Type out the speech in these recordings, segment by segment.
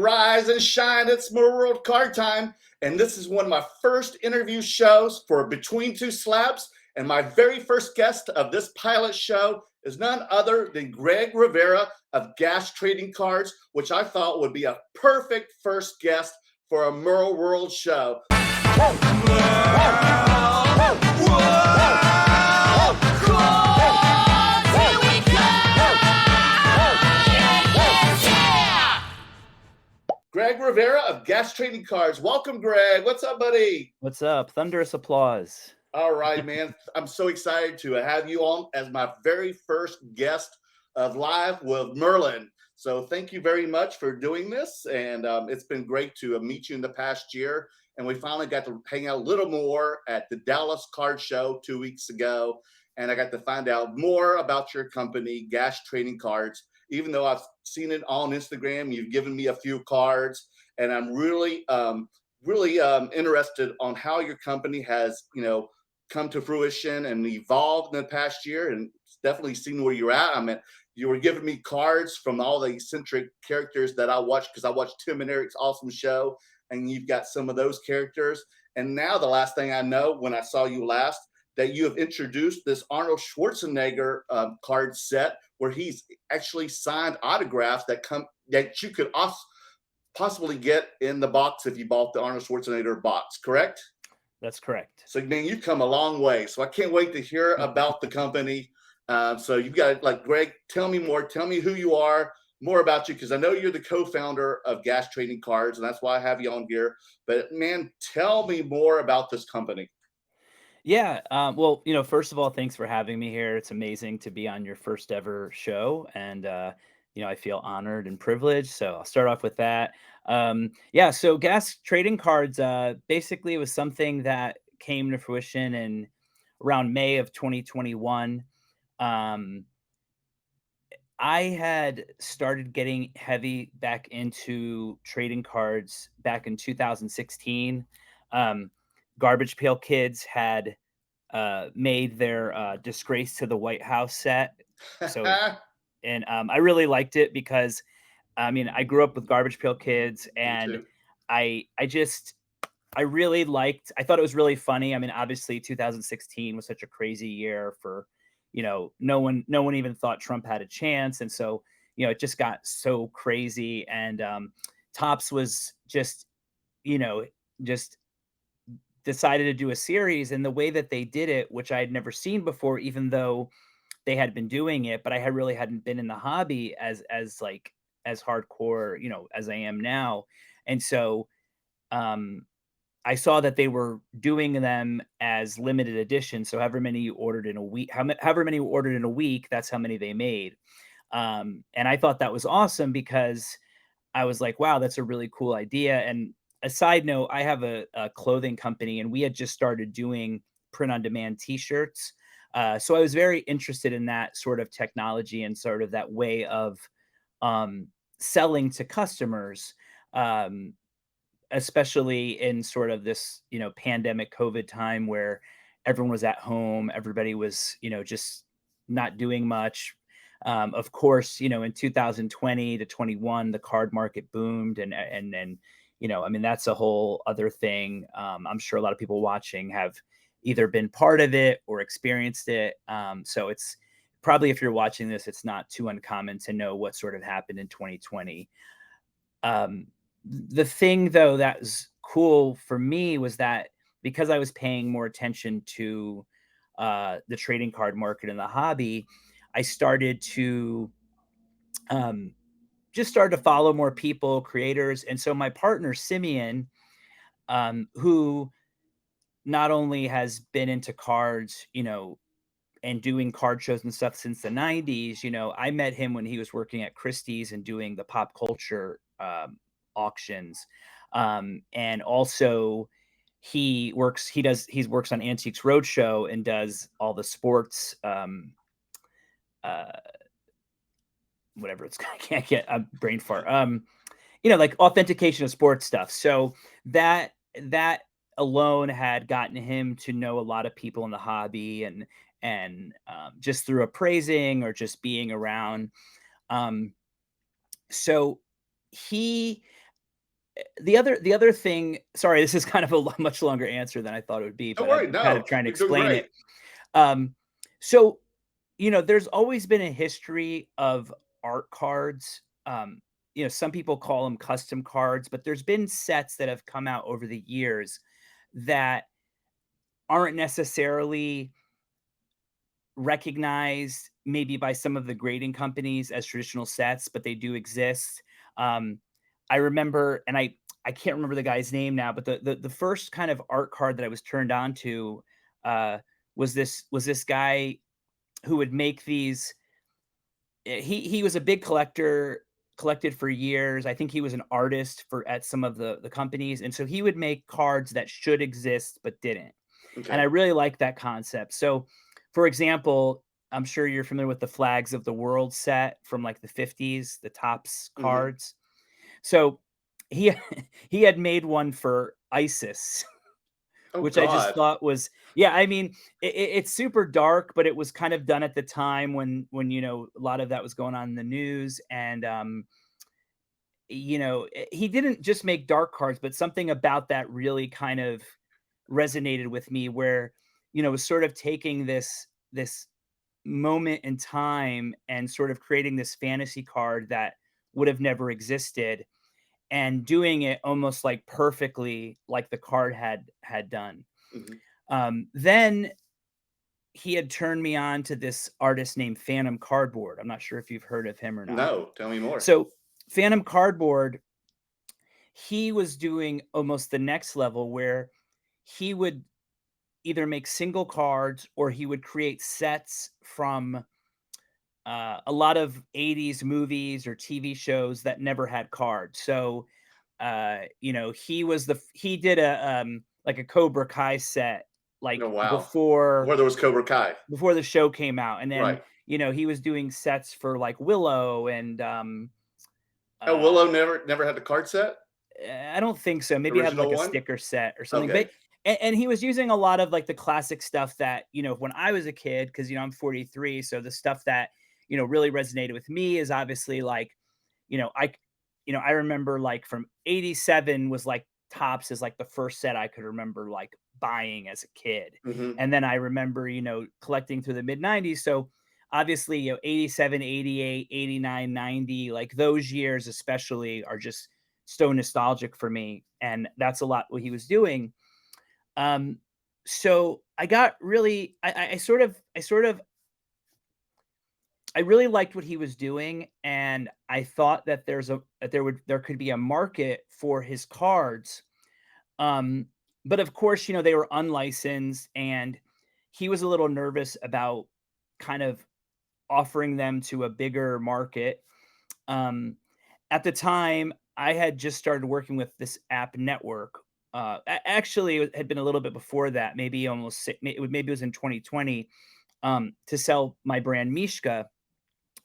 Rise and shine, it's More World Card Time. And this is one of my first interview shows for Between Two Slabs. And my very first guest of this pilot show is none other than Greg Rivera of G.A.S Trading Cards, which I thought would be a perfect first guest for a Merle World show. Greg Rivera of G.A.S Trading Cards. Welcome, Greg. What's up, buddy? What's up? Thunderous applause. All right, man. I'm so excited to have you on as my very first guest of Live with Merlin. So thank you very much for doing this. And it's been great to meet you in the past year. And we finally got to hang out a little more at the Dallas Card Show 2 weeks ago. And I got to find out more about your company, G.A.S Trading Cards. Even though I've seen it on Instagram, you've given me a few cards, and I'm really interested on how your company has, come to fruition and evolved in the past year, and definitely seen where you're at. I mean, you were giving me cards from all the eccentric characters that I watched because I watched Tim and Eric's awesome show, and you've got some of those characters. And now the last thing I know, when I saw you last, that you have introduced this Arnold Schwarzenegger card set where he's actually signed autographs that you could possibly get in the box if you bought the Arnold Schwarzenegger box, correct? That's correct. So, man, you've come a long way. So I can't wait to hear about the company. So you've got, Greg, tell me more. Tell me who you are, more about you, because I know you're the co-founder of G.A.S Trading Cards, and that's why I have you on here. But, man, tell me more about this company. Yeah. Well, first of all, thanks for having me here. It's amazing to be on your first ever show. And, I feel honored and privileged. So I'll start off with that. Yeah. So Gas Trading Cards basically was something that came to fruition in around May of 2021. Um, I had started getting heavy back into trading cards back in 2016. Um, Garbage Pail Kids had made their Disgrace to the White House set. So, and I really liked it because, I mean, I grew up with Garbage Pail Kids, Me and too. I really liked. I thought it was really funny. I mean, obviously, 2016 was such a crazy year for, no one even thought Trump had a chance, and so it just got so crazy. And Tops was just, you know, just decided to do a series, and the way that they did it, which I had never seen before, even though they had been doing it, but I had really hadn't been in the hobby as hardcore, as I am now. And so um I saw that they were doing them as limited edition. So however many you ordered in a week, however many you ordered in a week, that's how many they made. And I thought that was awesome because I was like, wow, that's a really cool idea. And a side note, I have a clothing company, and we had just started doing print on demand t-shirts. So I was very interested in that sort of technology and sort of that way of um, selling to customers. Um, Especially in sort of this, pandemic COVID time where everyone was at home, everybody was, just not doing much. Of course, in 2020 to 21, the card market boomed, and I mean, that's a whole other thing. I'm sure a lot of people watching have either been part of it or experienced it. So it's probably, if you're watching this, it's not too uncommon to know what sort of happened in 2020. Um, the thing though that was cool for me was that because I was paying more attention to the trading card market and the hobby, I started to um, just started to follow more people, creators. And so my partner Simeon, who not only has been into cards, and doing card shows and stuff since the 90s. I met him when he was working at Christie's and doing the pop culture auctions. And also he works on Antiques Roadshow and does all the sports, uh, whatever it's I can't get a brain fart. Like authentication of sports stuff. So that alone had gotten him to know a lot of people in the hobby, and just through appraising or just being around. Um, so he The other thing, sorry, this is kind of a much longer answer than I thought it would be, Don't but worry, I'm kind of no, trying to you're doing explain it. great. Um, so, there's always been a history of art cards. Some people call them custom cards, but there's been sets that have come out over the years that aren't necessarily recognized maybe by some of the grading companies as traditional sets, but they do exist. Um, I remember, and I can't remember the guy's name now, but the first kind of art card that I was turned on to uh, was this guy who would make these. He was a big collector, collected for years. I think he was an artist for at some of the companies, and so he would make cards that should exist but didn't. And I Okay. really like that concept. So, for example, I'm sure you're familiar with the Flags of the World set from like the 50s, the Tops Hmm. cards. So he he had made one for ISIS, Oh which I just God. thought was, yeah, I mean, it's super dark, but it was kind of done at the time when a lot of that was going on in the news. And he didn't just make dark cards, but something about that really kind of resonated with me, where it was sort of taking this moment in time and sort of creating this fantasy card that would have never existed, and doing it almost like perfectly like the card had done. Hmm. Then he had turned me on to this artist named Phantom Cardboard. I'm not sure if you've heard of him or not. No, tell me more. So Phantom Cardboard, he was doing almost the next level, where he would either make single cards or he would create sets from a lot of 80s movies or TV shows that never had cards. So, he did a like a Cobra Kai set No, like wow. before Before there was Cobra Kai. before the show came out, and then Right. he was doing sets for like Willow and Oh, uh Willow never had the card set? I don't think so. The Maybe it had original like a one? sticker set or something. Okay. But and he was using a lot of like the classic stuff that, when I was a kid, because I'm 43, so the stuff that, really resonated with me is obviously like, you know, I I remember like from 87 was like Tops is like the first set I could remember like buying as a kid. Mhm. And then I remember, collecting through the mid 90s. So obviously, 87, 88, 89, 90, like those years especially are just so nostalgic for me, and that's a lot what he was doing. Um, so I got really, I really liked what he was doing, and I thought that there could be a market for his cards. Um, but of course, they were unlicensed, and he was a little nervous about kind of offering them to a bigger market. Um, at the time, I had just started working with this app network. Actually, it had been a little bit before that, maybe almost maybe it was in 2020, to sell my brand Mishka,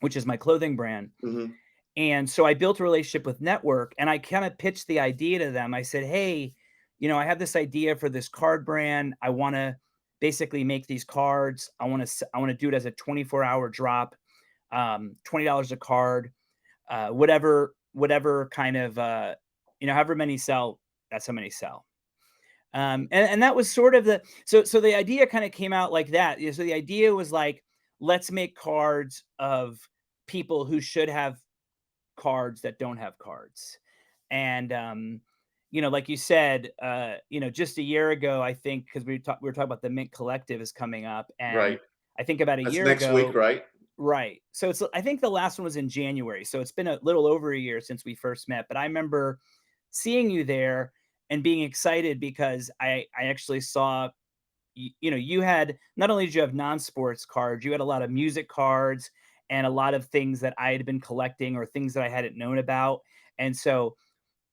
which is my clothing brand. Mhm. And so I built a relationship with Network, and I kind of pitched the idea to them. I said, "Hey, I have this idea for this card brand. I want to basically make these cards. I want to do it as a 24-hour drop, $20 a card, whatever kind of however many sell, that's how many sell." And that was sort of so the idea kind of came out like that. So the idea was like, let's make cards of people who should have cards that don't have cards. And like you said, just a year ago, I think, because we were talking about the Mint Collective is coming up, and Right. I think about a That's year next week, ago. right? Right. So I think the last one was in January. So it's been a little over a year since we first met, but I remember seeing you there and being excited because I actually saw you had, not only did you have non-sports cards, you had a lot of music cards and a lot of things that I had been collecting or things that I hadn't known about. And so,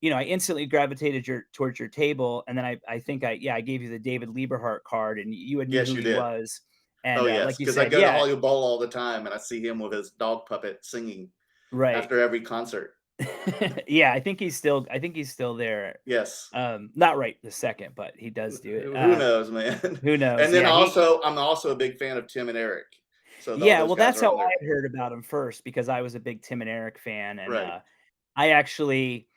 I instantly gravitated towards your table, and then I think I gave you the David Lieberhart card, and you had knew Yes, who you he did. was. Oh, And yes, like you because I said, go to yeah, Hollywood Bowl all the time, and I see him with his dog puppet singing right. after every concert. Yeah, I think he's still there. Yes. Not right this second, but he does do it. Who knows, man? Who knows? And then Yeah, I'm also a big fan of Tim and Eric. So all yeah, those well, guys that's are how on there. I heard about him first, because I was a big Tim and Eric fan, and Right. I actually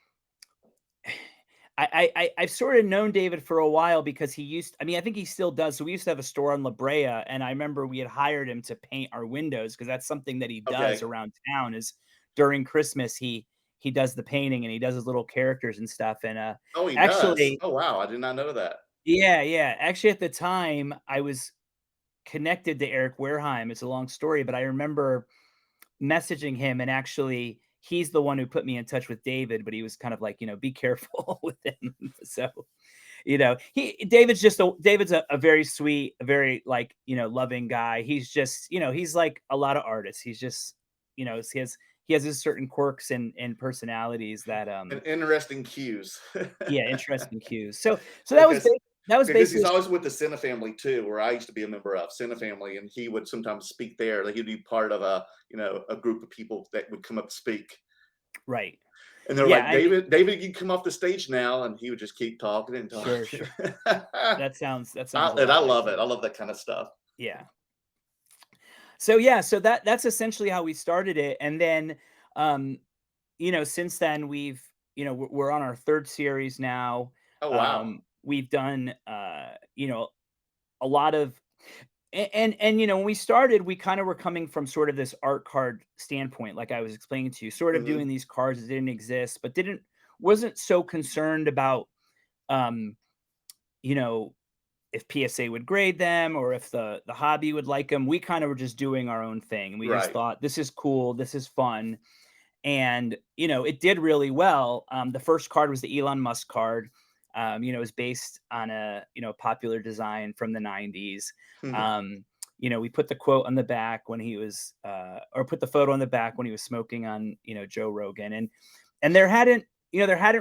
I've sort of known David for a while because he used I mean, I think he still does. So we used to have a store on La Brea, and I remember we had hired him to paint our windows because that's something that he does Okay. around town is during Christmas, he does the painting and he does his little characters and stuff. And Oh, he does? actually, Oh, wow, I did not know that. yeah, yeah. Actually, at the time, I was connected to Eric Wareheim. It's a long story, but I remember messaging him, and actually he's the one who put me in touch with David, but he was kind of like, be careful with him. So, he David's a very sweet, a very like, loving guy. He's just, he's like a lot of artists. He's just, he has his certain quirks and personalities that An interesting cues. yeah, interesting cues. So Because that was because he's basically always with the Cine family too, where I used to be a member of Cine family, and he would sometimes speak there. Like he'd be part of a group of people that would come up to speak. right. And they're Yeah, like, I mean, David, you come off the stage now, and he would just keep talking and sure, talking. sure. That sounds a And I lot like love it. him. I love that kind of stuff. Yeah. So yeah, so that's essentially how we started it. And then um since then we're on our third series now. Oh wow. We've done a lot of and when we started, we kind of were coming from sort of this art card standpoint, like I was explaining to you, sort of Hmm. doing these cards that didn't exist, but didn't wasn't so concerned about um, you know, if PSA would grade them or if the hobby would like them. We kind of were just doing our own thing. And we just Right. thought this is cool, this is fun. And it did really well. The first card was the Elon Musk card. It was based on a popular design from the 90s. We put the quote on the back when he was or put the photo on the back when he was smoking on Joe Rogan. And there hadn't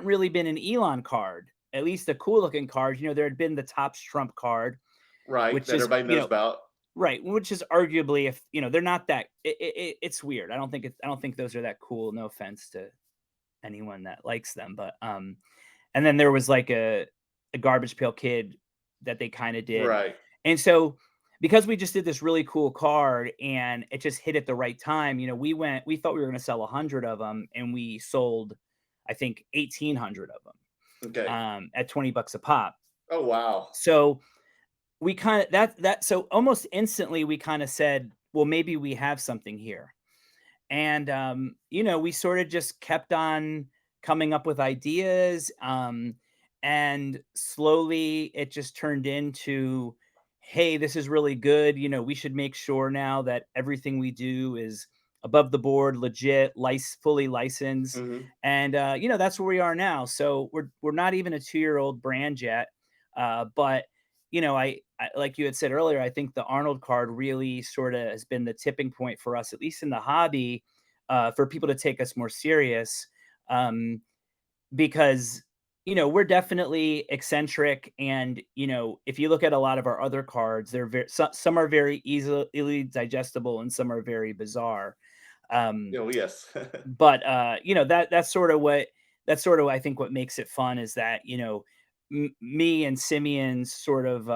really been an Elon card, at least a cool looking card. There had been the Topps Trump card, Right. which That is everybody knows about. right, which is arguably, if they're not that, it's weird. I don't think those are that cool. No offense to anyone that likes them, but and then there was like a Garbage Pail Kid that they kind of did, Right. and so because we just did this really cool card and it just hit at the right time, we thought we were going to sell 100 of them, and we sold, I think, 1,800 of them Okay. at $20 a pop. Oh wow. So we kind of so almost instantly we kind of said, well, maybe we have something here. And we sort of just kept on coming up with ideas, and slowly it just turned into, hey, this is really good. We should make sure now that everything we do is above the board, legit, fully licensed. Hmm. And that's where we are now. So we're not even a 2-year-old brand yet. But like you had said earlier, I think the Arnold card really sort of has been the tipping point for us, at least in the hobby, for people to take us more serious. Um, because we're definitely eccentric, and if you look at a lot of our other cards, they're some are very easily digestible and some are very bizarre. Um, Oh yes. but that's sort of I think what makes it fun is that me and Simeon's sort of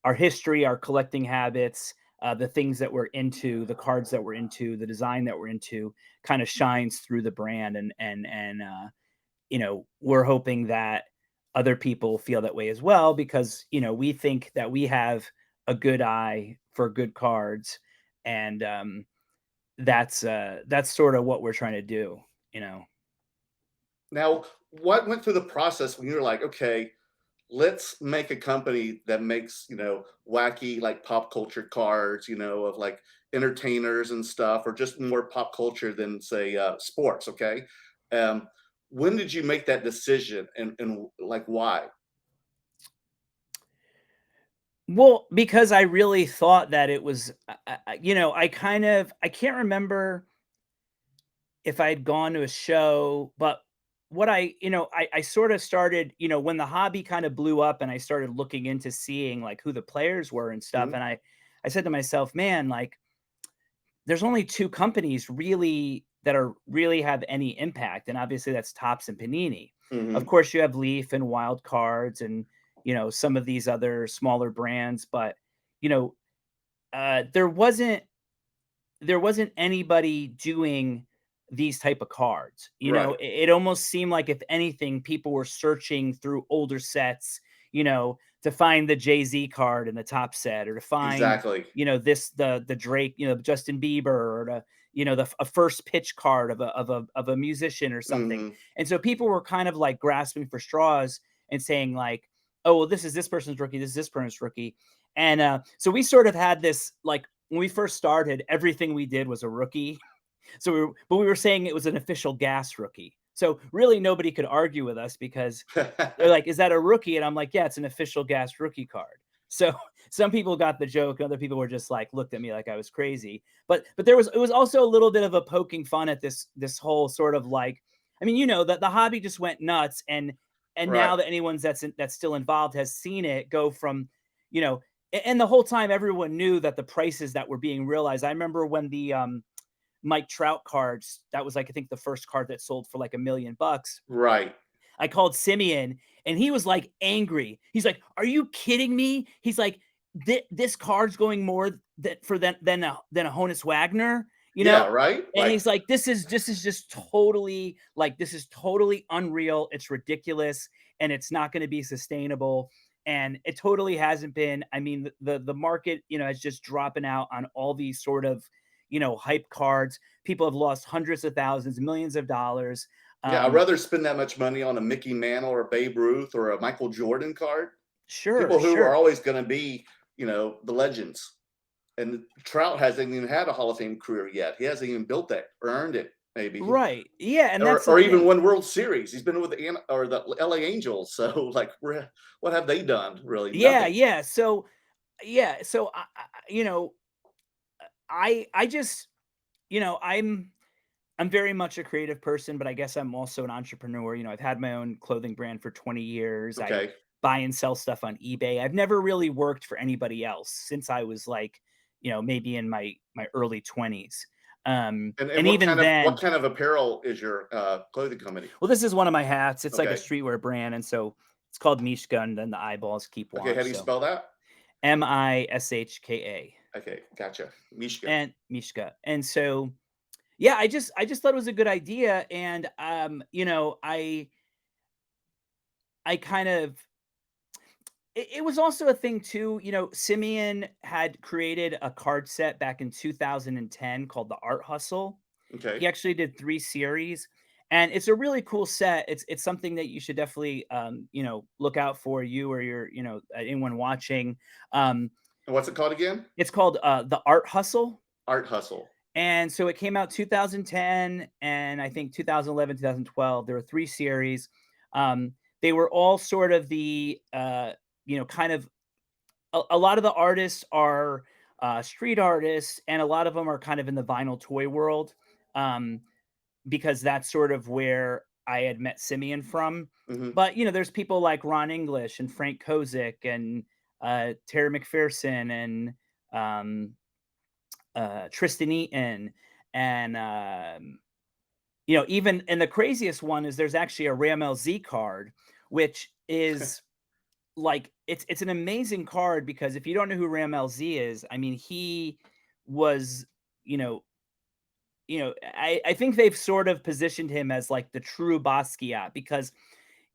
our history, our collecting habits, the things that we're into, the cards that we're into, the design that we're into, kind of shines through the brand. And we're hoping that other people feel that way as well, because we think that we have a good eye for good cards. And that's sort of what we're trying to do, you know. Now, what went through the process when you were like, okay, let's make a company that makes, wacky like pop culture cards, of like entertainers and stuff, or just more pop culture than say sports. Okay. Um, when did you make that decision, and like why? Well, because I really thought that it was, I can't remember if I had gone to a show, but what I sort of started, when the hobby kind of blew up and I started looking into seeing like who the players were and stuff. Hmm. And I said to myself, man, like there's only two companies really that are really have any impact. And obviously that's Tops and Panini. Of Hmm. course, you have Leaf and Wild Cards and, some of these other smaller brands, but, you know, uh, there wasn't there wasn't anybody doing these type of cards. You know, Right. it almost seemed like if anything, people were searching through older sets, to find the Jay-Z card in the top set, or to find, Exactly. the Drake, Justin Bieber, or a first pitch card of a musician or something. Hmm. And so people were kind of like grasping for straws and saying like, oh, well, this is this person's rookie, this is this person's rookie. And so we sort of had this, like, when we first started, everything we did was a rookie. But we were saying it was an official gas rookie. So really nobody could argue with us, because they're like, "Is that a rookie?" And I'm like, "Yeah, it's an official gas rookie card." So some people got the joke, other people were just like looked at me like I was crazy. But it was also a little bit of a poking fun at this whole sort of like, I mean, that the hobby just went nuts, and Right. now that that's still involved has seen it go from, you know, and the whole time everyone knew that the prices that were being realized. I remember when the Mike Trout cards, that was like, I think the first card that sold for like $1 million. Right. I called Simeon and he was like angry. He's like, "Are you kidding me?" He's like, This card's going more than a Honus Wagner, you Yeah. know?" Right. And Like, he's like, "This is just totally, like, this is totally unreal. It's ridiculous, and it's not going to be sustainable." And it totally hasn't been. I mean, the market, is just dropping out on all these sort of, hype cards. People have lost hundreds of thousands, millions of dollars. yeah, I'd Um, rather spend that much money on a Mickey Mantle or a Babe Ruth or a Michael Jordan card. Sure, People who are sure. always going to be, the legends. And Trout hasn't even had a Hall of Fame career yet. He hasn't even built that or earned it, maybe, Right. Yeah, and or that's the or even thing. won World Series. He's been with the LA Angels. So, like, what have they done? Really, Yeah, nothing. yeah. So yeah, so I just, I'm very much a creative person, but I guess I'm also an entrepreneur. I've had my own clothing brand for 20 years. I Okay. buy and sell stuff on eBay. I've never really worked for anybody else since I was like, maybe in my early 20s. And And what even kind of then, apparel is your clothing company? well, this is one of my hats. It's like a Okay. streetwear brand, and so it's called Mishka, and then the eyeballs keep Okay. How watch. do you So spell that? Mishka, Okay. Gotcha. Mishka. and Mishka. And so yeah, I just thought it was a good idea. And I kind of, it was also a thing too. Simeon had created a card set back in 2010 called the Art Hustle. Okay. He actually did 3 series, and it's a really cool set. It's something that you should definitely, look out for, you or your, anyone watching. Um, And what's it called again? it's called the Art Hustle. Art Hustle. And so it came out 2010, and I think 2011, 2012. There were 3 series. They were all sort of the, kind of, a lot of the artists are street artists, and a lot of them are kind of in the vinyl toy world, um, because that's sort of where I had met Simeon from. Hmm. But there's people like Ron English and Frank Kozik and Terry McPherson and um, Tristan Eaton, and even, and the craziest one is there's actually a Ram LZ card, which is like, it's an amazing card, because if you don't know who Ram LZ is, I mean, he was, you know, I think they've sort of positioned him as like the true Basquiat, because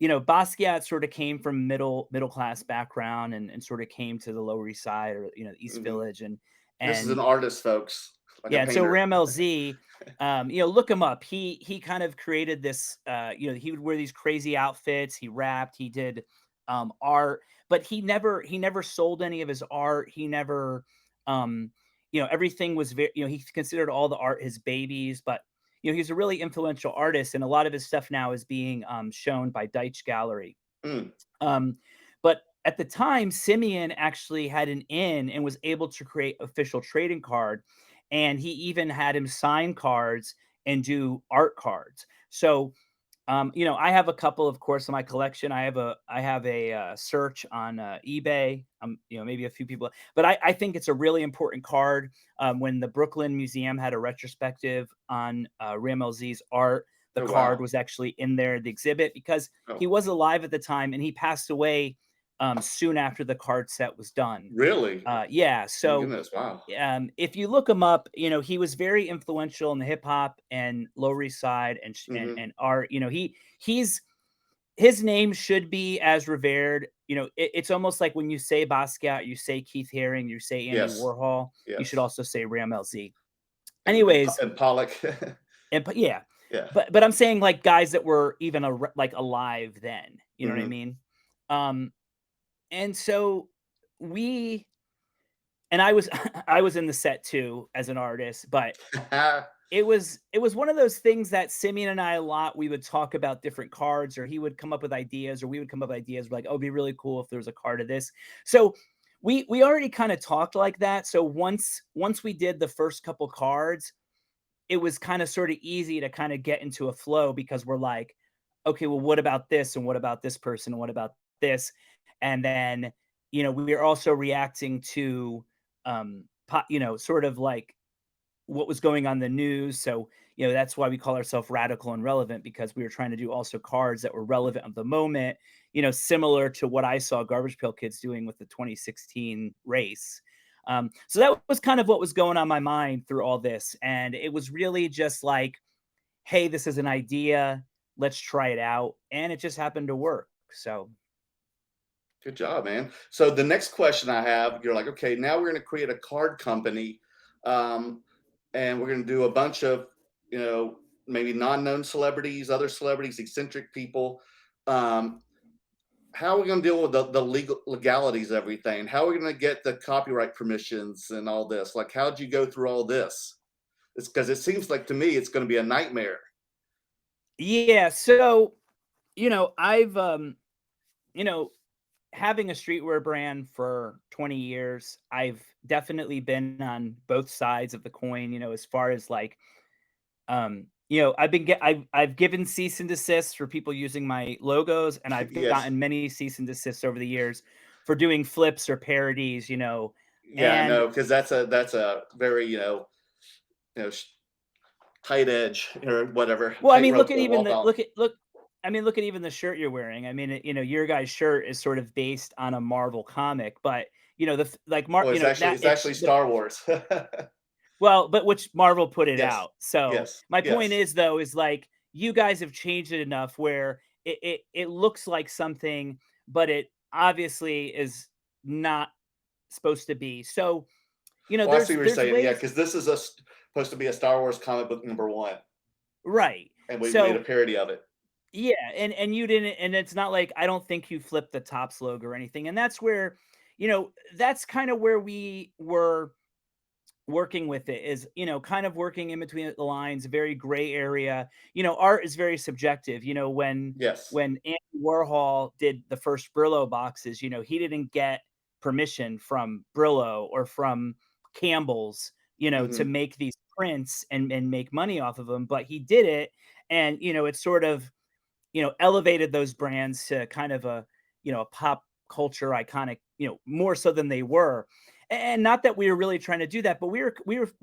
Basquiat sort of came from middle class background, and sort of came to the Lower East Side, or East Hmm. Village, and This is an and artist, folks, like a yeah, and so painter. Ram LZ, look him up. He kind of created this. He would wear these crazy outfits. He rapped. He did art, but he never sold any of his art. He never, everything was very. He considered all the art his babies, but he's a really influential artist, and a lot of his stuff now is being shown by Deitch Gallery. Mm. Um, but at the time, Simeon actually had an in and was able to create official trading card, and he even had him sign cards and do art cards. So, I have a couple, of course, in my collection. I have a search on eBay. Maybe a few people, but I think it's a really important card. When the Brooklyn Museum had a retrospective on Ram LZ's art, the Oh, card wow. was actually in there, the exhibit, because he Oh, was alive at the time, and he passed away soon after the card set was done. Really? Yeah, Oh my so goodness! Wow. if you look him up, he was very influential in the hip hop and Lower East Side Hmm. and art. He's his name should be as revered. It's almost like when you say Basquiat, you say Keith Haring, you say Andy Yes. Warhol, you should Yes. also say Ram LZ. And Anyways, and Pollock. yeah, Yeah. but I'm saying like guys that were even like alive then. You know what I Hmm. mean? Um, and so we and I was I was in the set too as an artist, but it was one of those things that Simeon and I a lot, we would talk about different cards, or he would come up with ideas, or we would come up with ideas. We're like, oh, it'd be really cool if there was a card of this. So we already kind of talked like that. So once we did the first couple cards, it was kind of sort of easy to kind of get into a flow because we're like, okay, well, what about this? And what about this person? And what about this? And then, we are also reacting to, sort of like what was going on in the news. So, that's why we call ourselves radical and relevant, because we were trying to do also cards that were relevant of the moment, similar to what I saw Garbage Pail Kids doing with the 2016 race. So that was kind of what was going on my mind through all this. And it was really just like, hey, this is an idea. Let's try it out. And it just happened to work. So, Good job, man. So the next question I have, you're like, okay, now we're going to create a card company, um, and we're going to do a bunch of, you know, maybe non-known celebrities, other celebrities, eccentric people. Um, how are we going to deal with the legal legalities of everything? How are we going to get the copyright permissions and all this? Like, how'd you go through all this? It's because it seems like to me it's going to be a nightmare. yeah. So, I've, you know, having a streetwear brand for 20 years, I've definitely been on both sides of the coin, as far as like, I've given cease and desist for people using my logos, and I've Yes. gotten many cease and desists over the years for doing flips or parodies, Yeah, and no, because that's a very tight edge or whatever well, I mean, tightrope to walk on. look at even the shirt you're wearing. I mean, your guy's shirt is sort of based on a Marvel comic, but like Well, that it's it's actually Star Wars. well, but which Marvel put it Yes, out. So yes, my point yes. is though, is like you guys have changed it enough where it looks like something, but it obviously is not supposed to be. So, Well, I see what you're there's saying. Yeah, ways, because this is supposed to be a Star Wars comic book number one, right. and we made a So parody of it. yeah, and you didn't, and it's not like I don't think you flipped the Tops logo or anything. And that's where, that's kind of where we were working with it, is kind of working in between the lines, very gray area. Art is very subjective. Yes. When Andy Warhol did the first Brillo boxes, he didn't get permission from Brillo or from Campbell's, to Hmm. make these prints and make money off of them, but he did it. And it's sort of, elevated those brands to kind of a pop culture iconic, more so than they were. And not that we were really trying to do that, but we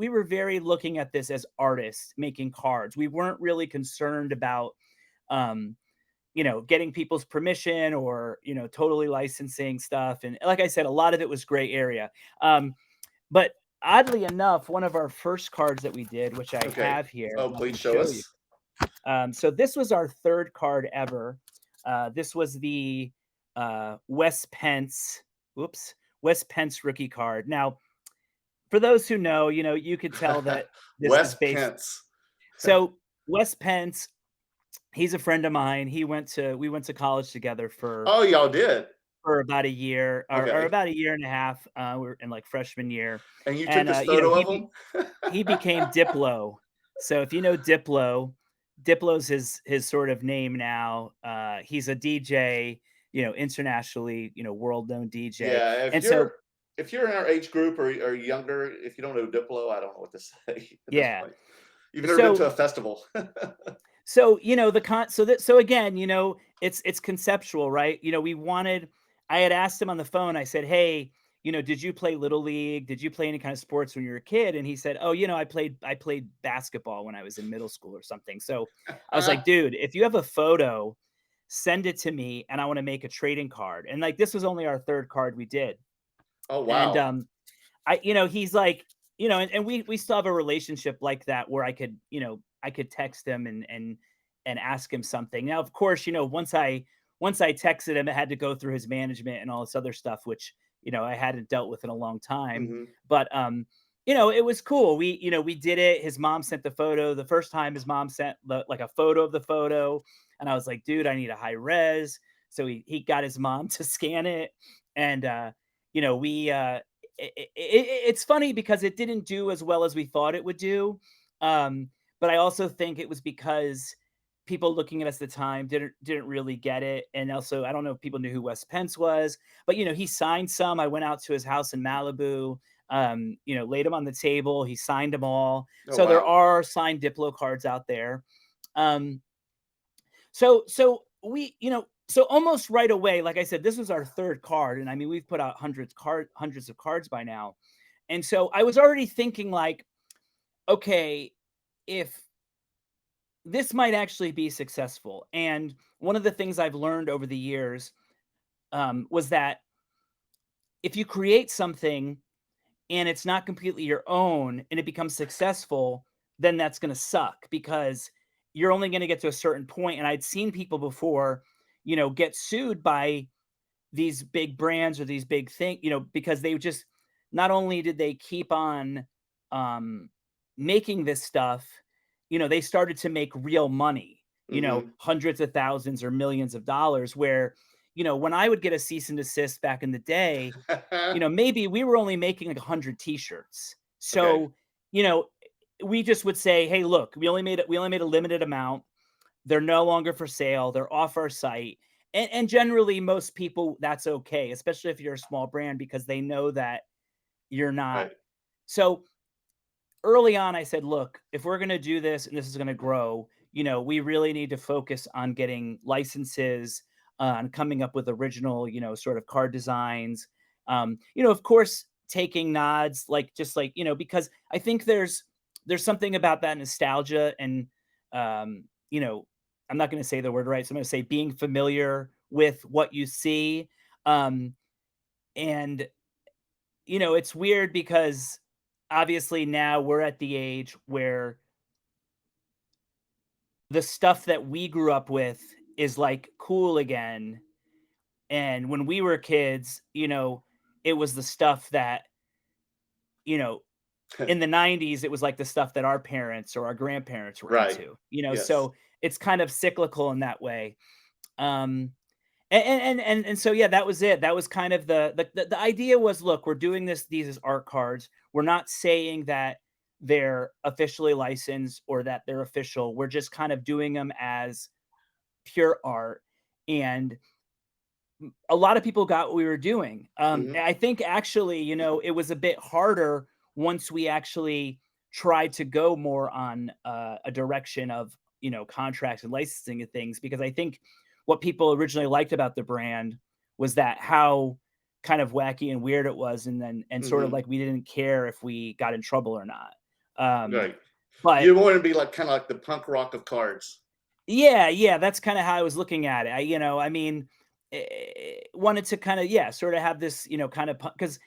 were very looking at this as artists making cards. We weren't really concerned about um, getting people's permission or, totally licensing stuff. And like I said, a lot of it was gray area. But oddly enough, one of our first cards that we did, which I Okay. have here, Oh, and I please can show show you. us. So this was our third card ever. This was the Wes Pence. Whoops, Wes Pence rookie card. Now, for those who know, you could tell that this is Wes based. Pence. So Wes Pence, he's a friend of mine. We went to college together Oh, y'all did. for about a year, or Okay. about a year and a half. We were in like freshman year, And you took and this photo of him? he became Diplo. So if you know Diplo, Diplo's his sort of name now. He's a DJ, internationally, world known DJ. Yeah, And so if you're in our age group or younger, if you don't know Diplo, I don't know what to say at this yeah. point. You've never been to So a festival. the so again, it's conceptual, right? We wanted I had asked him on the phone, I said, "Hey, did you play little league? Did you play any kind of sports when you were a kid?" And he said, "Oh, I played basketball when I was in middle school or something." So I was like, "Dude, if you have a photo, send it to me, and I want to make a trading card. And like this was only our third card we did. Oh, And wow. he's like, and we still have a relationship like that where I could text him and ask him something. Now, of course, once I texted him, it had to go through his management and all this other stuff, which I hadn't dealt with in a long time. Mhm. But it was cool. We did it. His mom sent the photo. The first time his mom sent like a photo of the photo, and I was like, dude, I need a high res. So he got his mom to scan it, and we it's funny because it didn't do as well as we thought it would do. Um, but I also think it was because people looking at us at the time didn't really get it. And also, I don't know if people knew who Wes Pence was, but he signed some. I went out to his house in Malibu, laid them on the table. He signed them all. Oh, So there wow. are signed Diplo cards out there. Um, so almost right away, like I said, this was our third card, and I mean we've put out hundreds of cards by now, and so I was already thinking like, okay, if this might actually be successful. And one of the things I've learned over the years was that if you create something and it's not completely your own and it becomes successful, then that's going to suck because you're only going to get to a certain point. And I'd seen people before, get sued by these big brands or these big things, because they just not only did they keep on um, making this stuff, they started to make real money, Mhm. hundreds of thousands or millions of dollars. Where, when I would get a cease and desist back in the day, maybe we were only making like 100 t-shirts. Okay. So, you know, we just would say, hey, look, we only made a limited amount. They're no longer for sale. They're off our site. And generally most people that's okay, especially if you're a small brand because they know that you're not. Right. So early on I said, look, if we're going to do this and this is going to grow, we really need to focus on getting licenses, on coming up with original, sort of card designs. Of course, taking nods, like just like, because I think there's something about that nostalgia and um, you know, I'm not going to say the word right. So I'm going to say being familiar with what you see. Um, and it's weird because obviously now we're at the age where the stuff that we grew up with is like cool again. And when we were kids, it was the stuff that, you know, in the 90s, it was like the stuff that our parents or our grandparents were Right. into, Yes. so it's kind of cyclical in that way. Um, and so yeah, that was it. That was kind of the idea was, look, we're doing these as art cards. We're not saying that they're officially licensed or that they're official. We're just kind of doing them as pure art. And a lot of people got what we were doing. Mhm. I think actually, it was a bit harder once we actually tried to go more on a direction of, contracts and licensing of things, because I think what people originally liked about the brand was that how kind of wacky and weird it was, and sort of Mhm. like we didn't care if we got in trouble or not. Um, Right. but You want to be like kinda like the punk rock of cards. yeah, yeah, that's kinda how I was looking at it. I mean, wanted to kinda, yeah, sorta have this, kind of because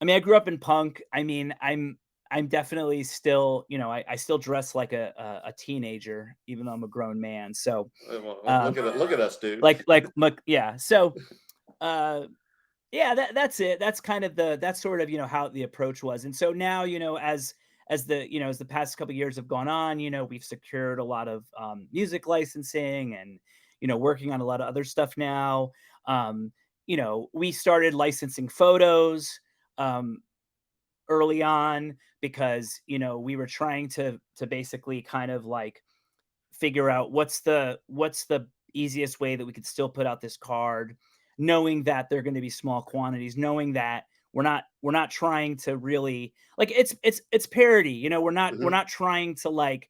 I mean, I grew up in punk. I mean, I'm definitely still, I still dress like a teenager, even though I'm a grown man. So, Well, um, look at us, dude. yeah. So, uh, yeah, that's it. That's kind of that's sort of, how the approach was. And so now, as the past couple years have gone on, we've secured a lot of music licensing and working on a lot of other stuff now. Um, we started licensing photos um, early on because we were trying to basically kind of like figure out what's the easiest way that we could still put out this card, knowing that they're going to be small quantities, knowing that we're not trying to really like it's parody. We're Mhm. not trying to like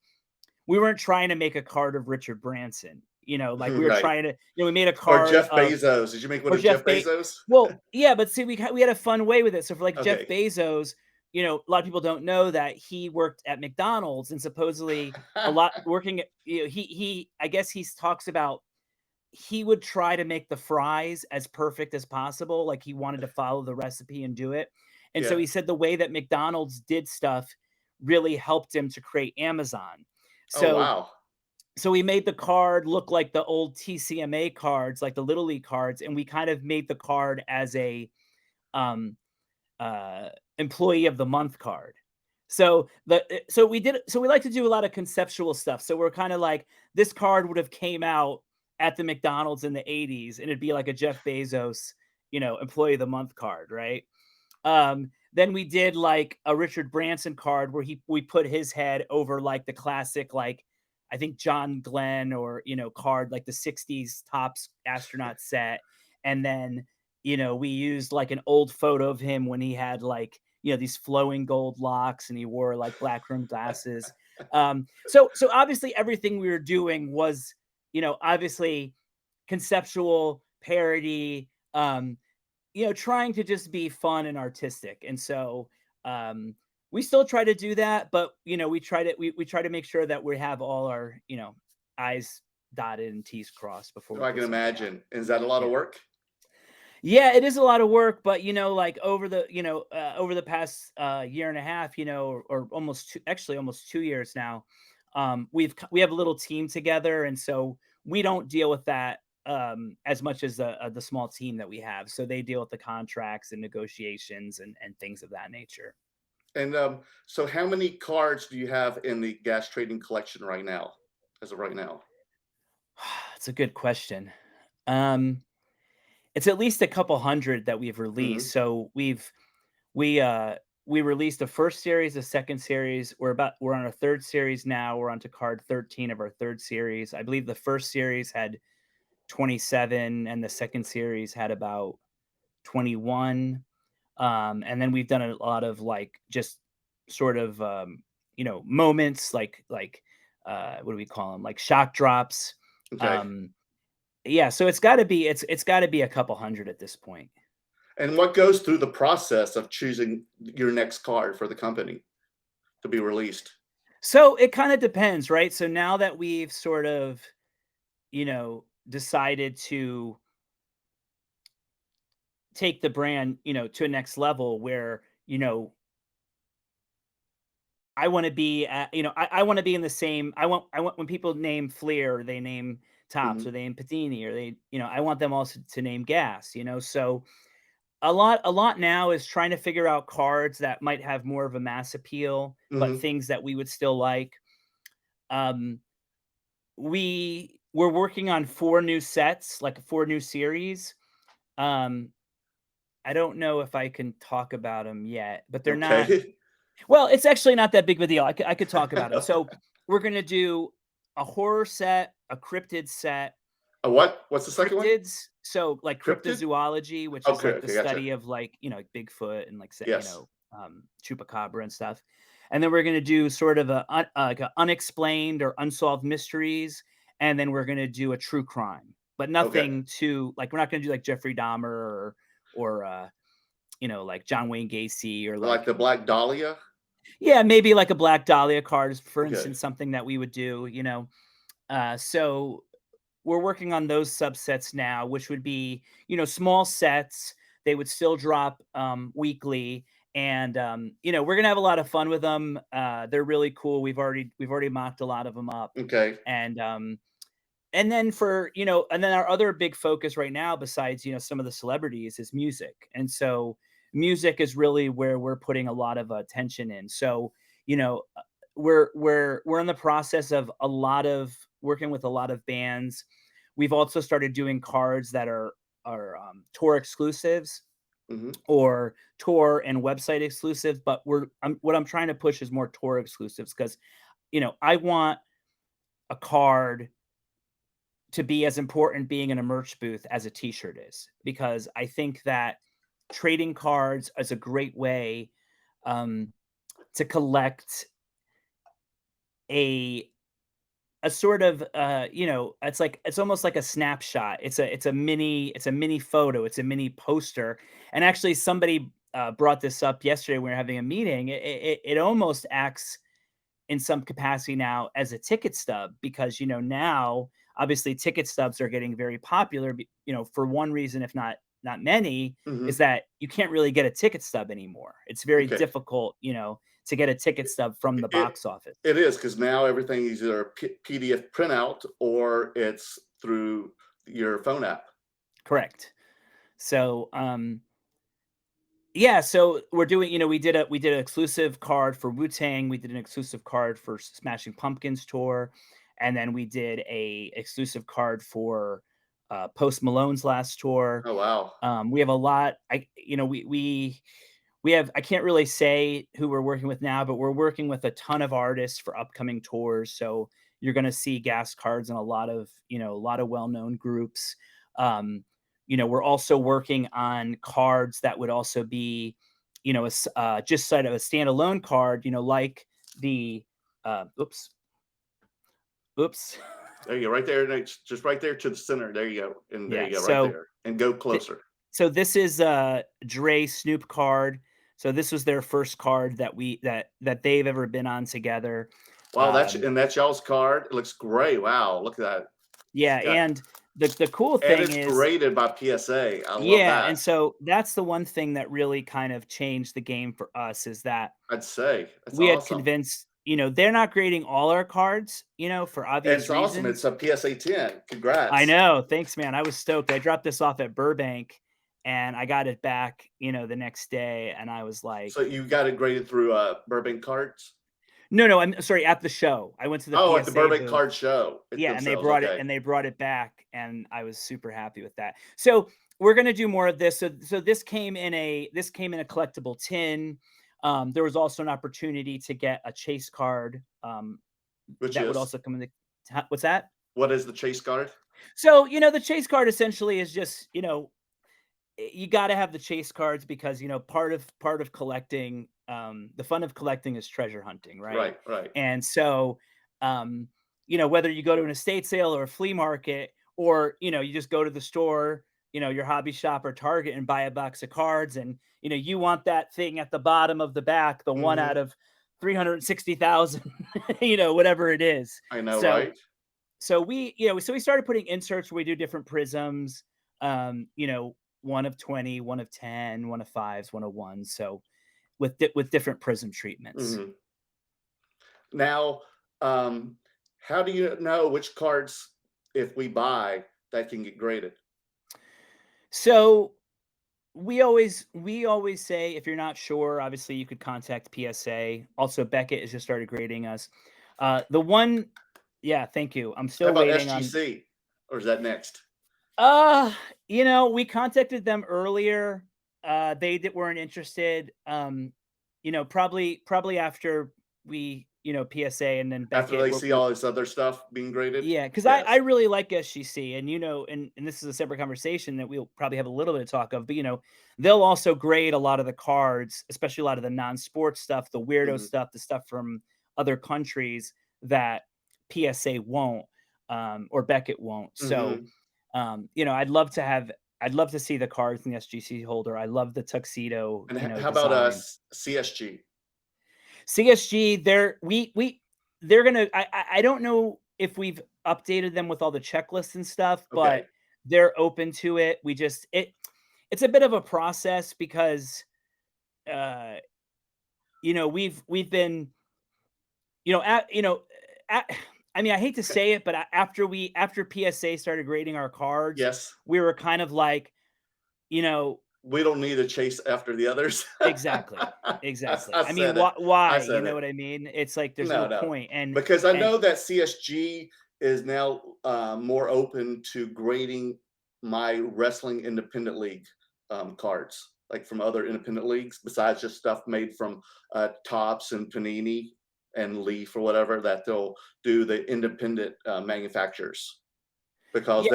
we weren't trying to make a card of Richard Branson. Like we were Right. trying to, we made a Or card Jeff of Bezos. Did you make one or of Jeff Jeff Bezos. Bezos? Well, yeah, but see, we had a fun way with it. So for like Jeff Okay. Bezos, a lot of people don't know that he worked at McDonald's and supposedly a lot working at, he I guess he talks about he would try to make the fries as perfect as possible. Like he wanted to follow the recipe and do it. And so Yeah. he said the way that McDonald's did stuff really helped him to create Amazon. Oh, So wow. he made the card look like the old TCMA cards, like the Little League cards, and we kind of made the card as a um uh employee of the month card. So we like to do a lot of conceptual stuff. So we're kind of like, this card would have came out at the McDonald's in the 80s and it'd be like a Jeff Bezos, employee of the month card, right? Then we did like a Richard Branson card where we put his head over like the classic, like I think John Glenn or card, like the 60s tops astronaut set. And then we used like an old photo of him when he had like these flowing gold locks and he wore like black rimmed glasses. So obviously everything we were doing was obviously conceptual parody, trying to just be fun and artistic. And so we still try to do that, but we try to make sure that we have all our, I's dotted and T's crossed before Oh, we I put can something out. imagine. Is that a lot of Yeah. work? Yeah, it is a lot of work, but like over the past year and a half, or almost 2 years now, we have a little team together, and so we don't deal with that as much as the small team that we have. So they deal with the contracts and negotiations and things of that nature. And so how many cards do you have in the gas trading collection right now, as of right now? It's a good question. Um, it's at least a couple hundred that we've released. Hmm. So We, uh, we released the first series, the second series. We're on our third series now. We're on to card 13 of our third series. I believe the first series had 27 and the second series had about 21. And then we've done a lot of like just sort of moments like what do we call them? Like shock drops. Okay. Um yeah, so it's got to be a couple hundred at this point. And what goes through the process of choosing your next card for the company to be released? So it kind of depends, right? So now that we've sort of, decided to take the brand, to a next level where, I want to be at, I want to be in the same, I want when people name Fleer or they name Tops or Hmm. they name Patini or they, I want them also to name Gas, So a lot now is trying to figure out cards that might have more of a mass appeal, but Hmm. things that we would still like. Um, we're working on 4 new sets, like 4 new series. Um, I don't know if I can talk about them yet, but they're not, Okay. well, it's actually not that big of a deal. I could talk about them. So, we're gonna do a horror set, a cryptid set. A what? What's the second one? Cryptids, so, like, Cryptid? cryptozoology, which is, Okay. like, the Okay. Gotcha. study of, like, like, Bigfoot and, like, Yes. chupacabra and stuff, and then we're gonna do sort of like, a unexplained or unsolved mysteries, and then we're gonna do a true crime, but Okay. nothing too like, we're not gonna do, like, Jeffrey Dahmer or like, John Wayne Gacy or, Like like, the Black Dahlia? yeah, maybe, like, a Black Dahlia card is, for Okay. instance, something that we would do, so we're working on those subsets now, which would be, small sets. They would still drop weekly, and we're gonna have a lot of fun with them. They're really cool. We've already mocked a lot of them up, Okay. and then and then our other big focus right now, besides some of the celebrities, is music, and so music is really where we're putting a lot of attention in. So we're in the process of a lot of working with a lot of bands. We've also started doing cards that are tour exclusives Hmm. or tour and website exclusives, but what I'm trying to push is more tour exclusives because I want a card to be as important being in a merch booth as a t-shirt is, because I think that trading cards is a great way um, to collect a sort of it's almost like a snapshot. It's a mini photo, it's a mini poster. And actually somebody brought this up yesterday when we were having a meeting. It almost acts in some capacity now as a ticket stub, because now obviously ticket stubs are getting very popular, for one reason, if not many, is Hmm. that you can't really get a ticket stub anymore. It's very Okay. difficult, to get a ticket stub from the It box office. it is because now everything is either a PDF printout or it's through your phone app. Correct. So, yeah, so we're doing, we did an exclusive card for Wu-Tang, we did an exclusive card for Smashing Pumpkins tour, and then we did a exclusive card for Post Malone's last tour. Oh wow. We have a lot. We have, I can't really say who we're working with now, but we're working with a ton of artists for upcoming tours. So you're going to see gas cards in a lot of well-known groups. Um, we're also working on cards that would also be, just sort of a standalone card, like the, oops, oops. There you go, right there, just right there to the center. There you go, and there Yeah. you go, right there, and go closer. So this is a Dre Snoop card. So this was their first card that they've ever been on together. Wow, Um, that's y'all's card. It looks great. Wow, look at that. It's yeah, got and the cool and thing it's is, graded by PSA. I love yeah, that. and so that's the one thing that really kind of changed the game for us is that I'd say that's we had awesome. convinced, they're not grading all our cards, for And obvious it's awesome. It's reasons. a PSA 10. I Congrats. know. Thanks, man. I was stoked. I dropped this off at Burbank and I got it back, the next day and I was So like, you got it graded through Burbank Cards? no, no, I'm sorry, at the show. I went to the Oh, at the PSA Burbank booth. Card Show it Yeah, and they themselves. brought it Okay. and they brought it back, and I was super happy with that. So we're gonna do more of this. So this came in a collectible tin. There was also an opportunity to get a chase card. Which That would is also come in the what's that? what is the chase card? So the chase card essentially is just you got to have the chase cards because part of collecting, the fun of collecting is treasure hunting, right? Right, right. And so um whether you go to an estate sale or a flea market, or you just go to the store, your hobby shop or Target, and buy a box of cards, and you want that thing at the bottom of the back, the one out Mhm. of 360,000, whatever it is. I know, So right? so we started putting inserts where we do different prisms, um, you know, one of 20, one of 10, one of fives, one of ones. So with different prism treatments. Mhm. Now, how do you know which cards, if we buy, that can get graded? So we always say, if you're not sure, obviously you could contact PSA. Also, Beckett has just started grading us. The one, yeah, thank you. I'm How still about waiting on. SGC? Or is that next? Uh, we contacted them earlier. Weren't interested. Probably after we, PSA and then After Beckett. they see all this other stuff being graded? Yeah, because I Yes. really like SGC, and and this is a separate conversation that we'll probably have a little bit of talk of, but they'll also grade a lot of the cards, especially a lot of the non-sports stuff, the weirdo Mhm, stuff, the stuff from other countries that PSA won't, or Beckett won't. So mhm. I'd love to see the cards in the SGC holder. I love the tuxedo, And how about, design. CSG? CSG, they're gonna. I don't know if we've updated them with all the checklists and stuff, Okay. but they're open to it. It's a bit of a process because uh we've been at at, I mean, I hate to say it, but after PSA started grading our cards, Yes. we were kind of like, you know We don't need to chase after the others. exactly, I exactly. I mean, said it. I why? You said know it. what I mean? It's like there's no No, no. point. And Because I and know that CSG is now, more open to grading my wrestling independent league, cards, like from other independent leagues, besides just stuff made from, Topps and Panini and Leaf or whatever, that they'll do the independent, manufacturers because yeah,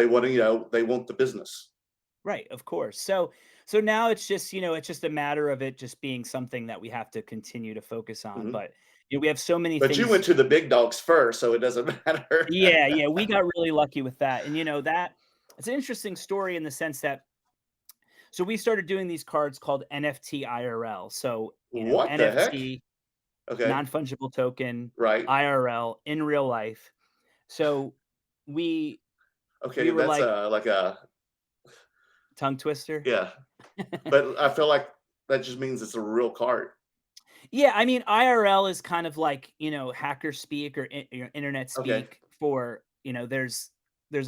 they want the business. right, of course. So now it's just a matter of it just being something that we have to continue to focus on. Mhm. But we have so many But you things. went to the big dogs first, so it doesn't matter. Yeah, yeah, we got really lucky with that. And that it's an interesting story in the sense that, so we started doing these cards called NFT IRL. So, What the heck? NFT, Okay, non-fungible token, right. IRL, in real life. So we Okay, We were that's like, like a tongue twister. yeah, but I feel like that just means it's a real card. Yeah, I mean, IRL is kind of like, hacker speak or internet Okay, speak for, there's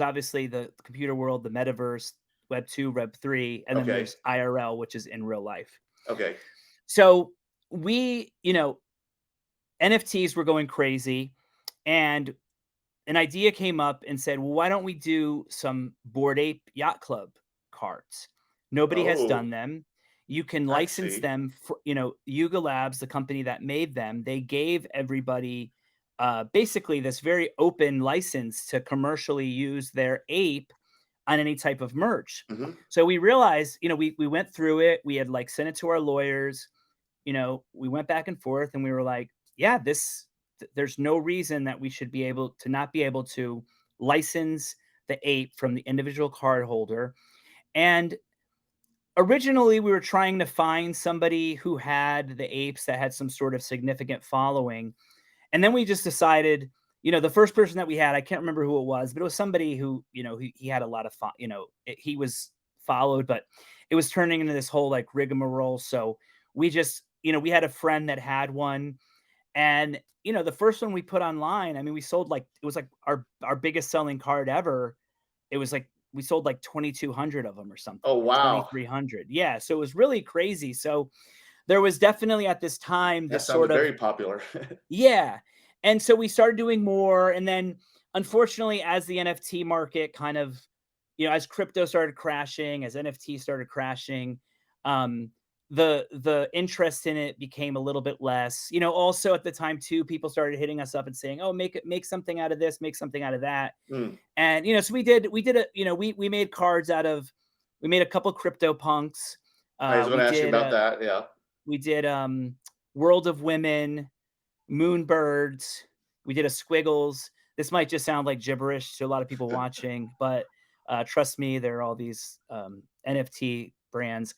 obviously the computer world, the metaverse, web 2, web 3, and then okay, there's IRL, which is in real life. okay. So we, NFTs were going crazy, and an idea came up and said, well, why don't we do some Bored Ape Yacht Club cards? Nobody has done Oh, them. You can I license see. them for, Yuga Labs, the company that made them, they gave everybody basically this very open license to commercially use their ape on any type of merch. Hmm. So we realized, we went through it. We had like sent it to our lawyers. We went back and forth and we were like, yeah, there's no reason that we should be able to not be able to license the ape from the individual card holder. And originally we were trying to find somebody who had the apes that had some sort of significant following. And then we just decided, the first person that we had, I can't remember who it was, but it was somebody who, he had a lot of, he was followed, but it was turning into this whole like rigmarole. So we just, we had a friend that had one. And, the first one we put online, I mean, we sold like, it was like our biggest selling card ever. It was like, we sold like 2,200 of them or something, Oh, or wow, 2,300. Yeah. So it was really crazy. So there was definitely at this time that this sort sounded of, very popular. yeah. And so we started doing more. And then unfortunately, as the NFT market kind of, as crypto started crashing, as NFT started crashing, um, the interest in it became a little bit less. Also at the time too, people started hitting us up and saying, "Oh, make something out of this, make something out of that." Mm, And so we did a, we made cards out of, we made a couple crypto punks. I was going We to ask you did about that. Yeah. World of Women, Moonbirds. We did a Squiggles. This might just sound like gibberish to a lot of people watching, but trust me, there are all these NFT brands.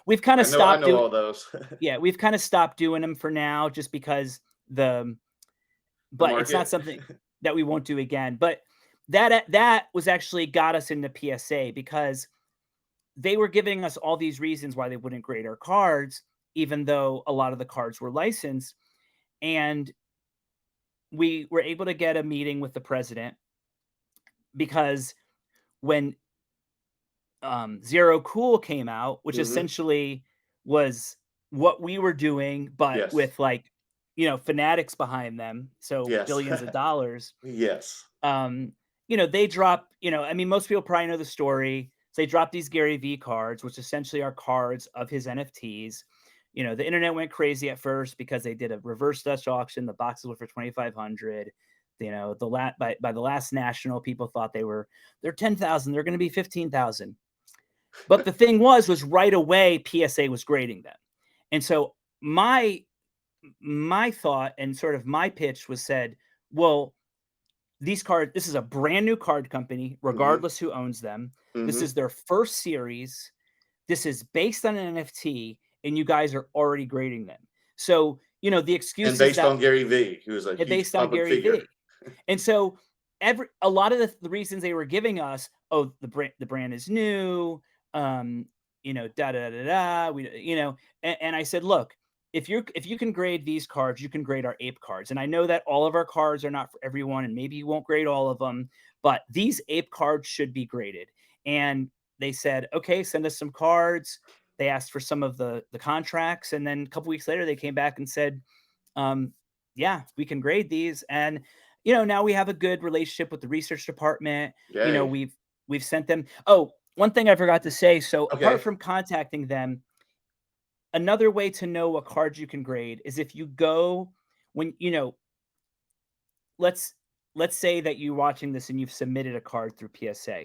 We've kind of I stopped know doing, all those. yeah, we've kind of stopped doing them for now, just because The but it's not market. something that we won't do again. But that was actually got us into PSA because they were giving us all these reasons why they wouldn't grade our cards, even though a lot of the cards were licensed. And we were able to get a meeting with the president because when Zero Cool came out, which Hmm. essentially was what we were doing, but Yes. with like, fanatics behind them, so Yes. billions of dollars. Yes. Um, they drop, I mean, most people probably know the story. So they dropped these Gary V cards, which essentially are cards of his NFTs. The internet went crazy at first because they did a reverse Dutch auction. The boxes were for 2,500. By the last national, people thought they're 10,000. They're going to be 15,000. But the thing was right away PSA was grading them, and so my thought and sort of my pitch was said, well, this is a brand new card company, Hmm. regardless who owns them. This Hmm. is their first series. This is based on an NFT, and you guys are already grading them. So, the And excuses based that on Gary V, who is a huge based on public Gary figure. V. And so a lot of the reasons they were giving us, oh, the brand is new, um, da da da da. And I said, look, if you can grade these cards, you can grade our ape cards. And I know that all of our cards are not for everyone, and maybe you won't grade all of them, but these ape cards should be graded. And they said, okay, send us some cards. They asked for some of the contracts, and then a couple weeks later, they came back and said, um, yeah, we can grade these. And now we have a good relationship with the research department. Yay. We've sent them. Oh, one thing I forgot to say. So apart Okay. from contacting them, another way to know what cards you can grade is if you go when let's let's say that you're watching this and you've submitted a card through PSA.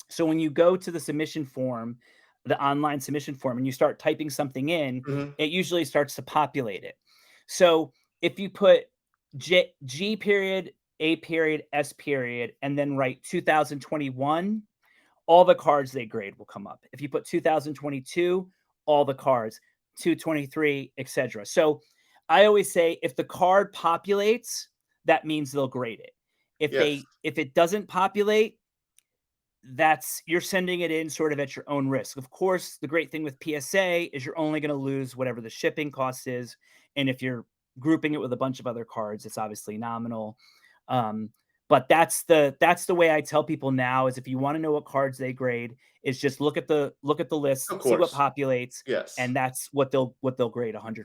So when you go to the submission form, the online submission form, and you start typing something in, Hmm. it usually starts to populate it. So if you put G period, A period, S period, and then write 2021, all the cards they grade will come up. If you put 2022, all the cards, 223, etc. So I always say if the card populates, that means they'll grade it. Yes. If it doesn't populate, that's you're sending it in sort of at your own risk. Of course, the great thing with PSA is you're only going to lose whatever the shipping cost is, and if you're grouping it with a bunch of other cards, it's obviously nominal. Um, but that's the way I tell people now is if you want to know what cards they grade, is just look at the list, Of see what course. populates, Yes. and that's what they'll grade 100%.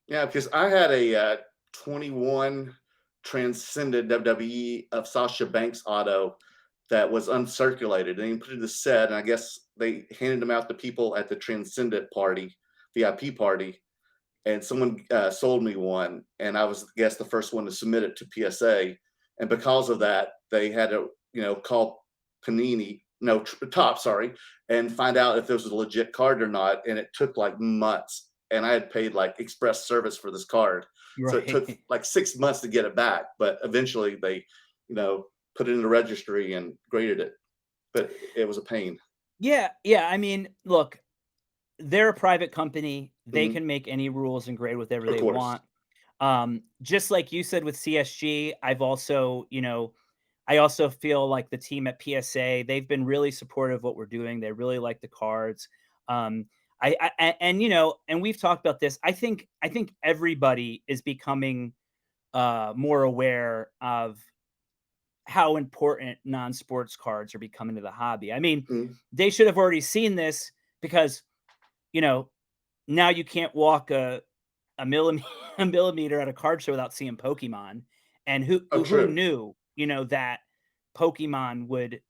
Yeah, because I had a 21 transcended WWE of Sasha Banks auto that was uncirculated. And he put it in the set, and I guess they handed them out to people at the Transcendent party, VIP party, and someone sold me one, and I was, I guess, the first one to submit it to PSA, and because of that, they had to, call Panini, no, Top, sorry, and find out if this was a legit card or not, and it took like months, and I had paid like express service for this card, so it took Right. like 6 months to get it back, but eventually they, put it in the registry and graded it, but it was a pain. Yeah, yeah. I mean, look, they're a private company. They Hmm. can make any rules and grade whatever Of they course. want. Just like you said with CSG, I've also, I also feel like the team at PSA, they've been really supportive of what we're doing. They really like the cards. Um, and and we've talked about this. I think everybody is becoming more aware of how important non-sports cards are becoming to the hobby. I mean, Mhm. they should have already seen this because, you know, now you can't walk a millimeter a millimeter at a card show without seeing Pokemon. And Oh, who true. knew, that Pokemon would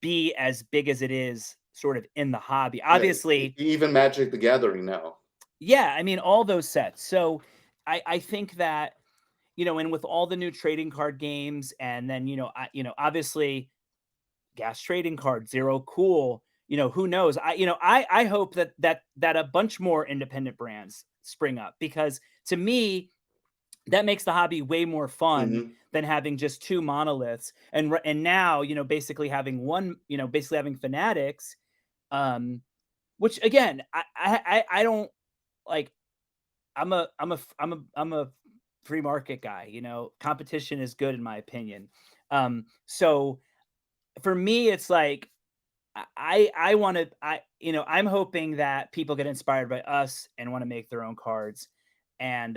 be as big as it is sort of in the hobby. Yeah, Obviously, even Magic the Gathering now. yeah, I mean all those sets. So I think that, and with all the new trading card games and then, obviously gas trading card, zero cool, who knows? I hope that a bunch more independent brands spring up because to me that makes the hobby way more fun Hmm. than having just two monoliths and now basically having one, basically having fanatics, um which again I don't like. I'm a free market guy. Competition is good in my opinion. So for me it's like I want to I'm hoping that people get inspired by us and want to make their own cards. And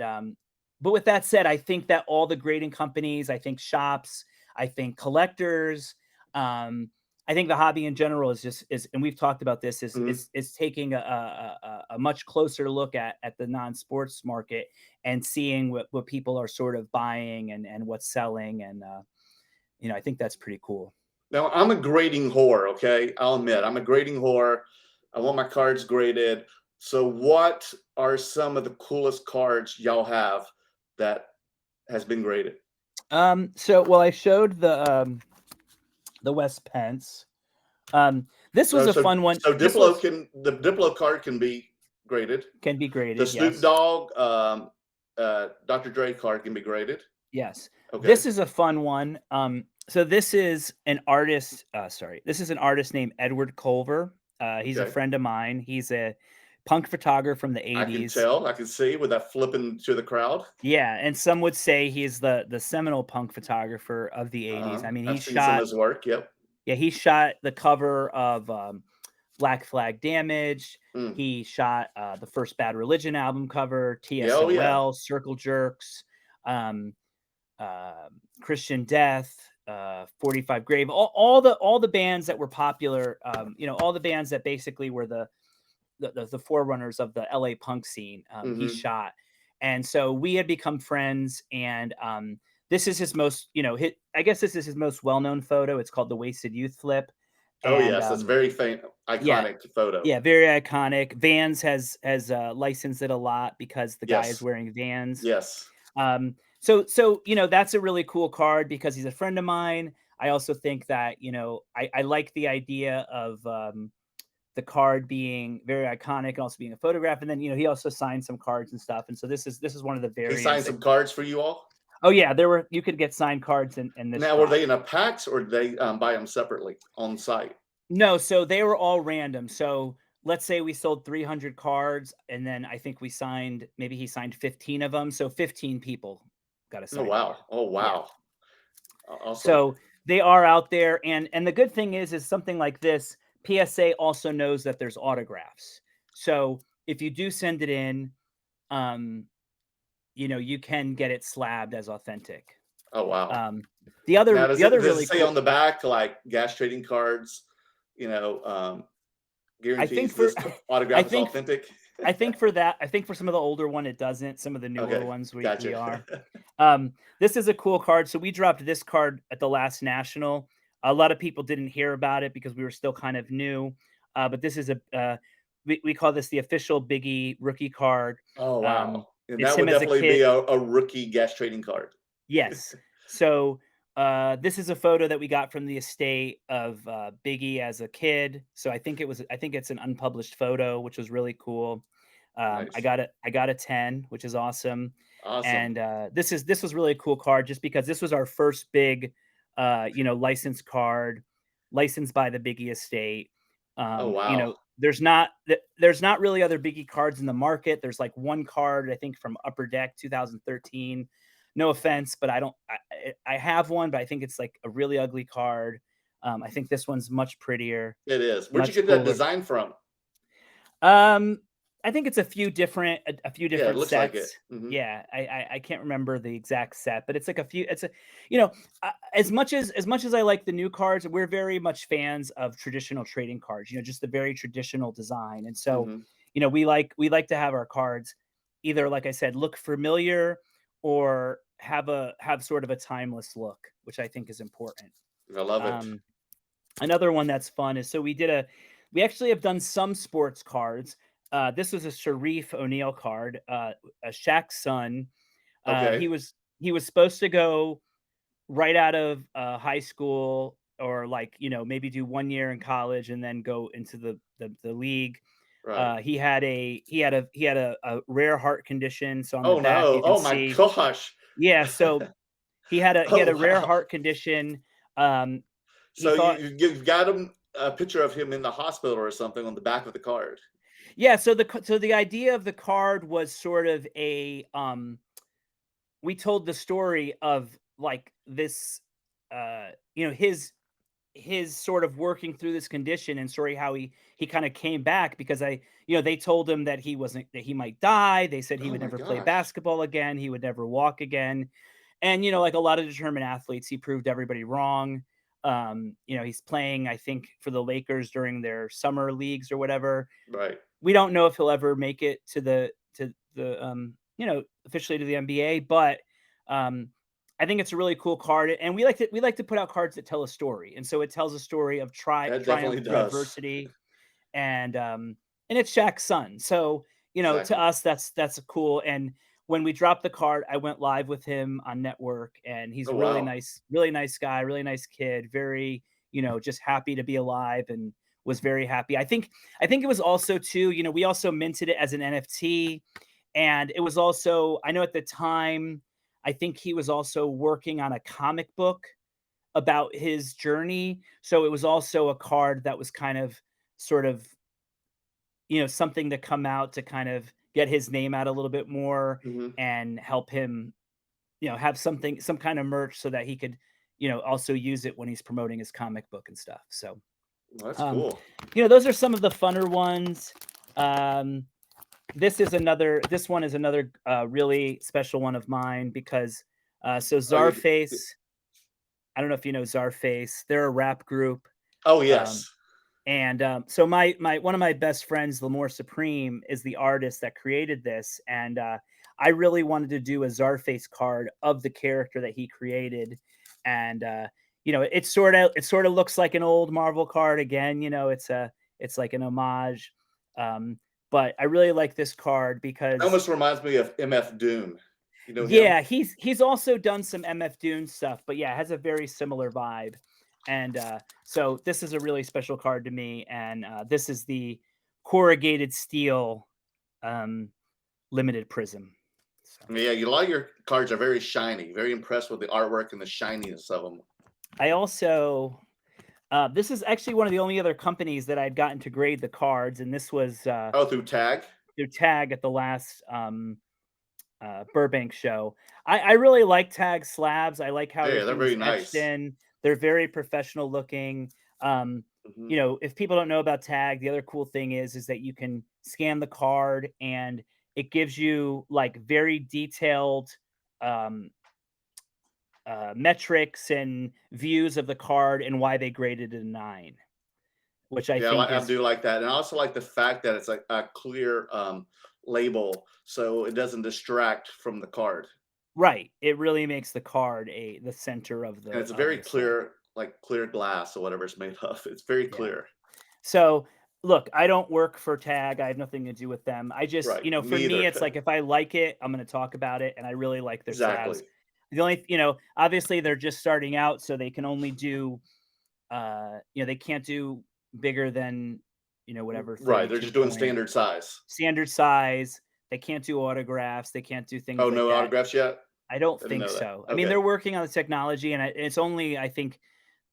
but with that said, I think that all the grading companies, I think shops, I think collectors, um I think the hobby in general is just is, and we've talked about this, Hmm. is taking a much closer look at the non-sports market and seeing what people are sort of buying and what's selling. And I think that's pretty cool. Now, I'm a grading whore, okay? I'll admit, I'm a grading whore. I want my cards graded. So, what are some of the coolest cards y'all have that has been graded? So well, I showed the West Pence. This was So, a so, fun one. so This Diplo was can the Diplo card can be graded. can be The graded, Snoop yes. Dogg, Dr. Dre card can be graded. Yes. Okay. This is a fun one. So this is an artist, this is an artist named Edward Culver. He's a Okay. friend of mine. He's a punk photographer from the I can 80s. tell. I can see with that flipping to the crowd. Yeah, and some would say he's the seminal punk photographer of the 80s. I mean, I've seen some of his work. Yep. he shot the cover of Black Flag Damage. Mm. He shot the first Bad Religion album cover, Yeah. Oh, yeah. TSOL, Circle Jerks, um, Christian Death, 45 Grave, all the bands that were popular, all the bands that basically were the forerunners of the LA punk scene. He Hmm. shot, and so we had become friends. And this is his most, I guess this is his most well known photo. It's called the Wasted Youth Flip, Oh, and yes. That's very yeah, iconic photo. yeah, very iconic. Vans has licensed it a lot because the guy is Yes. wearing Vans. Yes. So that's a really cool card because he's a friend of mine. I also think that I like the idea of the card being very iconic and also being a photograph. And then he also signed some cards and stuff. And so this is one of the He signed variants that. some cards for you all. Oh yeah, you could get signed cards in this Now, were drop. they in a packs or did they buy them separately on site? No, so they were all random. So let's say we sold 300 cards, and then I think maybe he signed 15 of them. So 15 people got a Oh, signed card. wow. Oh, Yeah. wow. Awesome. So They are out there, and the good thing is something like this, PSA also knows that there's autographs. So if you do send it in, um, you can get it slabbed as authentic. Oh wow. Um, Now the other does it really say on cool, the back like gas trading cards, you know, I think guarantees for, this I autograph is think authentic? I think for that, I think for some of the older one it doesn't. Some of the newer Okay, ones we gotcha. are. This is a cool card. So we dropped this card at the last national. A lot of people didn't hear about it because we were still kind of new. But this is we call this the official Biggie rookie card. Oh Um, wow. And it's that him would as a definitely be kid. a rookie gas trading card. Yes. So this is a photo that we got from the estate of Biggie as a kid. So I think it's an unpublished photo, which was really cool. Nice. I got a 10, which is awesome. Awesome. And this was really a cool card just because this was our first big licensed card, licensed by the Biggie estate. Oh wow. There's not really other Biggie cards in the market. There's like one card I think from Upper Deck 2013. No offense, but I have one, but I think it's like a really ugly card. I think this one's much prettier, It is. Where'd you much get that cooler. design from? Um, I think it's a few Yeah, it different looks like it. sets. Hmm. Yeah, I can't remember the exact set, but it's like a few. As much as I like the new cards, we're very much fans of traditional trading cards. Just the very traditional design, and so Hmm. we like to have our cards either, like I said, look familiar or have sort of a timeless look, which I think is important. I love it. Um, Another one that's fun is we actually have done some sports cards. This was a Sharif O'Neal card, a Shaq's son. Uh, Okay. he was he was supposed to go right out of high school, or like maybe do 1 year in college and then go into the league. Right. He had a rare heart condition. So on the Oh back no. you can Oh my see, gosh. yeah. So he had Oh a rare wow. heart condition. Um, he So you, thought you've got him a picture of him in the hospital or something on the back of the card. Yeah, so the idea of the card was sort of we told the story of like this his sort of working through this condition, and story how he kind of came back because they told him that he might die. They said he Oh would my never play gosh. basketball again, he would never walk again. And like a lot of determined athletes, he proved everybody wrong. He's playing, I think, for the Lakers during their summer leagues or whatever. Right. We don't know if he'll ever make it to the officially to the NBA, but um, I think it's a really cool card, and we like to put out cards that tell a story, and so it tells a story of That triumph definitely through does. adversity, and it's Shaq's son, so to Exactly. us that's cool. And when we dropped the card, I went live with him on network, and he's Oh wow. really nice guy, really nice kid, very just happy to be alive, and was very happy. I think it was also too, we also minted it as an NFT. And it was also, I know at the time, I think he was also working on a comic book about his journey. So it was also a card that was kind of sort of, something to come out to kind of get his name out a little bit more Hmm. and help him, have some kind of merch so that he could, also use it when he's promoting his comic book and stuff. So, That's um, cool. those are some of the funner ones. Um, this one is another really special one of mine because so Oh, Czarface, I don't know if you know Czarface. They're a rap group. oh Um, yes. and so my one of my best friends, Lamore Supreme, is the artist that created this. And I really wanted to do a Czarface card of the character that he created. And it sort of looks like an old Marvel card again. It's like an homage. Um, but I really like this card It because, almost reminds me of MF Doom. You know him? yeah, he's also done some MF Doom stuff, but yeah, has a very similar vibe. And so this is a really special card to me, and this is the corrugated steel um, limited prism. So Yeah, a lot of your cards are very shiny. Very impressed with the artwork and the shininess of them. I also this is actually one of the only other companies that I'd gotten to grade the cards, and this was Oh, through tag? their tag at the last Burbank show. I really like Tag Slabs. I like how Yeah, they're everything was very etched nice. in. They're very professional looking. Um, Hmm. you know, if people don't know about tag, the other cool thing is that you can scan the card and it gives you like very detailed um, metrics and views of the card and why they graded it a 9, which I Yeah, think I is do like that, and I also like the fact that it's a clear label, so it doesn't distract from the card, right. It really makes the card the center and it's a of very the set. clear, like clear glass or whatever it's made of. It's very Yeah. clear. So, look, I don't work for Tag. I have nothing to do with them. I just, Right. you know, for Me me, either. it's like if I like it, I'm going to talk about it, and I really like their slabs. Exactly. The only, you know, obviously they're just starting out, so they can only do, you know, they can't do bigger than, you know, whatever Right. They're 32 just doing point standard size. standard size. They can't do autographs. They can't do things Oh, like no that. autographs yet? I don't I didn't think know that. so. I mean, Okay. they're working on the technology, and it's only, I think,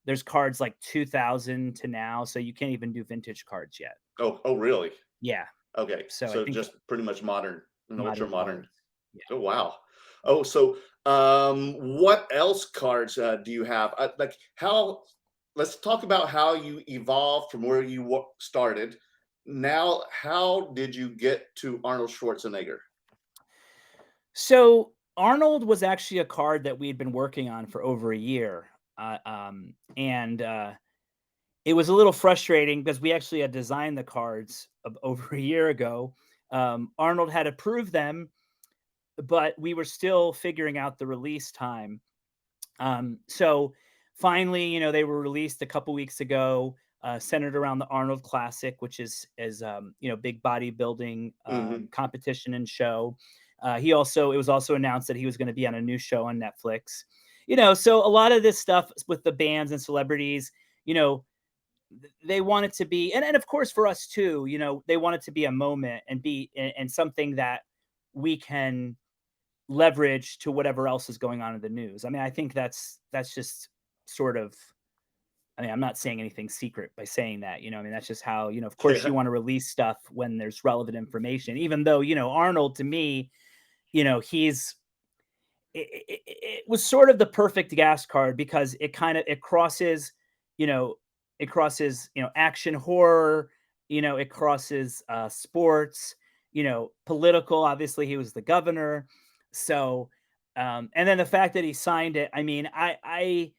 there's cards like 2000 to now, so you can't even do vintage cards yet. Oh, really? Yeah. Okay. So I So think just pretty much modern and ultra modern modern. cards. Yeah. Oh, wow. Oh, so what else cards do you have? Like how? Let's talk about how you evolved from where you started. Now, how did you get to Arnold Schwarzenegger? So Arnold was actually a card that we had been working on for over a year. And it was a little frustrating because we actually had designed the cards over a year ago. Arnold had approved them, but we were still figuring out the release time. So finally, you know, they were released a couple weeks ago, centered around the Arnold Classic, which is you know, big bodybuilding Hmm. competition and show. He also It was also announced that he was going to be on a new show on Netflix. You know, so a lot of this stuff with the bands and celebrities, you know, they want it to be, and of course for us too, you know, they want it to be a moment and be and something that we can leverage to whatever else is going on in the news. I mean, I think that's just sort of, I mean, I'm not saying anything secret by saying that, you know, I mean, that's just how, you know, of course you Yeah. want to release stuff when there's relevant information, even though, you know, Arnold to me, you know, it was sort of the perfect gas card because it crosses, you know, it crosses, you know, action horror, you know, it crosses sports, you know, political. Obviously, he was the governor, so and then the fact that he signed it. I mean, I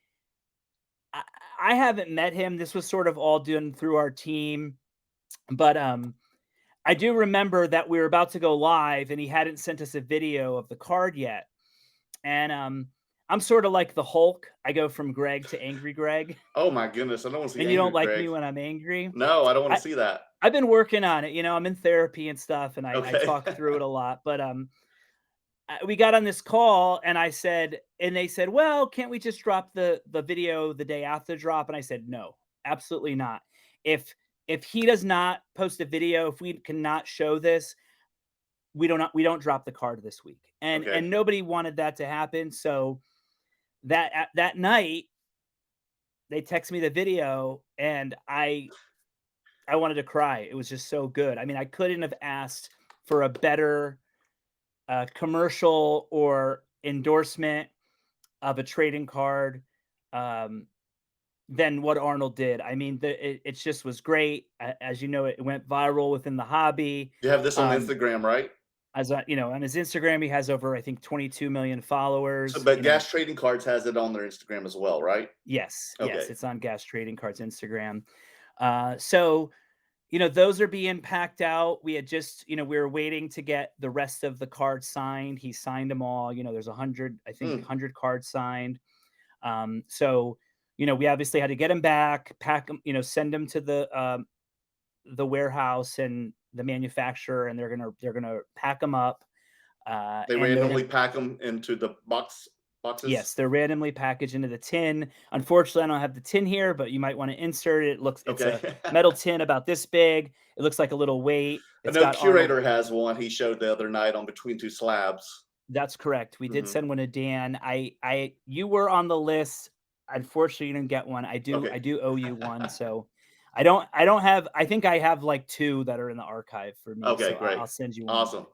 I haven't met him. This was sort of all done through our team, but I do remember that we were about to go live, and he hadn't sent us a video of the card yet. And I'm sort of like the Hulk. I go from Greg to angry Greg. Oh my goodness, I don't want to see And you don't angry like me Greg. when I'm angry. No, I don't want I to see that. I've been working on it. You know, I'm in therapy and stuff, and I Okay. talk through it a lot. But we got on this call, and they said, well, can't we just drop the video the day after the drop? And I said, no, absolutely not. If if he does not post a video, if we cannot show this, we don't drop the card this week. Okay. And nobody wanted that to happen. So that night they text me the video, and I wanted to cry. It was just so good. I mean, I couldn't have asked for a better commercial or endorsement of a trading card um, than what Arnold did. I mean, it just was great. As you know, it went viral within the hobby. You have this on Um, Instagram, right? as you know, on his Instagram, he has over, I think, 22 million So, followers. but You know, Gas Trading Cards has it on their Instagram as well, right? yes, yes, Okay. it's on Gas Trading Cards Instagram. So you know, those are being packed out. We had just, you know, we were waiting to get the rest of the cards signed. He signed them all. You know, there's 100, I think, Mm. 100 cards signed. So, you know, we obviously had to get them back, pack them, you know, send them to the warehouse and the manufacturer, and they're gonna pack them up. They And they're gonna randomly pack them into the boxes. Yes, they're randomly packaged into the tin. Unfortunately, I don't have the tin here, but you might want to insert it. It's Okay. a metal tin about this big. It looks like a little weight. I It's know got Arnold. Curator has one he showed the other night on Between Two Slabs. That's correct. We did Hmm. send one to Dan. You were on the list. Unfortunately, you didn't get one. Okay. I do owe you one. So I don't have, I think I have like two that are in the archive for me. Okay, So great. I'll send you one. Awesome.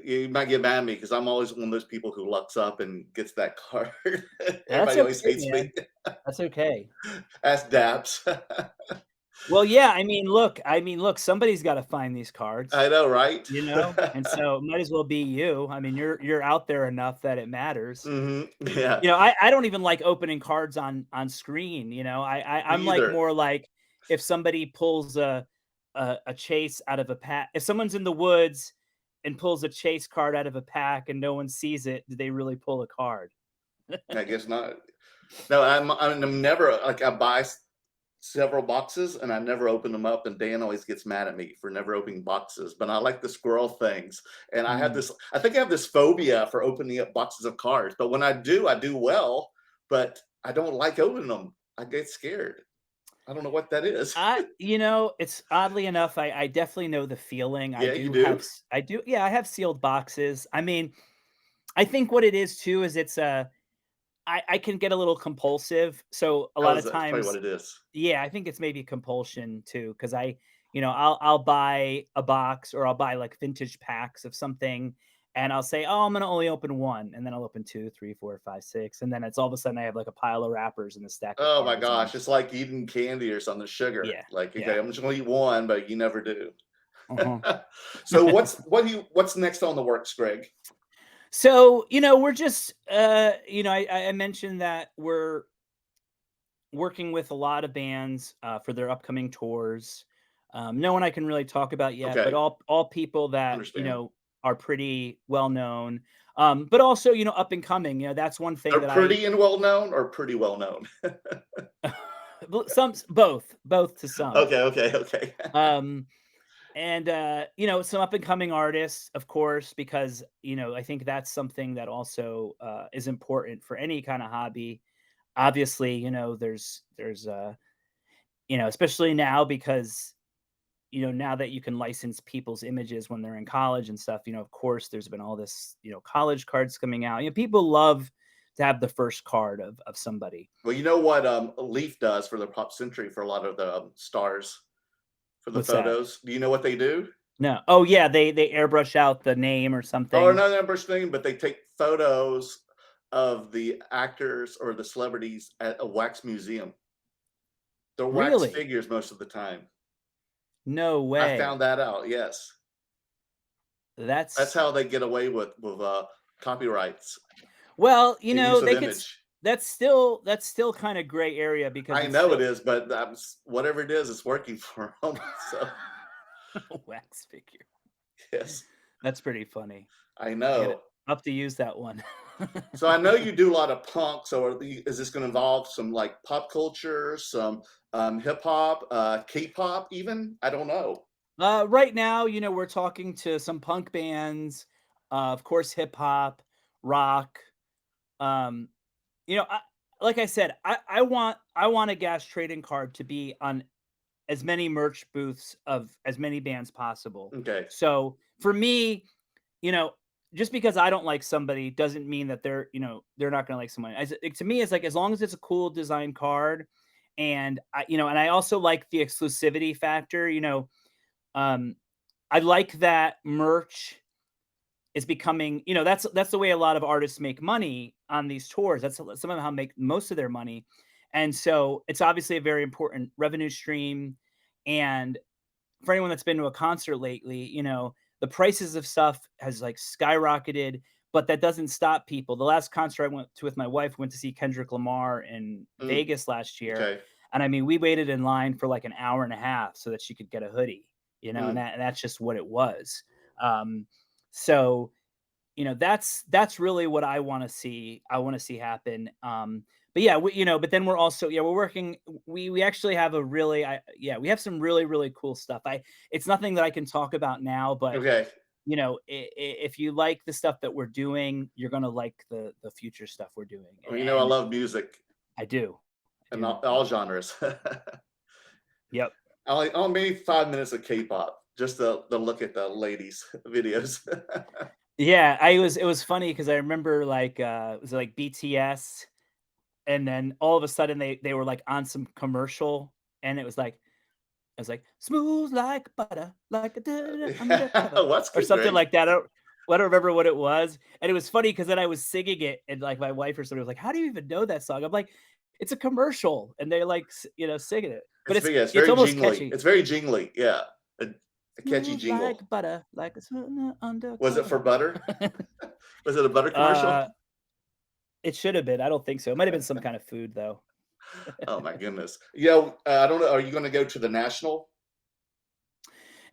You might get mad at me because I'm always one of those people who lucks up and gets that card. That's Everybody okay, always hates me. man. That's okay. Ask Daps. Well, yeah, I mean, look, somebody's gotta find these I cards, know, right? you know? And so it might as well be you. I mean, you're out there enough that it matters. Yeah. You know, I don't even like opening cards on screen, you know? Me I'm like either. more like if somebody pulls a chase out of a pack if someone's in the woods and pulls a chase card out of a pack and no one sees it, did they really pull a card? I guess not. No, I'm never like I buy several boxes and I never open them up. And Dan always gets mad at me for never opening boxes. But I like the squirrel things, and I have Mm. this. I think I have this phobia for opening up boxes of cards. But when I do well. But I don't like opening them. I get scared. I don't know what that is. You know, it's oddly enough, I definitely know the feeling. Yeah, you do. Yeah, I have sealed boxes. I mean, I think what it is too is I can get a little compulsive. So a How lot is of that? That's probably what times, it is. yeah, I think it's maybe compulsion too, because I'll buy a box or I'll buy like vintage packs of something, and I'll say, oh, I'm gonna only open one, and then I'll open two, three, four, five, six, and then it's all of a sudden I have like a pile of wrappers and a stack of Oh my cards, and I'm gosh, it's like eating candy or something, sugar. yeah, Like, okay, yeah. I'm just gonna eat one, but you never do. Uh-huh. So what's next on the works, Greg? So, we're just I mentioned that we're working with a lot of bands for their upcoming tours. No one I can really talk about yet, but Okay, all people that understand. are pretty well known, but also up and coming. That's one thing They're that I pretty and well known or pretty well known? both to some. Okay, okay, okay. Um, and some up and coming artists, of course, because I think that's something that also is important for any kind of hobby. Obviously, there's especially now because now that you can license people's images when they're in college and stuff, of course, there's been all this, college cards coming out. People love to have the first card of somebody. Well, you know what, Leaf does for the Pop Century for a lot of the, stars for the What's that? photos? Do you know what they do? No. Oh yeah, they airbrush out the name or Oh, something. not that much thing, but they take photos of the actors or the celebrities at a wax museum. They're wax Really? figures most of the time. No I way. found that out, yes. That's That's how they get away with, copyrights well, and use of they could image. that's still kind of gray area because I it's know it still is, but whatever it is, it's working for them. So, wax figure. yes, That's pretty funny. I I gotta know. up to use that one. So I know you do a lot of punk. So is this going to involve some like pop culture, some hip hop, K-pop, even? I don't know. Right now, we're talking to some punk bands, of course, hip hop, rock. Um, I, like I said, I want a gas trading card to be on as many merch booths of as many bands possible. Okay. So for me, you know, just because I don't like somebody doesn't mean that they're not gonna like someone. To me, it's like as long as it's a cool design card, and and I also like the exclusivity factor. Um, I like that merch is becoming, that's the way a lot of artists make money on these tours. That's some of how make most of their money. And so it's obviously a very important revenue stream. And for anyone that's been to a concert lately, the prices of stuff has like skyrocketed, but that doesn't stop people. The last concert I went to with my wife went to see Kendrick Lamar in Mm, Vegas last year. okay. And I mean, we waited in line for like an hour and a half so that she could get a hoodie, and Mm. that's just what it was. Um, so that's really what I want to see. I want to see happen. But yeah, but then we're also, we're working. We actually have a really, we have some really really cool stuff. It's nothing that I can talk about now, but Okay. if you like the stuff that we're doing, you're gonna like the future stuff we're doing, Well, I and love music I do, I and do. all genres. Yep. I'll maybe 5 minutes of K-pop just to look at the ladies' videos. Yeah, it was funny because I remember like it was like BTS, and then all of a sudden they were like on some commercial, and it was like, "Smooth like butter, like a under the cover," What's or good, something Greg? like that. I don't remember what it was, and it was funny because then I was singing it, and, like, my wife or somebody was like, "How do you even know that song?" I'm like, "It's a commercial," and they're, like, singing it, but It's it's very almost jingly. catchy. It's very jingly. Yeah, a catchy "Smooth jingle. like butter, like a sweetener Was it for undercover." butter? Was it a butter commercial? Uh, it should have been, I don't think so, it might have been some kind of food, though. Oh my goodness. Yeah, I don't know. Are you going to go to the national?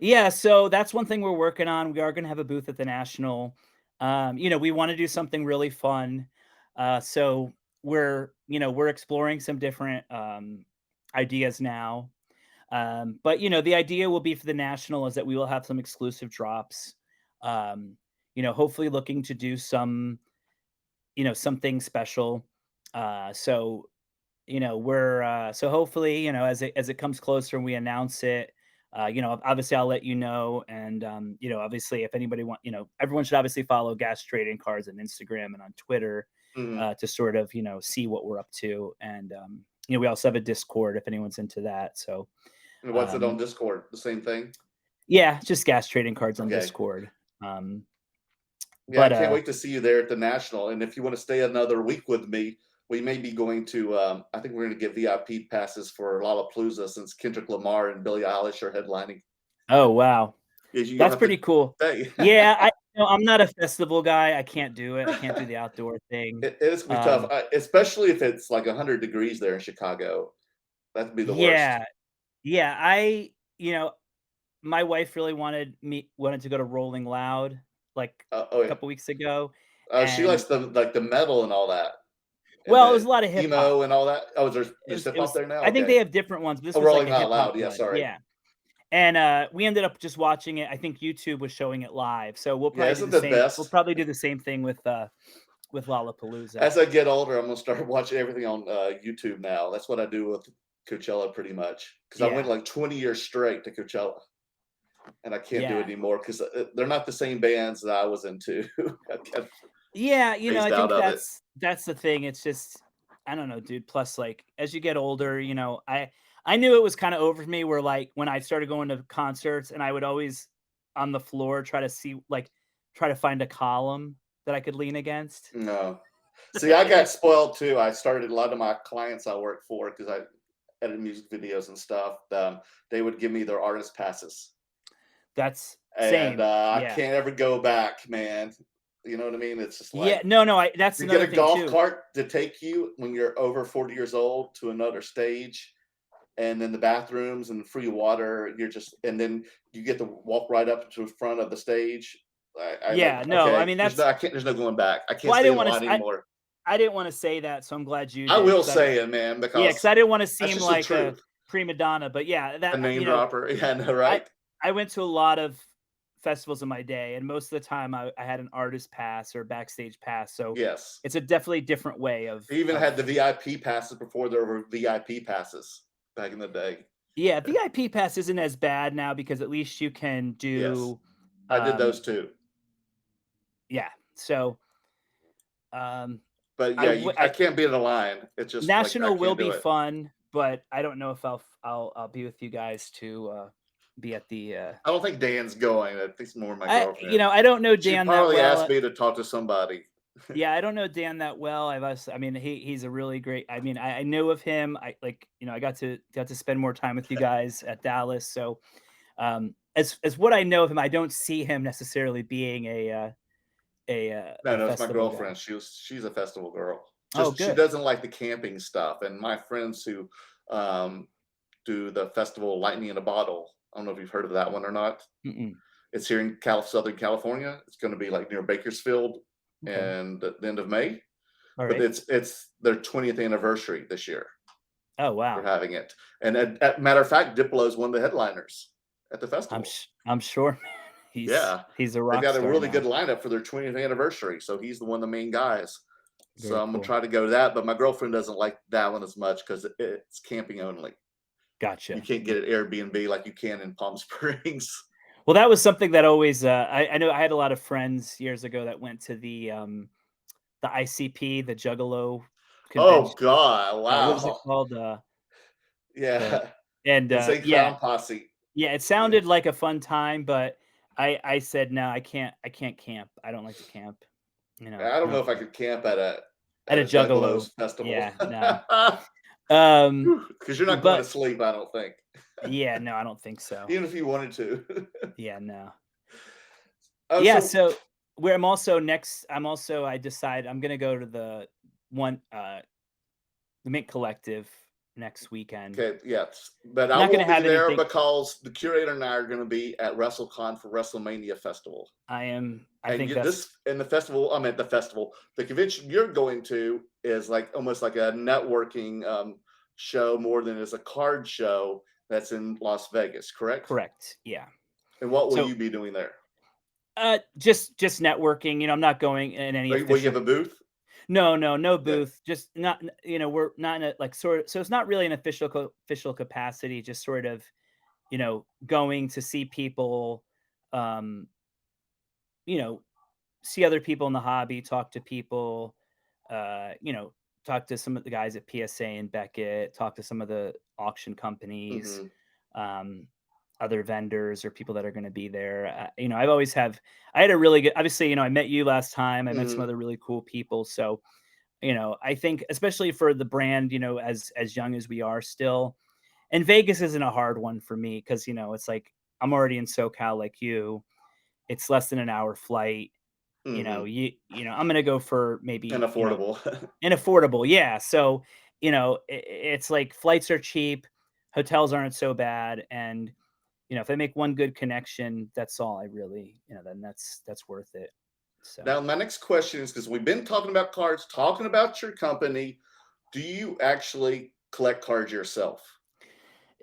Yeah, so that's one thing we're working on. We are gonna have a booth at the National. We wanna do something really fun. So we're exploring some different, ideas now. But, the idea will be for the National is that we will have some exclusive drops. Hopefully looking to do something special. So so hopefully, as it comes closer and we announce it, obviously I'll let you know. And obviously if anybody everyone should obviously follow Gas Trading Cards on Instagram and on Twitter Mhm. to sort of, see what we're up to. And we also have a Discord if anyone's into that. So And what's it on um Discord? The same thing? yeah, just Gas Trading Cards on Okay. Discord. Um Yeah, I but can't wait to see you there at the National. And if you want to stay another week with me, we may be going to. I think we're going to get VIP passes for Lollapalooza since Kendrick Lamar and Billie Eilish are headlining. Oh wow. You don't That's have to pretty cool. pay. Yeah, I'm not a festival guy. I can't do it. I can't do the outdoor thing. It is gonna be tough, Um, especially if it's like 100 degrees there in Chicago. That'd be the worst. yeah, yeah. My wife really wanted to go to Rolling Loud like Oh a yeah, couple weeks ago, she likes and the metal and all that, and well, it was the a lot of hip hop. emo and all that. Oh, It there's was, hip it hop was. there now. I think Okay. they have different ones, but this Oh, was like Rolling a Out hip hop Loud. Yeah, one. sorry. Yeah, and we ended up just watching it. I think YouTube was showing it live, so we'll Yeah, probably do isn't the the same. We'll best? probably do the same thing with Lollapalooza. As I get older, I'm gonna start watching everything on YouTube now. That's what I do with Coachella pretty much because I went Yeah, like 20 years straight to Coachella, and I can't do it yeah. anymore because they're not the same bands that I was into. I got Yeah, I phased out think of it. that's the thing. It's just I don't know, dude. Plus, like as you get older, I knew it was kind of over for me. Where like when I started going to concerts, and I would always on the floor try to find a column that I could lean against. No. See, I got spoiled too. I started a lot of my clients I work for because I edit music videos and stuff. They would give me their artist passes, That's and same. I Yeah, can't ever go back, man. You know what I mean? It's just yeah. like No, no. That's you get another a thing golf too. cart to take you when you're over 40 years old to another stage, and then the bathrooms and free water. You're just, and then you get to walk right up to the front of the stage. I like, Yeah, no. I okay, mean that's I can't, there's no going back. I can't well. stay in line anymore. I didn't want to say that, so I'm glad you I did will because I say it, man, yeah, because because I didn't want to that's seem just the like a truth. prima donna. But yeah, A that name dropper. Yeah, I know, I right? I went to a lot of festivals in my day, and most of the time I had an artist pass or backstage pass, so Yes. it's a definitely different way They even of had the VIP passes before there were VIP passes back in the day. yeah, VIP pass isn't as bad now because at least you can Yes. do I did um those too. yeah. So um But yeah, I I can't be in a line. It's just like I National will can't do be it. fun, but I don't know if I'll be with you guys to be at the I don't think Dan's going. I think it's more my girlfriend. I don't know She Dan that probably well. asked me to talk to somebody. Yeah, I don't know Dan that well. I mean, he's a really great. I mean, I know of him. I got to spend more time with you guys at Dallas. So, as what I know of him, I don't see him necessarily being No, a no, it's my festival guy. girlfriend. She's a festival girl. Oh, Just she good. doesn't like the camping stuff. And my friends who um, do the festival Lightning in a Bottle. I don't know if you've heard of that one or not. Mm-mm. It's here in Southern California. It's going to be like near Bakersfield Okay. and at the end of May. All But right. it's their 20th anniversary this year. Oh, They're wow. having it, and matter of fact, Diplo is one of the headliners at the festival. I'm sure Yeah, he's a they've rock got a star really good now. lineup for their 20th anniversary. So he's the one of the main guys. So Very I'm gonna cool. try to go to that, but my girlfriend doesn't like that one as much because it's camping only. You Gotcha. can't get an Airbnb like you can in Palm Springs. Well, that was something that always I know I had a lot of friends years ago that went to the ICP, the Juggalo Oh convention. God! What was it Wow. called? The Yeah, and Insane yeah, Clown Posse. yeah, it Yeah. sounded like a fun time, but I said, "No, I can't camp. I don't like to camp." I don't No know if I offense. could camp At at a a Juggalo. Juggalos festival. Yeah, no. Um, Because you're not going to but sleep, I don't think, yeah, no, I don't think so. even if you wanted to. Yeah, no. Oh, Yeah, so so where I'm also I decide I'm gonna go to one the Mint Collective next weekend. okay, yes, but I Not gonna won't be have there anything. because the curator and I are going to be at WrestleCon for WrestleMania Festival. I And think you, that's this and the festival, I'm at the festival. The convention you're going to is like almost like a networking show more than it's a card show that's in Las Vegas, correct? correct. Yeah. And what will So, you be doing there? just networking, I'm not going in any Will you have official. a booth? No, no, no Okay. booth. Just not, we're not in a like sort of, so it's not really an official capacity, just sort of, going to see people, um, you know, see other people in the hobby, talk to people, uh, you know, talk to some of the guys at PSA and Beckett, talk to some of the auction companies, Hmm. um, other vendors or people that are going to be there. I've always have, I had a really good, obviously, I met you last time. I met some Hmm. other really cool people. So, I think especially for the brand, as young as we are still, and Vegas isn't a hard one for me because, it's like I'm already in SoCal like you. It's less than an hour flight. Hmm. I'm gonna go for And maybe, affordable. and affordable, yeah. So, it's like flights are cheap, hotels aren't so bad, and if I make one good connection, that's all I really, then that's worth it. So, Now, my next question is because we've been talking about cards, talking about your company. Do you actually collect cards yourself?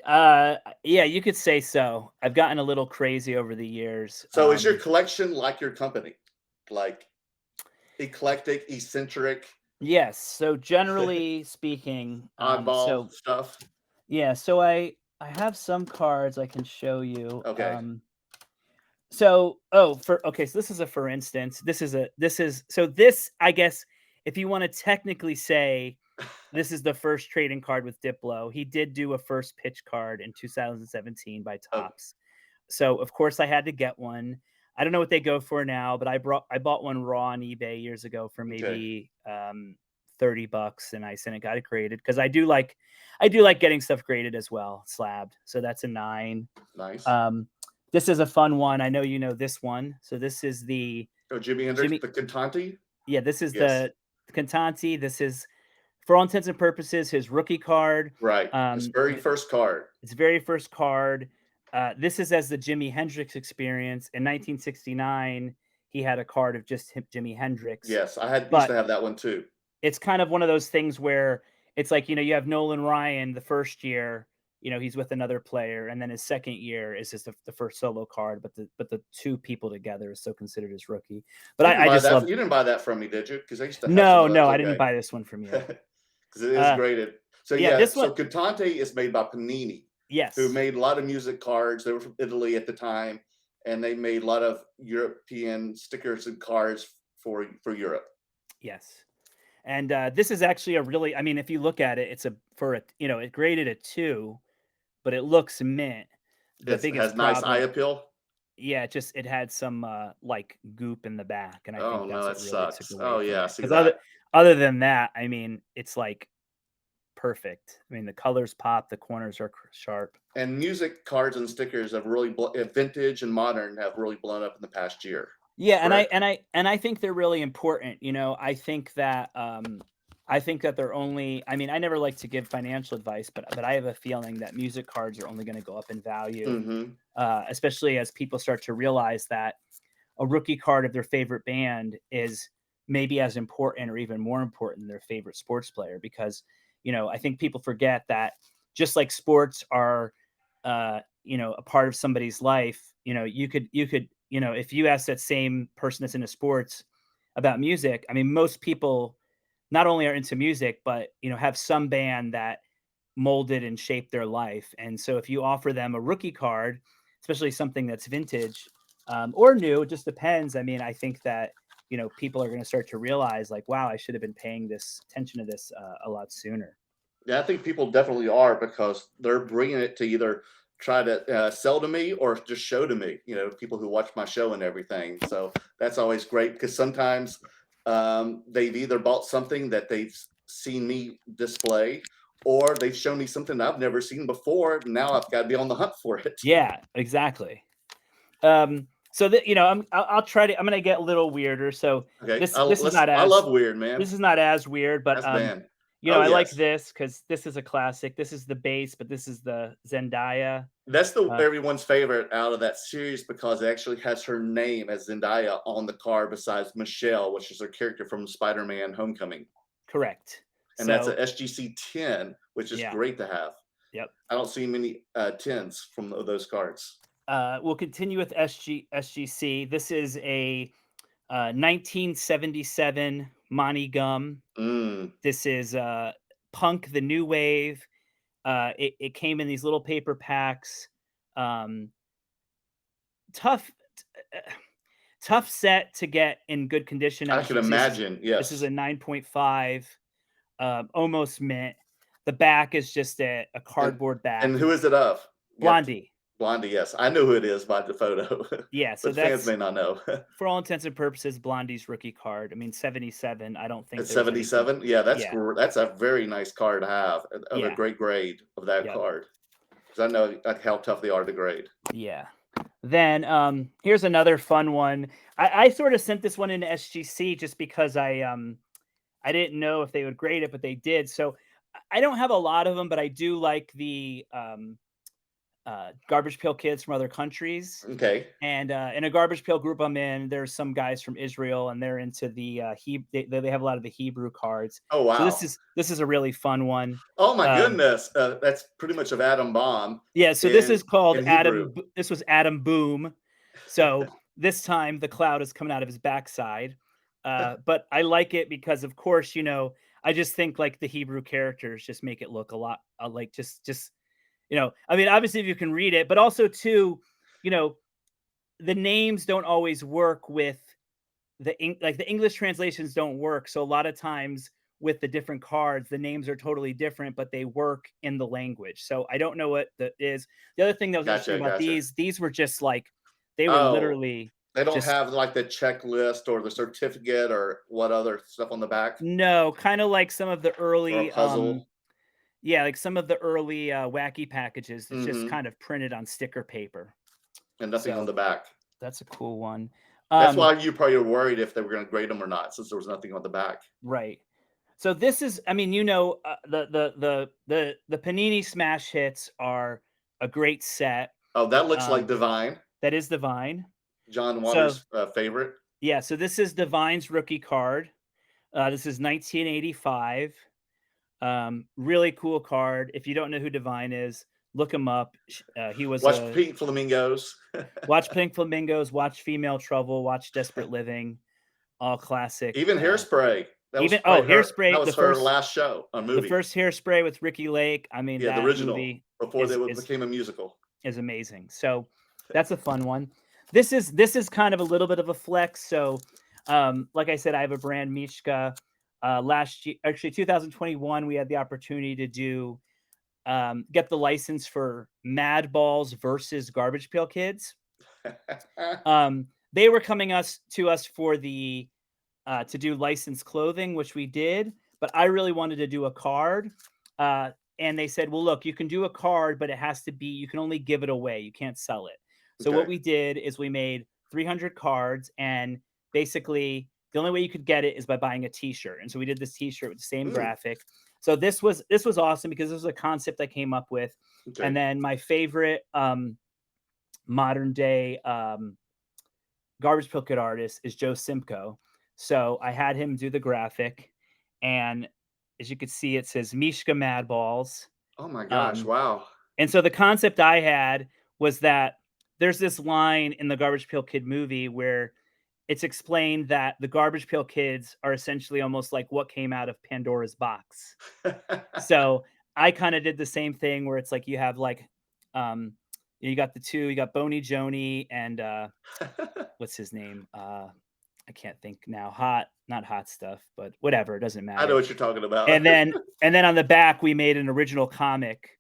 yeah, you could say so. I've gotten a little crazy over the years. So, is your collection like your company? Like eclectic, eccentric, Yes. So generally speaking, oddball stuff? yeah, so I have some cards I can show you. Okay. So this is a for instance. This I guess if you want to technically say this is the first trading card with Diplo. He did do a first pitch card in 2017 by Oh, Topps. So of course I had to get one. I don't know what they go for now, but I bought one raw on eBay years ago for okay. maybe $30, and I sent it, got it graded because I do like getting stuff graded as well, slabbed. So that's a 9. Nice. Um, this is a fun one. I know you know this one. So this is the Oh, Jimi Hendrix, Jimmy. the Cantante? Yeah, this is Yes. the Cantanti. This is, for all intents and purposes, his rookie card. Right. His very The first card. His very first card. This is as the Jimi Hendrix Experience. In 1969, he had a card of just Jimi Hendrix, Yes, I had used but to have that one too. it's kind of one of those things where it's like, you have Nolan Ryan the first year, he's with another player, and then his second year is just the first solo card, but the two people together is still considered his rookie. But I just love. You didn't buy that from me, did you? Because I used to have some No, of no, those. I didn't Okay. buy this one from you. Because it is Uh, graded. So yeah, yeah, this one, so Cantante is made by Panini, who yes, made a lot of music cards. They were from Italy at the time, and they made a lot of European stickers and cards for Europe. yes. And this is actually a really, I mean, if you look at it, it's it graded a 2, but it looks mint. The It has biggest nice eye problem, appeal. yeah, it had some like goop in the back, and I think Oh no, that's that what really took sucks. away Oh from yeah, I it. see Because that. other than that, I mean, it's like perfect. I mean, the colors pop, the corners are sharp. And music cards and stickers have really vintage and modern have really blown up in the past year. Yeah, and I Correct. and I and I think they're really important. I think that they're only, I mean, I never like to give financial advice, but I have a feeling that music cards are only going to go up in value, Mm-hmm. especially as people start to realize that a rookie card of their favorite band is maybe as important or even more important than their favorite sports player, because I think people forget that just like sports are a part of somebody's life. You could if you ask that same person that's into sports about music, I mean, most people not only are into music, but have some band that molded and shaped their life. And so if you offer them a rookie card, especially something that's vintage, or new, it just depends. I mean, I think that people are going to start to realize, like, wow, I should have been paying this attention to this a lot sooner. Yeah, I think people definitely are because they're bringing it to either try to sell to me or just show to me, people who watch my show and everything. So that's always great because sometimes they've either bought something that they've seen me display or they've shown me something I've never seen before. Now I've got to be on the hunt for it. Yeah, exactly. So that I'll try to. I'm gonna get a little weirder. So Okay. this is not I as love weird, man. weird, but That's man. I Oh, like yes. this because this is a classic. This is the base, but this is the Zendaya. That's the Uh, everyone's favorite out of that series because it actually has her name as Zendaya on the card besides Michelle, which is her character from Spider-Man Homecoming. Correct. And that's So a SGC 10, which is yeah, great to have. yep. I don't see many 10s from those cards. We'll continue with SGC. This is a 1977 Monty Gum. Mm. This is Punk the New Wave. It came in these little paper packs. Um, tough, tough set to get in good condition. I As can you can see, imagine. this is a Yes. 9.5, almost mint. The back is just a And cardboard and back. who is it of? You have to, Blondie. Blondie, yes. I know who it is by the photo, Yeah, so but fans that's may not know. for all intents and purposes Blondie's rookie card. I mean, 77. I don't think At there was anything. 77, yeah, Yeah, that's a very nice card to have of a yeah, great grade of that yep, card because I know how tough they are to grade. yeah. Then here's another fun one. I sort of sent this one into SGC just because I didn't know if they would grade it, but they did. So I don't have a lot of them, but I do like the Garbage Pail Kids from other countries. Okay. And in a Garbage Pail group I'm in, there's some guys from Israel, and they're into the they have a lot of the Hebrew cards. Oh, So wow. this is a really fun one. Oh my Um, goodness, that's pretty much of Atom Bomb yeah, so this in is called Hebrew. This was Adam Boom. So this time the cloud is coming out of his backside. But I like it because, of course, I just think like the Hebrew characters just make it look a lot like just I mean, obviously if you can read it, but also too, you know, the names don't always work with like the English translations don't work. So a lot of times with the different cards, the names are totally different, but they work in the language. So I don't know what that is. The other thing that was interesting Gotcha, about gotcha. these were just like they were Oh, literally they don't just have, like, the checklist or the certificate or what other stuff on the back no, kind of like some of the or a early puzzle? yeah, like some of the early wacky packages that's just Mhm, kind of printed on sticker paper. and nothing on So the back. that's a cool one. That's Um, why you probably were worried if they were gonna grade them or not since there was nothing on the back. right. So this is, I mean, the Panini Smash Hits are a great set. Oh, that looks like Um, Divine, that is Divine. John So Waters' favorite. yeah, so this is Divine's rookie card. This is 1985. Really cool card. If you don't know who Divine is, look him up. He was Watch a Pink Flamingos. watch Pink Flamingos, watch Female Trouble, watch Desperate Living, all classic. Even Hairspray. That was Even probably that Hairspray, was her last show or the movie. first Hairspray with Ricky Lake. I mean, Yeah, the that original movie before they is became a musical. amazing. So that's a fun one. This is kind of a little bit of a flex. So, like I said, I have a brand Mishka. Last year, actually 2021, we had the opportunity to do get the license for Mad Balls versus Garbage Pail Kids. They were coming to us for the to do licensed clothing, which we did. But I really wanted to do a card. And they said, well, look, you can do a card, but it has to be, you can only give it away. You can't sell it. So what Okay. we did is we made 300 cards, and basically the only way you could get it is by buying a t-shirt. And so we did this t-shirt with the same Mm, graphic. So this was awesome because this was a concept I came up with. And okay. then my favorite modern day Garbage Pail Kid artist is Joe Simcoe. So I had him do the graphic, and as you can see, it says Mishka Mad Balls. Oh my gosh! Um, Wow. and so the concept I had was that there's this line in the Garbage Pail Kid movie where it's explained that the Garbage Pail Kids are essentially almost like what came out of Pandora's box. So I kind of did the same thing where it's like you have like um you got the two, you got Boney Joni and what's his name? I can't think now. Not hot stuff, but whatever, it doesn't I know matter. what you're talking about. And then on the back we made an original comic.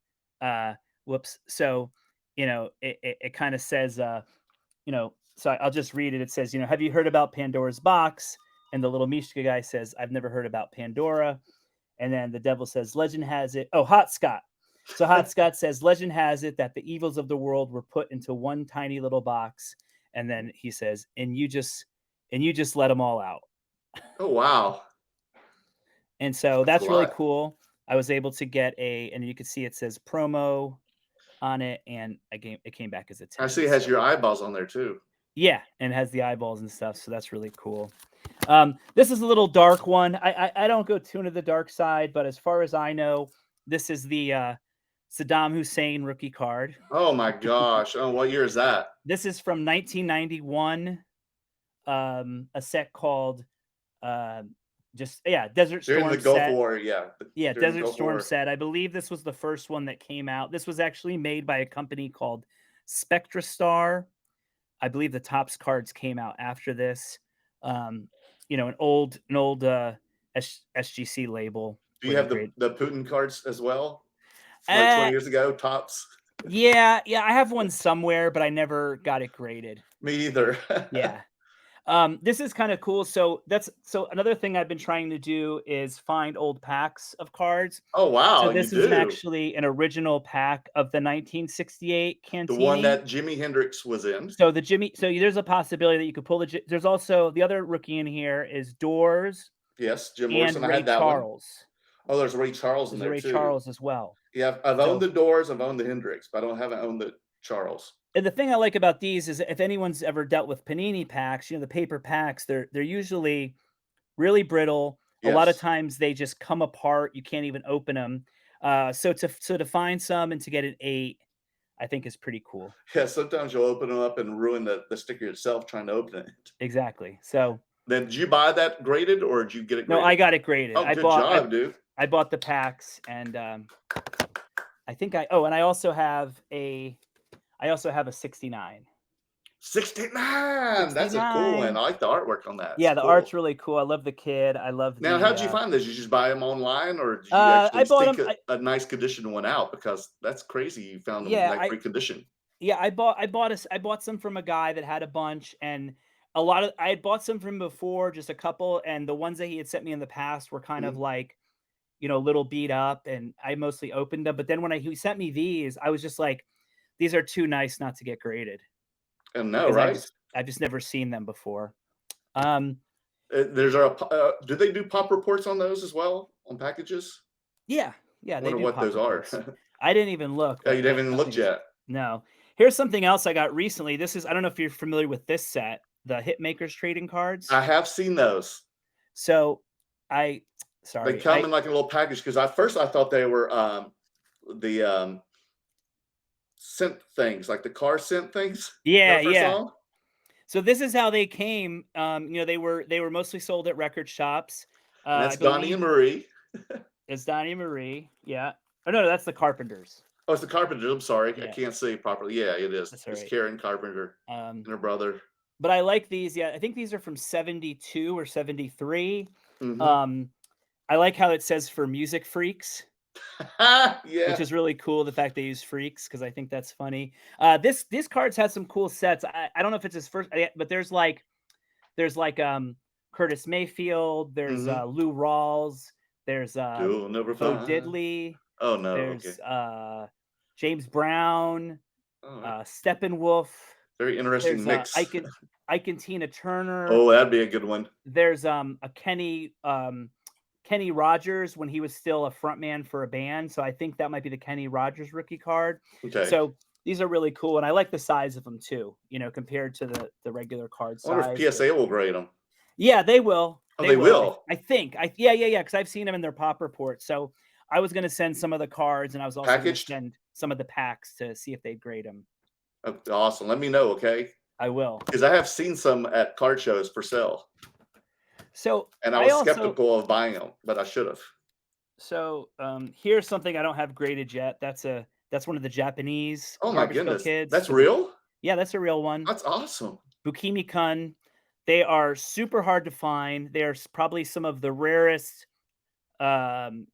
Whoops. So it kind of says, so I'll just read it. It says, have you heard about Pandora's box? And the little Mishka guy says, I've never heard about Pandora. And then the devil says, legend has it. Oh, Hot Scott. So Hot Scott says, legend has it that the evils of the world were put into one tiny little box. And then he says, and you just let them all out. Oh wow, And so that's a that's really lot. cool. I was able to get and you can see it says promo on it, and it came back as a I see 10. it has So your eyeballs on there too. yeah, and it has the eyeballs and stuff. So that's really cool. This is a little dark one. I don't go too into the dark side, but as far as I know, this is the Saddam Hussein rookie card. Oh my gosh. Oh, what year is that? This is from 1991. A set called uh, Desert During the Storm Gulf set. War, yeah. Yeah, During the Desert Gulf Storm War. set. I believe this was the first one that came out. This was actually made by a company called SpectraStar. I believe the Topps cards came out after this. Um, an old SGC label Do you where they have grade. the Putin cards as well? From like Uh 20 years ago, tops? yeah, I have one somewhere, but I never got it graded. Me either. Yeah. This is kind of cool. So another thing I've been trying to do is find old packs of cards. Oh So wow, you this is do. actually an original pack of the 1968 The one Cantini. that Jimi Hendrix was in. So there's a possibility that you could pull there's also the other rookie in here is Doors Yes, Jim and Morrison. I Ray had that one. Charles. Oh, there's Ray Charles in There's a there Ray too. Charles as well. Yeah, I've owned So the Doors, I've owned the Hendrix, but I haven't owned the Charles. and the thing I like about these is if anyone's ever dealt with panini packs, the paper packs, they're usually really brittle. A lot of Yes. times they just come apart. You can't even open them. So to find some and to get an 8, I think is pretty cool. Yeah, sometimes you'll open them up and ruin the sticker itself trying to open it. Exactly. So Then did you buy that graded or did you get it no, I graded? got it graded. Oh, good job, dude. I bought the packs, and I think and I also have a 69. 69. That's a cool one. 69. I like the artwork on that. It's Yeah, the art's cool. really cool. I love the kid. I love Now, the how'd you find those? Did you just buy them online or did you I actually bought seek them. a nice condition one out? Because that's crazy you found them in Yeah, that great condition. I bought some from a guy that had a bunch, and I had bought some from before, just a couple, and the ones that he had sent me in the past were kind of Mhm. like, a little beat up, and I mostly opened them. But then when he sent me these, I was just like, these are too nice not to get graded And no, because right? I've just never seen them before. Um, There's do they do pop reports on those as well on packages? yeah, yeah, I they wonder do what pop those are. reports. I didn't even look, Yeah, you but haven't that's even something looked to yet. no. Here's something else I got recently. I don't know if you're familiar with this set, the Hitmakers trading cards. I have seen those. So I They sorry, come in like a little package because at first I thought they were the scent things, like the car scent things. Is that yeah, what I first yeah. saw 'em? So this is how they came. They were mostly sold at record shops. And I that's Donnie and believe Marie. it's Donnie Marie. Yeah. Oh no, that's the Carpenters. Oh, it's the Carpenter. I'm sorry, I Yeah, can't say it properly. Yeah, it is. that's all It's right. Karen Carpenter Um, and her brother. but I like these. Yeah, I think these are from 72 or 73. Mhm. Um, I like how it says for music freaks, which Yeah. is really cool. The fact they use freaks because I think that's funny. This cards has some cool sets. I don't know if it's his first, but there's like Curtis Mayfield, there's Mhm. Lou Rawls, there's You'll never Bo find. Diddley, Oh no. Okay. there's James Brown, Oh, Steppenwolf, very interesting there's mix. Ike and Tina Turner, Oh, that'd be a good one. there's a Kenny Rogers when he was still a frontman for a band. So I think that might be the Kenny Rogers rookie card. Okay. So these are really cool, and I like the size of them too. Compared to the regular card I wonder if size. PSA will grade them. Yeah, they will. Oh, They they will. will. I think. Yeah, because I've seen them in their pop report. So I was gonna send some of the cards, and I was also gonna Packaged? send some of the packs to see if they'd grade them. Oh, awesome. Let me know, okay? I will. Because I have seen some at card shows for sale, So and I I was also skeptical of buying them, but I should have. here's something I don't have graded yet. That's one of the Japanese Oh my Garbage Pail goodness, Kids. that's real? Yeah, that's a real one. That's awesome. Bukimi Kun. They are super hard to find. They are probably some of the rarest um,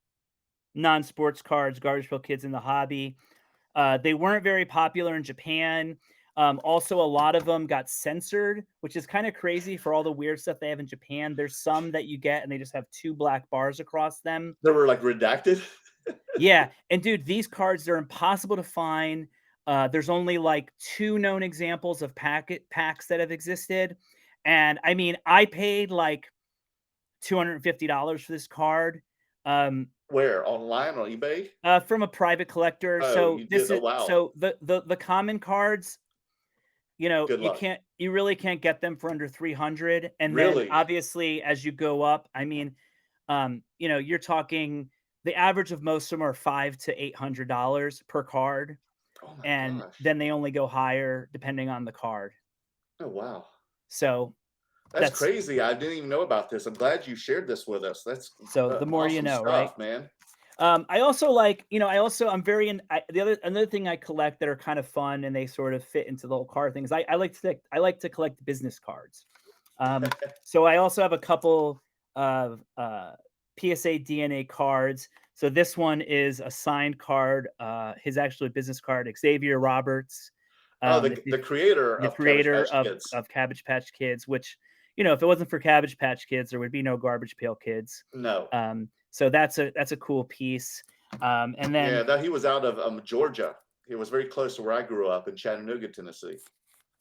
non-sports cards, Garbage Pail Kids in the hobby. They weren't very popular in Japan. Also, a lot of them got censored, which is kind of crazy for all the weird stuff they have in Japan. There's some that you get and they just have two black bars across them. They were like redacted. Yeah, and dude, these cards are impossible to find. There's only like two known examples of packs that have existed, and I mean, I paid like $250 for this card. Um, Where? Online on eBay? from a private collector. Oh, So you this did. Oh, is wow. so the common cards, Good you luck. can't you really can't get them for under 300. And then Really? obviously as you go up, I mean, you're talking the average of most of them are $500 to $800 per card. Oh my And gosh. then they only go higher depending on the card. Oh, wow. So That's that's crazy. I didn't even know about this. I'm glad you shared this with us. That's so the more you awesome know, right? stuff, man. I also like, I'm very the another thing I collect that are kind of fun and they sort of fit into the whole card thing is I like to collect business cards. So I also have a couple of PSA DNA cards. So this one is a signed card. His actual business card, Xavier Roberts, Oh, if the creator the of Cabbage creator Patch Kids. of Cabbage Patch Kids, which if it wasn't for Cabbage Patch Kids, there would be no Garbage Pail Kids. No. So that's a cool piece. And then Yeah, that he was out of Georgia. It was very close to where I grew up in Chattanooga, Tennessee.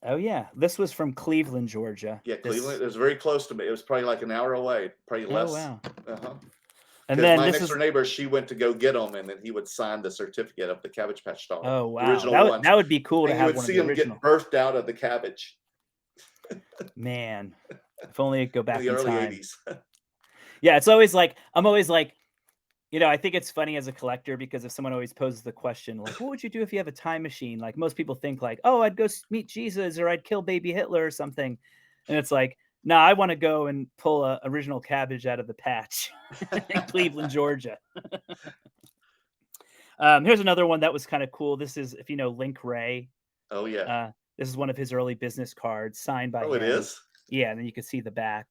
oh yeah, this was from Cleveland, Georgia. Yeah, Cleveland. This It was very close to me. It was probably like an hour away, probably oh less. wow. Uh-huh. And Because then my this next door is neighbor, she went to go get them, and then he would sign the certificate of the Cabbage Patch doll, oh the wow, original ones, that would be cool to and you have would one of see the him get original. birthed out of the cabbage Man, if only I could go in back the in early time. '80s. Yeah, it's always like I'm always like, I think it's funny as a collector because if someone always poses the question, like, what would you do if you have a time machine? Like most people think like, oh, I'd go meet Jesus or I'd kill baby Hitler or something. And it's like, no, I want to go and pull a original cabbage out of the patch in Cleveland, Georgia. Here's another one that was kind of cool. This is, if you know Link Ray, Oh yeah. this is one of his early business cards signed by Oh, it him. is. Yeah, and then you can see the back.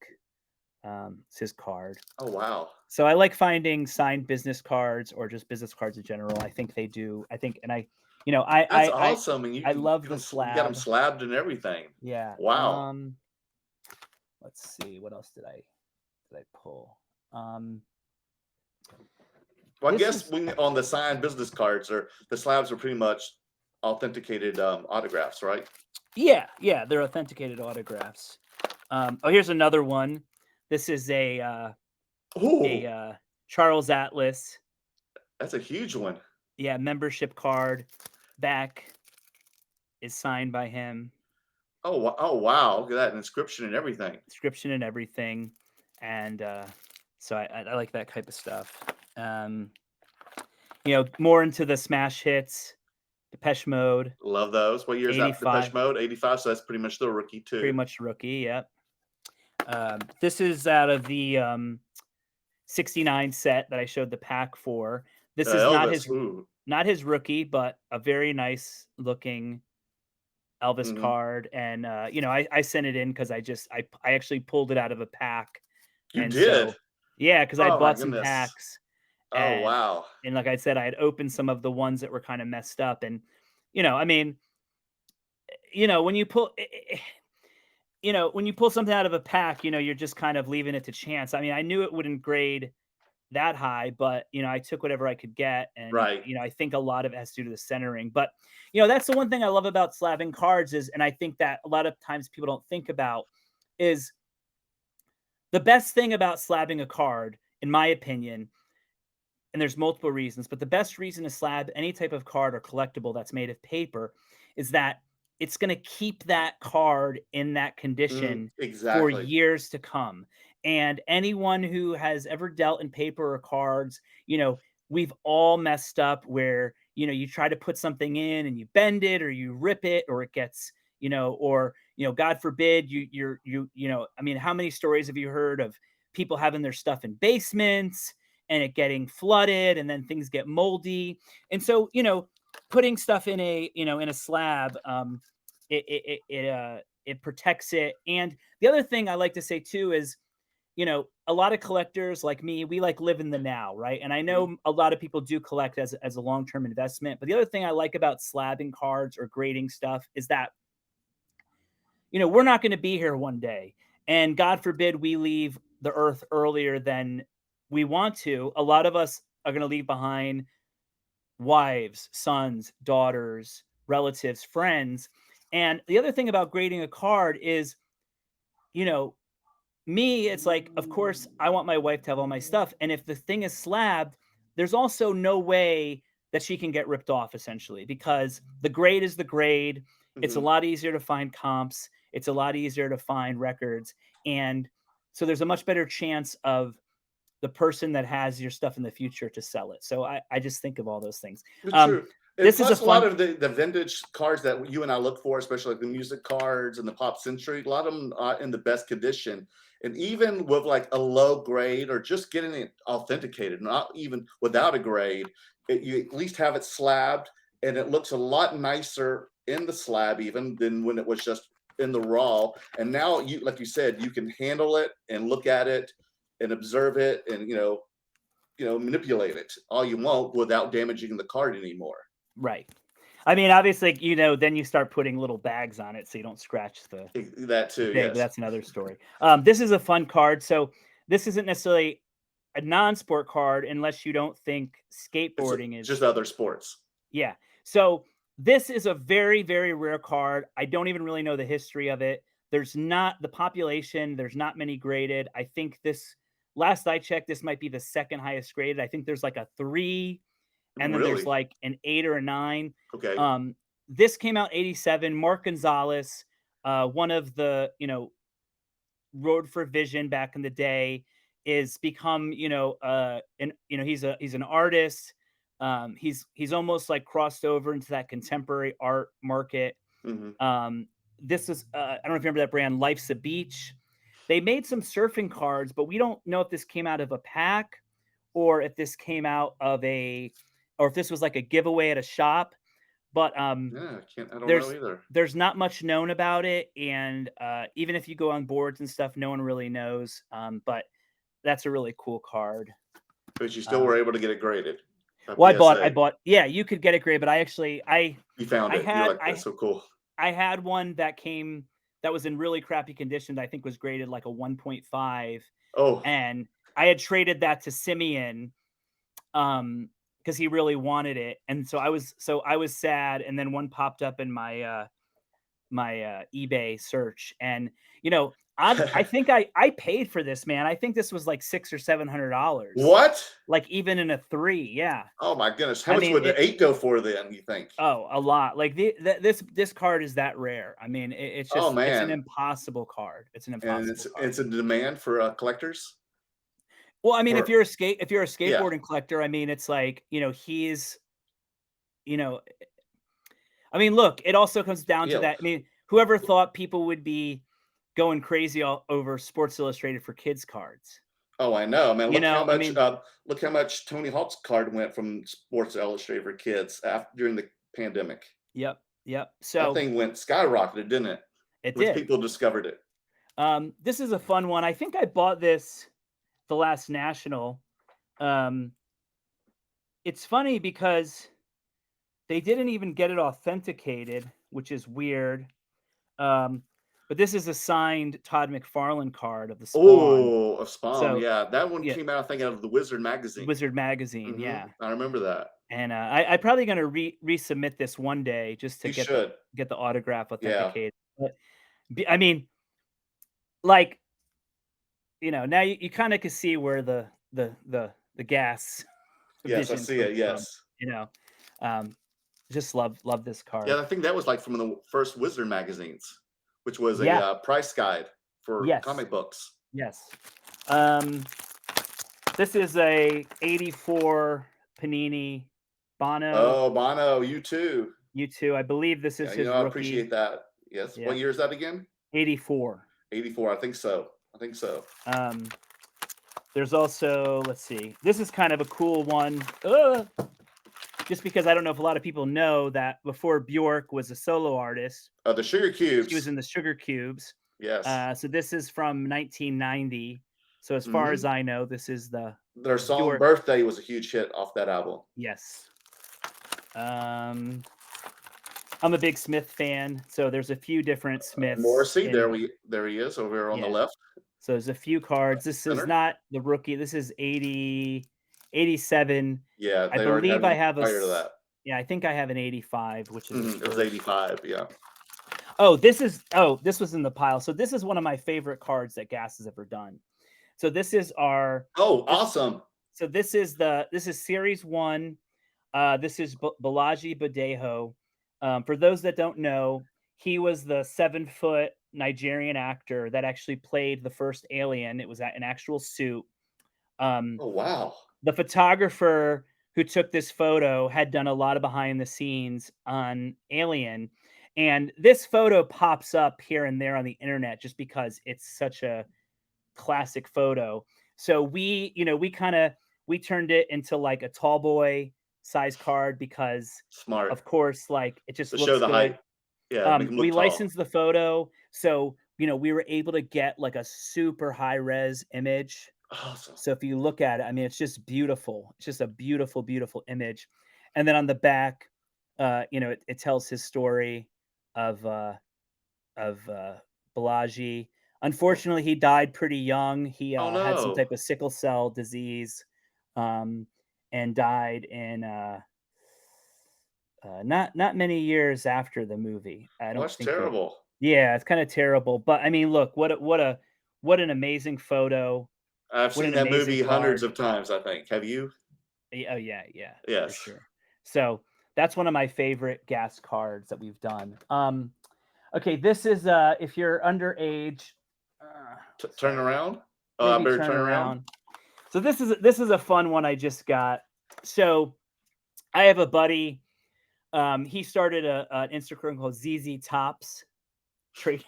It's his card. Oh wow. So I like finding signed business cards or just business cards in general. I think they do. I think, and I, That's awesome, and I love you the you got them slab. slabbed and everything. Yeah. Wow. Let's see. What else did I pull? Um, Well, I this guess is when on the signed business cards, or the slabs are pretty much authenticated autographs, right? yeah. They're authenticated autographs. Oh, here's another one. This is a Oh, Charles Atlas. that's a huge one. Yeah, membership card. Back is signed by him. Oh wow! Look at that inscription and everything. Description and everything. And so I like that type of stuff. Um, more into the smash hits, Depeche Mode, Love those. What year is that? 85, Depeche Mode, '85. So that's pretty much still rookie pretty too. much rookie. Yep. This is out of the 69 set that I showed the pack for. This is Elvis. Ooh. not his rookie, but a very nice looking Elvis Hmm. card. And I sent it in because I actually pulled it out of a pack. You And did. so yeah, because I Oh my bought some goodness. packs Oh and wow. like I said, I had opened some of the ones that were kind of messed up. And I mean, when you pull when you pull something out of a pack, you're just kind of leaving it to chance. I mean, I knew it wouldn't grade that high, but I took whatever I could get. And Right. I think a lot of it has to do to the centering. But that's the one thing I love about slabbing cards is, and I think that a lot of times people don't think about, is the best thing about slabbing a card, in my opinion, and there's multiple reasons, but the best reason to slab any type of card or collectible that's made of paper is that it's going to keep that card in that condition for Exactly. years to come. And anyone who has ever dealt in paper or cards, we've all messed up where, you try to put something in and you bend it or you rip it or it gets, or, God forbid I mean, how many stories have you heard of people having their stuff in basements and it getting flooded and then things get moldy? And so, putting stuff in a slab, it protects it. And the other thing I like to say too is a lot of collectors like me, we like live in the now, right? And I Mhm. know a lot of people do collect as a long-term investment. But the other thing I like about slabbing cards or grading stuff is that, we're not going to be here one day. And God forbid we leave the earth earlier than we want to. A lot of us are going to leave behind wives, sons, daughters, relatives, friends. And the other thing about grading a card is, you know, me, it's like, of course, I want my wife to have all my stuff. And if the thing is slabbed, there's also no way that she can get ripped off, essentially, because the grade is the grade. It's a Mhm. lot easier to find comps, it's a lot easier to find records. And so there's a much better chance of the person that has your stuff in the future to sell it. So I just think of all those things. It's Um, true. And this is a plus, a lot fun, of the vintage cards that you and I look for, especially like the music cards and the pop century, a lot of them are in the best condition. And even with like a low grade or just getting it authenticated, not even without a grade, you at least have it slabbed, and it looks a lot nicer in the slab even than when it was just in the raw. And now you, like you said, you can handle it and look at it and observe it, and manipulate it all you want without damaging the card anymore. right. I mean, obviously, then you start putting little bags on it so you don't scratch That the too, thing, but yes. that's another story. This is a fun card. So this isn't necessarily a non-sport card unless you don't think It's skateboarding is. just other sports. Yeah. So this is a very, very rare card. I don't even really know the history of it. There's not the population, there's not many graded. I think this last I checked, this might be the second highest graded. I think there's like a 3, and then there's Really? like an 8 or a 9. Okay. Um, this came out 87. Mark Gonzalez, one of the, Road for Vision back in the day, is become, and he's an artist. He's almost like crossed over into that contemporary art market. Mhm. Um, this is I don't know if you remember that brand, Life's a Beach. They made some surfing cards, but we don't know if this came out of a pack or if this came out of or if this was like a giveaway at a shop. But Yeah, I don't know there's either. there's not much known about it, and even if you go on boards and stuff, no one really knows. But that's a really cool card. But you still were Um, able to get it graded. A well, I PSA. bought, yeah, you could get it great, but I actually, You found I it. You're had, like, that's so cool. I had one that was in really crappy condition. That I think was graded like a 1.5, Oh, and I had traded that to Simeon, because he really wanted it, and so I was sad, and then one popped up in my eBay search, and I think I paid for this, man. I think this was like $600 or $700, what? like even in a 3. Yeah, Oh my goodness. How I much mean would it. the 8 go for then, you think? Oh, a lot. Like this card is that rare. I mean, Oh it's an man. impossible card. It's an And impossible card. it's a demand for collectors? Well, I mean, Or if you're a yeah. skateboarding collector, I mean, it's like, you know, I mean, look, it also comes down to Yeah. that. I mean, whoever thought people would be going crazy all over Sports Illustrated for kids cards? Oh, I know, man. I mean, Look how much Tony Hawk's card went from Sports Illustrated for kids after during the pandemic. yep, yep. That So thing went skyrocketed, didn't it? it Once did. people discovered it. This is a fun one. I think I bought this the last national. Um, it's funny because they didn't even get it authenticated, which is weird. Um, but this is a signed Todd McFarlane card of the Spawn. Oh, a Spawn, So yeah. That one yeah, came out, I think, out of the Wizard magazine. Wizard magazine, Mhm. yeah. I remember that. And I probably gonna resubmit this one day just to You should. get the autograph Yeah. authenticated. But I mean, like, now you kind of can see where the gas Yes, I vision see comes it, from. yes. You know, um, just love this Yeah, card. I think that was, like, from the first Wizard magazines, which was a, Yeah. price guide for Yes. comic books. Yes. Um, this is a '84 Panini Bono Oh, Bono, you too. U2. I believe this Yeah, is his I rookie. appreciate that. Yes. Yeah, What year is that again? '84. 84, I think so. I think so. Um, there's also, let's see, this is kind of a cool one. Just because I don't know if a lot of people know that before Bjork was a solo artist, The Sugar she was Cubes. in the Sugar Cubes. Yes. So this is from 1990. So as far as Hmm. I know, this is Their song your "Birthday" was a huge hit off that album. yes. Um, I'm a big Smith fan, so there's a few different Smiths Morrissey, in there he is over here on the yeah. left So there's a few cards. This is center. not the rookie. This is 80, 87. Yeah, I they already had believe I one have prior to that. yeah, I think I have an 85, which is a It was first. 85. Yeah. This was in the pile. So this is one of my favorite cards that Gas has ever done. So this is our Oh, this awesome. so this is series 1. This is Balaji Badejo. For those that don't know, he was the 7-foot Nigerian actor that actually played the first Alien. It was an actual suit. Um, Oh, wow. the photographer who took this photo had done a lot of behind the scenes on Alien, and this photo pops up here and there on the internet just because it's such a classic photo. So we turned it into like a tall boy size card because Smart. of course like it just To show looks the good. height. Yeah, make him We look tall. licensed the photo, so we were able to get like a super high res image. Awesome. So if you look at it, I mean, it's just beautiful. It's just a beautiful, beautiful image. And then on the back, it tells his story of Balaji. Oh, Unfortunately, he died pretty young. He oh had some no. type of sickle cell disease, um, and died in not many years after the movie. I Oh, don't that's think it. terrible. Yeah, it's kind of terrible. But I mean, look, what an amazing photo. I've What seen an that amazing movie hundreds card. of times, I think. Have you? Oh yeah, yeah, for Yes. sure. So that's one of my favorite gas cards that we've done. Okay, this is if you're underage. Turn Sorry, around. Oh, I maybe better turn turn around. around. So this is a fun one I just got. So I have a buddy. He started an Instagram called ZZ Tops. Trade.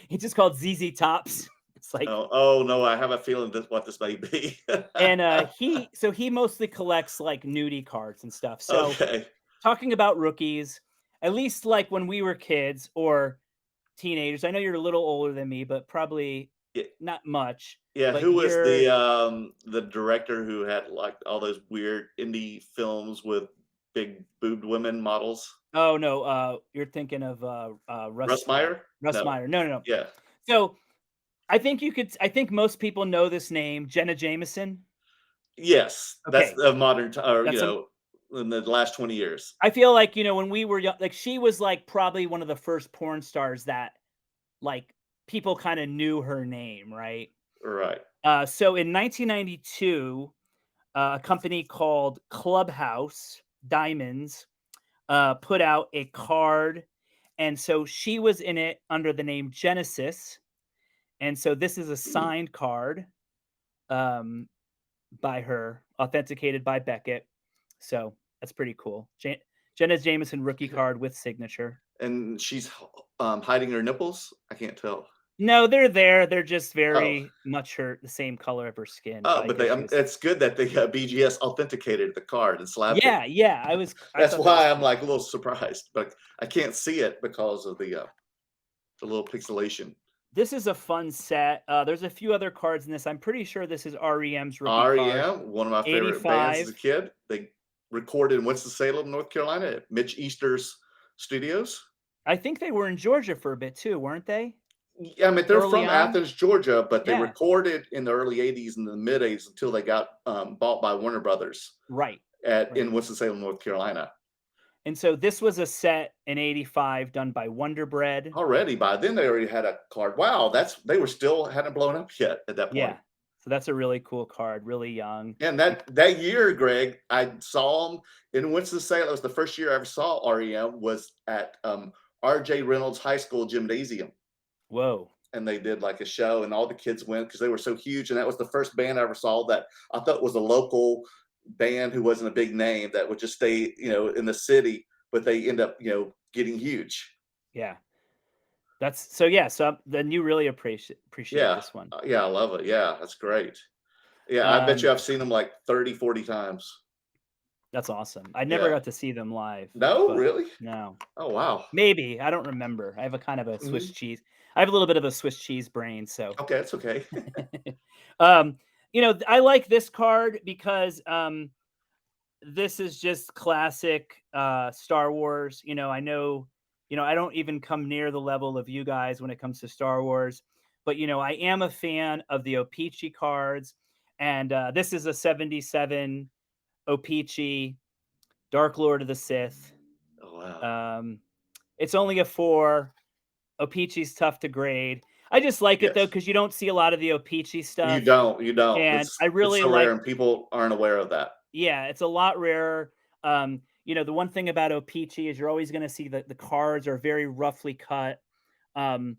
He just called ZZ Tops. It's like Oh no, I have a feeling that what this may be. and he mostly collects like nudie cards and stuff. So Okay. talking about rookies, at least like when we were kids or teenagers. I know you're a little older than me, but probably Yeah, not much. yeah, But who was you're the director who had like all those weird indie films with big boobed women models? oh no, you're thinking of Russ Meyer? Russ No. Meyer. No, no, no. Yeah. So I think most people know this name, Jenna Jameson. Yes, that's Okay, the modern ti or, that's a in the last 20 years. I feel like, when we were young, like she was like probably one of the first porn stars that like people kind of knew her name, right? Right. So in 1992, a company called Clubhouse Diamonds put out a card, and so she was in it under the name Genesis, and so this is a Ooh. signed card um, by her, authenticated by Beckett. So that's pretty cool. Jenna Jameson rookie card with signature. And she's hiding her nipples? I can't tell. No, they're there. They're just Oh. very much the same color of her skin, Oh, probably but because they she was. it's good that the BGS authenticated the card and slapped it. Yeah, yeah. I That's thought that was why I'm, pretty like, a cool. little surprised, but I can't see it because of the little pixelation. This is a fun set. There's a few other cards in this. I'm pretty sure this is REM's rookie card. REM, one of my favorite bands as a 85. kid. They recorded in Winston-Salem, North Carolina at Mitch Easter's studios. I think they were in Georgia for a bit too, weren't they? Yeah, I mean, they're Early from on? Athens, Georgia, but they Yeah, recorded in the early '80s and the mid '80s until they got bought by Warner Brothers right. at Right. in Winston-Salem, North Carolina. And so this was a set in 85 done by Wonder Bread. Already by then they already had a card. Wow, that's they were still hadn't blown up yet at that Yeah. point. So that's a really cool card, really young. And that year, Greg, I saw them in Winston-Salem. It was the first year I ever saw REM was at RJ Reynolds High School gymnasium. Whoa. And they did like a show, and all the kids went because they were so huge. And that was the first band I ever saw that I thought was a local band who wasn't a big name that would just stay, in the city, but they end up, getting huge. Yeah. That's so yeah, so then you really appreciate Yeah. this one. Yeah, I love it. Yeah, that's great. Yeah, I bet you Um I've seen them like 30, 40 times. That's awesome. I never Yeah. got to see them live, No, but really? no. Oh, wow. Maybe, I don't remember. I have a kind of a Swiss Mhm. cheese I have a little bit of a Swiss cheese brain, so Okay, it's okay. um, I like this card because, this is just classic, Star Wars. I don't even come near the level of you guys when it comes to Star Wars, but, I am a fan of the O-Pee-Chee cards, and, this is a '77 O-Pee-Chee Dark Lord of the Sith. Oh, wow. Um, it's only a 4. O-Pee-Chee's tough to grade. I just like it though Yes. because you don't see a lot of the O-Pee-Chee You stuff, don't, you don't. and I It's really so rare like. and people aren't aware of that. Yeah, it's a lot rarer. The one thing about O-Pee-Chee is you're always gonna see that the cards are very roughly cut. Um,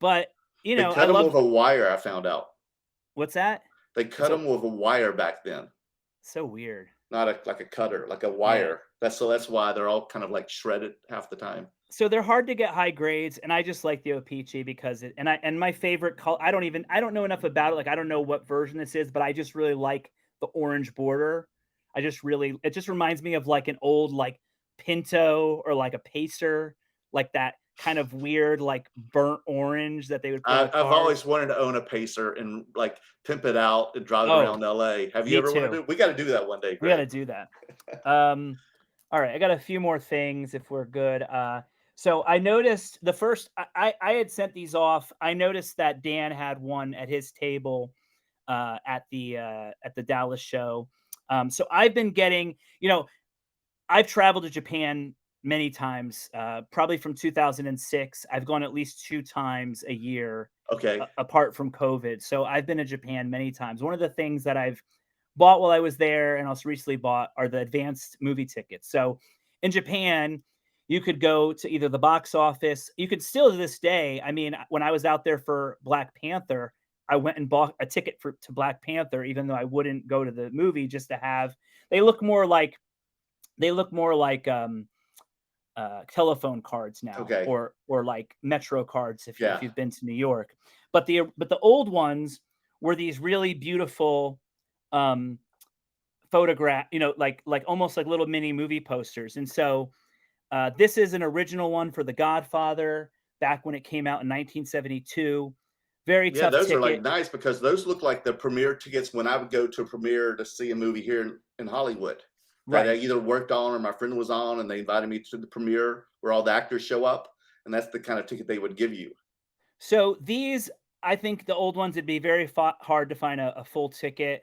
but, They I cut them love. with a wire, I found out. What's that? They cut It's a them with a wire back then, so weird. not like a cutter, like a Yeah. wire. That's why they're all kind of, like, shredded half the time. So they're hard to get high grades, and I just like the O-Pee-Chee because and my favorite color. I don't know enough about it. Like I don't know what version this is, but I just really like the orange border. It just reminds me of like an old like Pinto or like a Pacer, like that kind of weird like burnt orange that they would put on the I've cars. always wanted to own a Pacer and, like, pimp it out and drive it Oh, around LA. Have you me ever wanted too. to? We gotta do that one day, We got Greg. to do that. Um, all right, I got a few more things if we're good. So I noticed the first I had sent these off. I noticed that Dan had one at his table at the Dallas show. So I've been getting, I've traveled to Japan many times, probably from 2006. I've gone at least 2 times a year, Okay. apart from COVID. So I've been to Japan many times. One of the things that I've bought while I was there and also recently bought are the advanced movie tickets. So in Japan, you could go to either the box office. You could still to this day. I mean, when I was out there for Black Panther, I went and bought a ticket to Black Panther, even though I wouldn't go to the movie just to have. They look more like they look more like telephone cards now, Okay. or like Metro cards if Yeah. you've been to New York. But the old ones were these really beautiful um, photograph, like almost like little mini movie posters. And so this is an original one for The Godfather back when it came out in 1972. Very Yeah, tough those are, like, ticket. nice because those look like the premiere tickets when I would go to a premiere to see a movie here in Hollywood that I Right. either worked on or my friend was on, and they invited me to the premiere where all the actors show up, and that's the kind of ticket they would give you. So these, I think the old ones, it'd be very hard to find a full ticket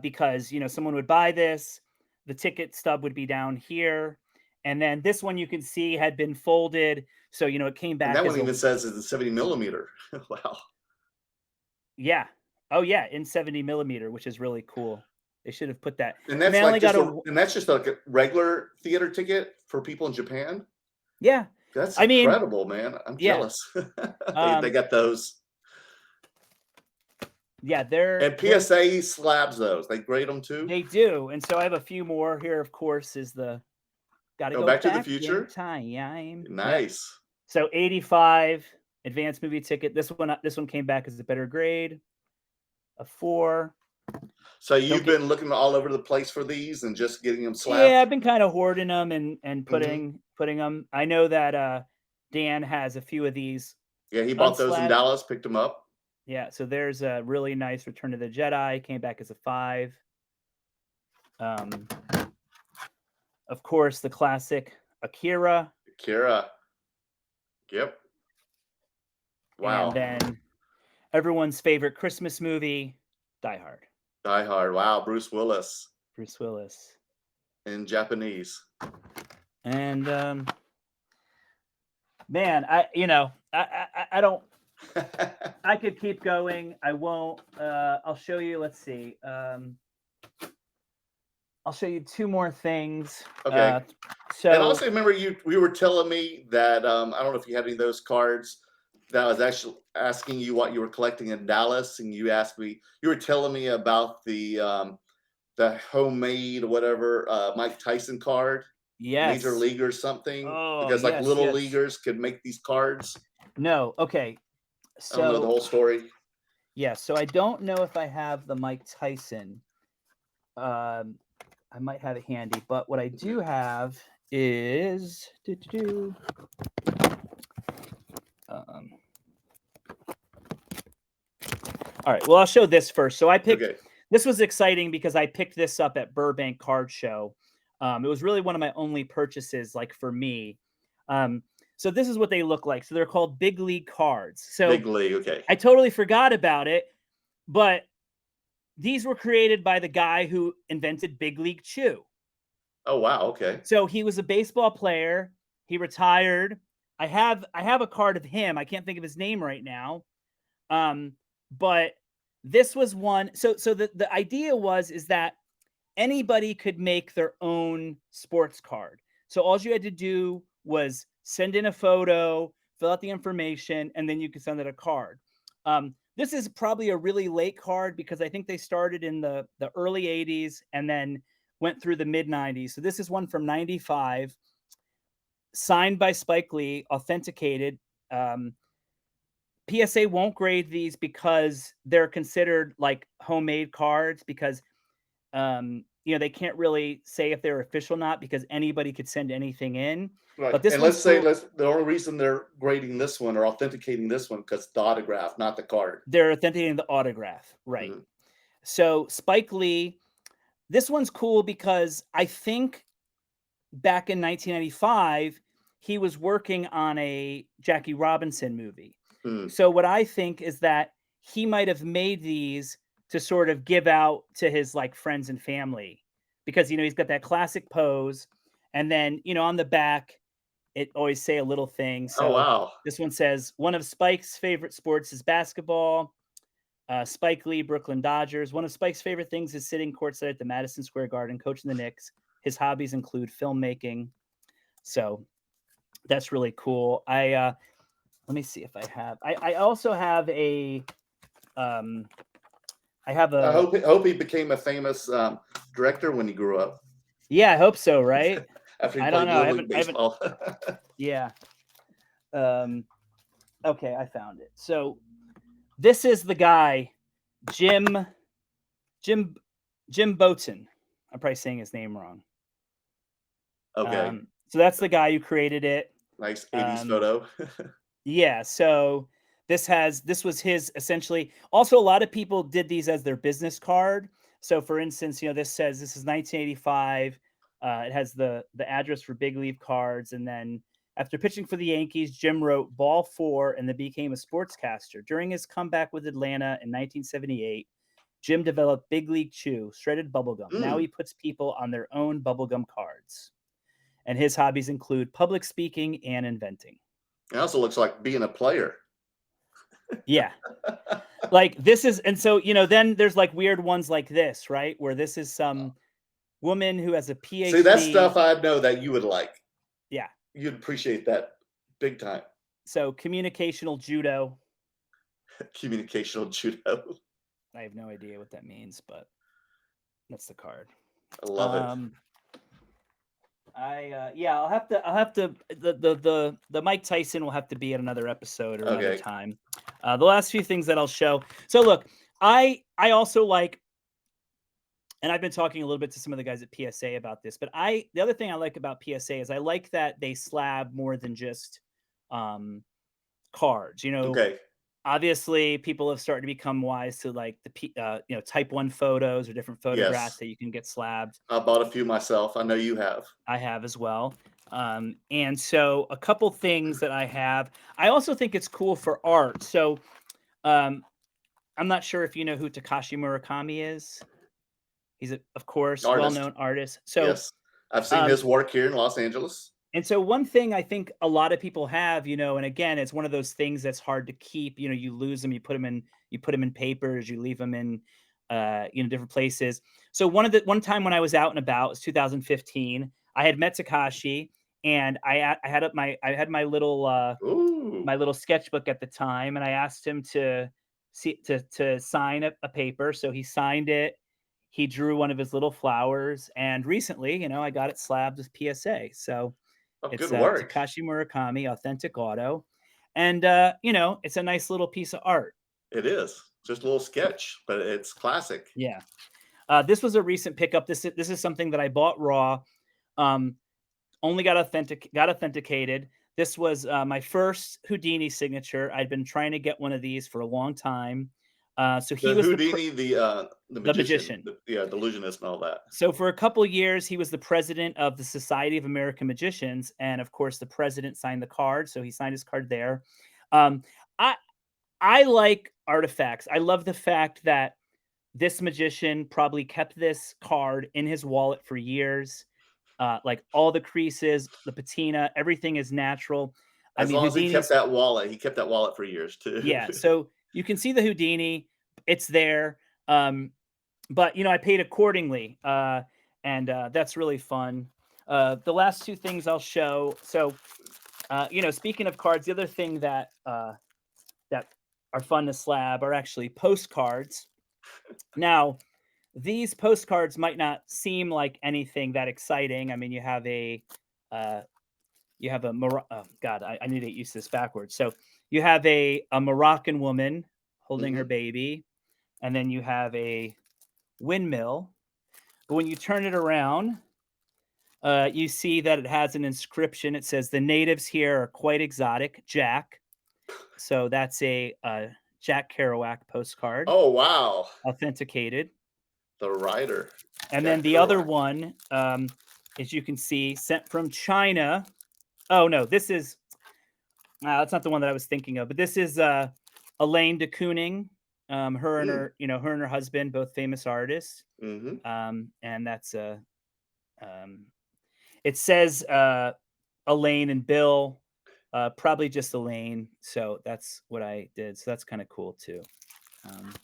because someone would buy this, the ticket stub would be down here, and then this one you can see had been folded, so it came And back that as one a. even says it's a 70 millimeter. Wow. Yeah. Oh yeah, in 70 millimeter, which is really cool. They should have put that. And I mean, that's I only like got just a. like a regular theater ticket for people in Japan? Yeah. That's I mean, incredible, man. I'm yeah. jealous. They Um, got those. yeah, they're And they're PSA slabs those. They grade them too. they do. And so I have a few more here, of course, is the gotta Oh, go Back to the back in Future? time. Yep. Nice. So 85 advanced movie ticket. This one came back as a better grade, a 4. So Don't you've get. been looking all over the place for these and just getting them Yeah, slabbed? I've been kind of hoarding them and Mhm. putting them. I know that Dan has a few of these Yeah, he bought those in unslabbed. Dallas, picked them up. Yeah, so there's a really nice Return of the Jedi, came back as a 5. Um, of course, the classic Akira, Kira. Yep. and Wow. then everyone's favorite Christmas movie, Die Hard, Die Hard. Wow, Bruce Willis Bruce Willis. in Japanese. And man, I don't. I could keep going. I won't. I'll show you. Let's see. I'll show you 2 more things. Okay. And So also remember you were telling me that I don't know if you had any of those cards that I was actually asking you what you were collecting in Dallas, and you asked me you were telling me about the homemade whatever Mike Tyson card, Major yes. League or something, Oh because like yes, little yes. leaguers could make these cards. No. Okay. I don't know the So whole story. yeah. So I don't know if I have the Mike Tyson. Um, I might have it handy, but what I do have is um, all right. Well, I'll show this first. So I picked Okay. this was exciting because I picked this up at Burbank Card Show. It was really one of my only purchases, like for me. So this is what they look like. So they're called Big League cards. So Big league. Okay. I totally forgot about it, but these were created by the guy who invented Big League Chew. Oh wow. Okay. So he was a baseball player. He retired. I have a card of him. I can't think of his name right now. But this was one. So the idea is that anybody could make their own sports card. So all you had to do was send in a photo, fill out the information, and then you could send it a card. This is probably a really late card because I think they started in the early 80s and then went through the mid 90s. So this is one from 95, signed by Spike Lee, authenticated. PSA won't grade these because they're considered like homemade cards because they can't really say if they're official or not because anybody could send anything in. Right. But this And one's cool. the only reason they're grading this one or authenticating this one because the autograph, not the card. They're authenticating the autograph, right? Mhm. So Spike Lee, this one's cool because I think back in 1995 he was working on a Jackie Robinson movie. Mm. So what I think is that he might have made these to sort of give out to his like friends and family because he's got that classic pose, and then on the back it always say a little thing. Oh So wow. this one says one of Spike's favorite sports is basketball. Spike Lee, Brooklyn Dodgers. One of Spike's favorite things is sitting courtside at the Madison Square Garden, coaching the Knicks. His hobbies include filmmaking. So that's really cool. Let me see if I have. I also have a. I have I a. hope he became a famous director when he grew up Yeah, I hope so. Right? after he I don't played know. Little League I haven't. baseball. Yeah. Okay, I found it. So this is the guy, Jim Bouton. I'm probably saying his name wrong. Okay. So that's the guy who created it. Nice 80s photo. Yeah. So this was his essentially. Also, a lot of people did these as their business card. So for instance, this says this is 1985. It has the address for Big League cards, and then after pitching for the Yankees, Jim wrote ball 4 and then became a sportscaster. During his comeback with Atlanta in 1978, Jim developed Big League Chew, shredded bubblegum. Now he puts people on their own bubblegum cards. And his hobbies include public speaking and inventing. It also looks like being a player. Yeah. Like this is, and so, then there's like weird ones like this, right? Where this is some woman who has a PhD. See, that's stuff I know that you would like. Yeah. You'd appreciate that big time. So communicational judo. Communicational judo. I have no idea what that means, but that's the card. I love it. I'll have to the Mike Tyson will have to be at another episode or another time. The last few things that I'll show. So look, I also like, and I've been talking a little bit to some of the guys at PSA about this, but the other thing I like about PSA is I like that they slab more than just cards. Okay. Obviously, people have started to become wise to like the type 1 photos or different photographs that you can get slabbed. I bought a few myself. I know you have. I have as well. And so a couple things that I have. I also think it's cool for art. So I'm not sure if you know who Takashi Murakami is. He's of course, well-known artist. So yes, I've seen his work here in Los Angeles. And so one thing I think a lot of people have, and again, it's one of those things that's hard to keep. You lose them, you put them in papers, you leave them in, different places. So one time when I was out and about, it was 2015. I had met Takashi, and I had my little sketchbook at the time, and I asked him to sign a paper. So he signed it. He drew one of his little flowers, and recently, I got it slabbed with PSA. So. It's good work. Takashi Murakami, authentic auto. And, it's a nice little piece of art. It is. Just a little sketch, but it's classic. Yeah. This was a recent pickup. This is something that I bought raw. Um, only got authenticated. This was my first Houdini signature. I'd been trying to get one of these for a long time. So he The was Houdini, the the magician, magician. yeah, the illusionist, and all that. So for a couple years, he was the president of the Society of American Magicians, and of course, the president signed the card. So he signed his card there. Um, I I like artifacts. I love the fact that this magician probably kept this card in his wallet for years. Like all the creases, the patina, everything is natural. I As mean, long as he kept Houdini's, that wallet, he kept that wallet for years too. yeah. So you can see the Houdini, it's there. Um, but I paid accordingly, and that's really fun. The last two things I'll show. So, speaking of cards, the other thing that are fun to slab are actually postcards. Now, these postcards might not seem like anything that exciting. I mean, uh, oh God, I need to get used to this backwards. So you have a Moroccan woman holding her Mhm. baby, and then you have a windmill. But when you turn it around, you see that it has an inscription. It says, "The natives here are quite exotic, Jack." So that's a Jack Kerouac postcard, Oh, wow. authenticated. The writer, And then Jack the other Kerouac. one, as you can see, sent from China. Oh no, this is that's not the one that I was thinking of. But this is Elaine de Kooning. Her and Mm, her husband, both famous artists. mhm. And that's um, it says Elaine and Bill, probably just Elaine. So that's what I did. So that's kind of cool too. Um,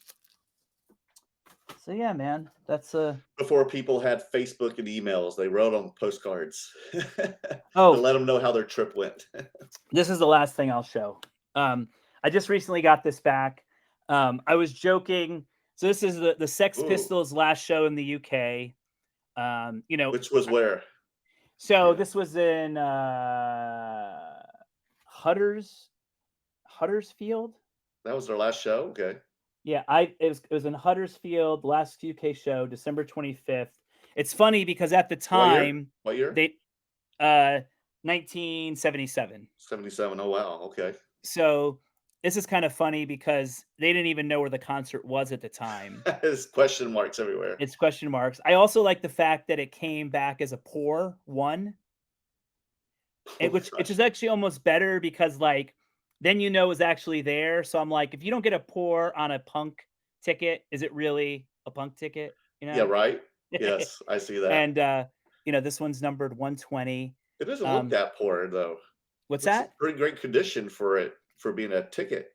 so yeah, man, that's Before people had Facebook and emails, they wrote on postcards to oh, let them know how their trip went. this is the last thing I'll show. I just recently got this back. I was joking. So this is the Sex Ooh, Pistols' last show in the UK. Um, you know, which was where? so Yeah, this was in Hutters Huddersfield. that was their last show? Okay. Yeah, it was in Huddersfield, last UK show, December 25th. It's funny because at the What year? time What year? they 1977. 77. Oh, wow, okay. So this is kind of funny because they didn't even know where the concert was at the time. There's question marks everywhere. It's question marks. I also like the fact that it came back as a poor one, Oh which gosh. is actually almost better because like then it's actually there. So I'm like, if you don't get a poor on a punk ticket, is it really a punk ticket? You Yeah, know? right? Yes, I see that. And this one's numbered 120. It doesn't look Um, that poor though. what's Looks in that? pretty great condition for it for being a ticket.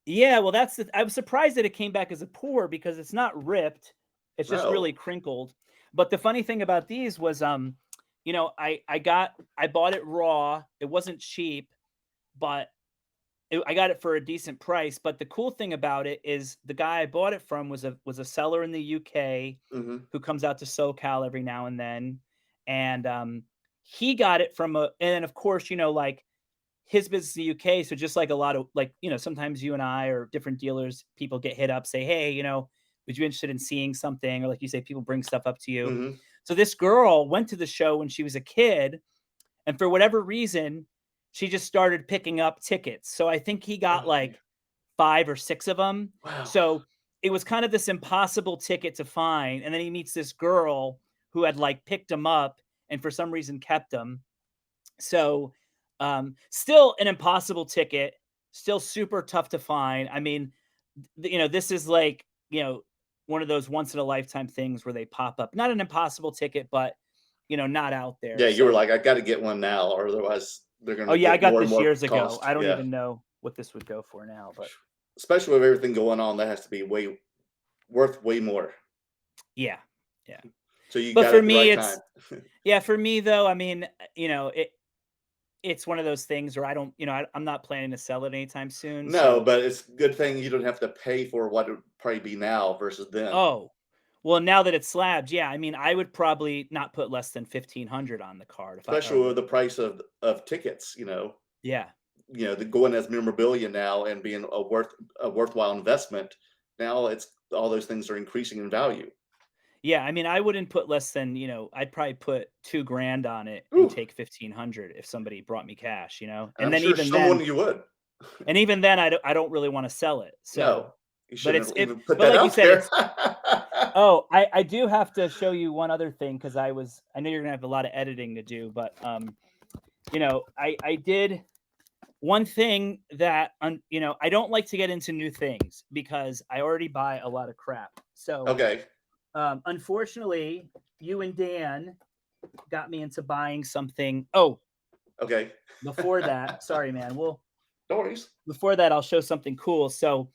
Yeah, well, I was surprised that it came back as a pour because it's not ripped. It's just No. really crinkled. But the funny thing about these was, I bought it raw. It wasn't cheap, but I got it for a decent price. But the cool thing about it is the guy I bought it from was a seller in the UK Mhm. who comes out to SoCal every now and then, and he got it from a. And then of course, like his business in the UK. So just like a lot of like, sometimes you and I or different dealers, people get hit up, say, hey, would you be interested in seeing something? Or like you say, people bring stuff up to you. Mhm. So this girl went to the show when she was a kid, and for whatever reason, she just started picking up tickets. So I think he got Okay. like 5 or 6 of them. Wow. So it was kind of this impossible ticket to find. And then he meets this girl who had like picked him up and for some reason kept him. So, still an impossible ticket, still super tough to find. I mean, this is like, one of those once in a lifetime things where they pop up. Not an impossible ticket, but not out there. Yeah, you were So, like, "I gotta get one now, or otherwise they're oh gonna yeah, I get got more and this more years ago. cost." I don't Yeah. even know what this would go for now, but Especially with everything going on, that has to be way worth way more. yeah, yeah. So you But got it for at the me, right time. for me though, I mean, it's one of those things where I don't, I'm not planning to sell it anytime soon. No, So, but it's a good thing you don't have to pay for what it would probably be now versus then, oh, well, now that it's slabs, yeah, I mean, I would probably not put less than 1,500 on the card if I especially with the price of tickets, yeah. the going as memorabilia now and being a worthwhile investment. Now it's all those things are increasing in value. Yeah, I mean, I wouldn't put less than, I'd probably put 2 grand on it and Ooh, take 1,500 if somebody brought me cash, and And I'm then sure someone you would. I don't really wanna sell it. No, So, you but shouldn't it's have it even put but that like you out said, there. it's oh, I do have to show you one other thing because I know you're gonna have a lot of editing to do, but, I did one thing that, I don't like to get into new things because I already buy a lot of crap. So, Okay, unfortunately, you and Dan got me into buying something. Oh, okay. before that, sorry, man. Well, No worries. before that, I'll show something cool. So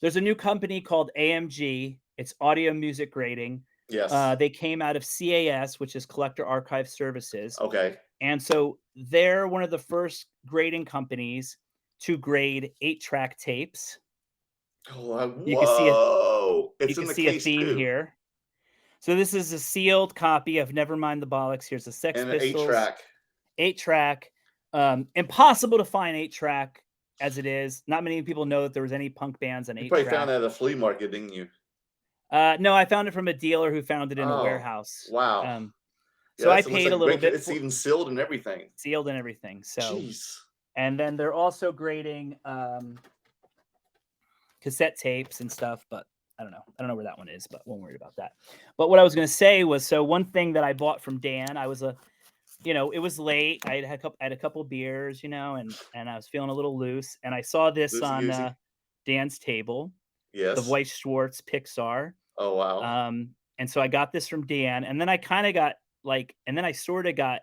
there's a new company called AMG. It's audio music grading. Yes. They came out of CAS, which is Collector Archive Services. Okay. And so they're one of the first grading companies to grade 8-track tapes. Oh, You can see a whoa! you It's in can the see a case theme too, here. So this is a sealed copy of Nevermind the Bollocks. Here's the Sex and an eight Pistols track. 8-track. Impossible to find 8-track as it is. Not many people know that there was any punk bands on You probably 8-track. found that at a flea market, didn't you? No, I found it from a dealer who found it in a Oh, warehouse. wow. Yeah, So I that's it looks paid a like little great. bit It's for even sealed and everything. sealed and everything. So, Jeez. and then they're also grading cassette tapes and stuff, but I don't know. I don't know where that one is, but won't worry about that. But what I was going to say was, so one thing that I bought from Dan, it was late. I had a couple beers, and I was feeling a little loose, and I saw this Lucy on Goosey. Dan's table, the Yes. Weiss Schwartz Pixar. Oh, wow. And so I got this from Dan, and then I kind of got and then I sort of got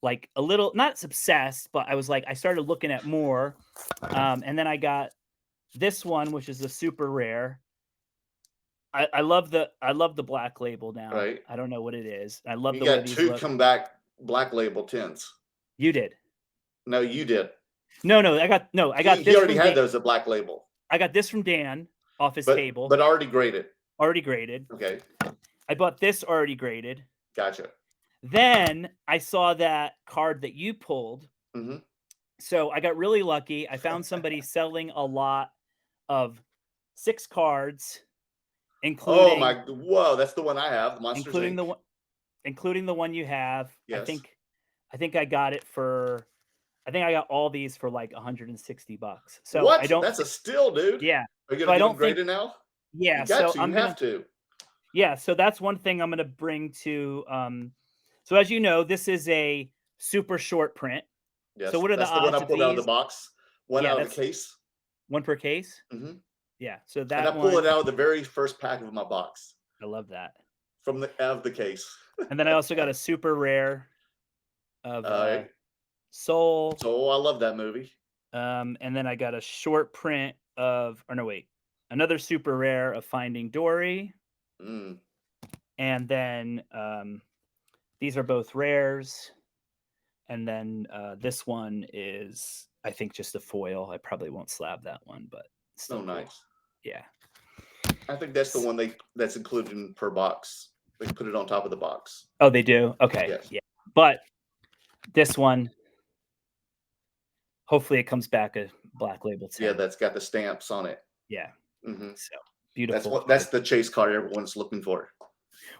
like a little not obsessed, but I was like, I started looking at more. And then I got this one, which is a super rare. I love the black label now. Right. I don't know what it is. I love You the way got these two look. comeback Black Label tints. You did. No, you did. No, I got He this already from had Dan. those at Black Label, I got this from Dan off his but table, but already graded. already graded. Okay, I bought this already graded. gotcha. Then I saw that card that you pulled. Hmm. So I got really lucky. I found somebody selling a lot of 6 cards, Oh including my! Whoa, that's the one I have. Monsters including Inc. the one including the one you have. I Yes. think I think I got it for I think I got all these for like $160. So I What? don't That's a steal, dude. yeah. Are you So gonna I get them don't think graded now? yeah, You got so to. You I'm have gonna to. yeah, so that's one thing I'm gonna bring to so as you know, this is a super short print. So Yes, what are the that's the one I odds of pulled out of the these? box. One Yeah, out of the that's case. one per case. Hmm. Yeah, so And I that pull it one, out of the very first pack of my box I love that. from the out of the case. And then I also got a super rare of All right. Soul. So I love that movie. And then I got a short print of or no wait, another super rare of Finding Dory. Mm. And then these are both rares. And then this one is I think just a foil. I probably won't slab that one, but Oh, still cool. nice. Yeah. I think that's the one that's included in per box. They put it on top of the box. Oh, they do? Okay. Yes. Yeah. But this one, hopefully it comes back a black label Yeah, 10. that's got the stamps on it. Yeah. Hmm. So That's beautiful what that's card. the chase card everyone's looking for.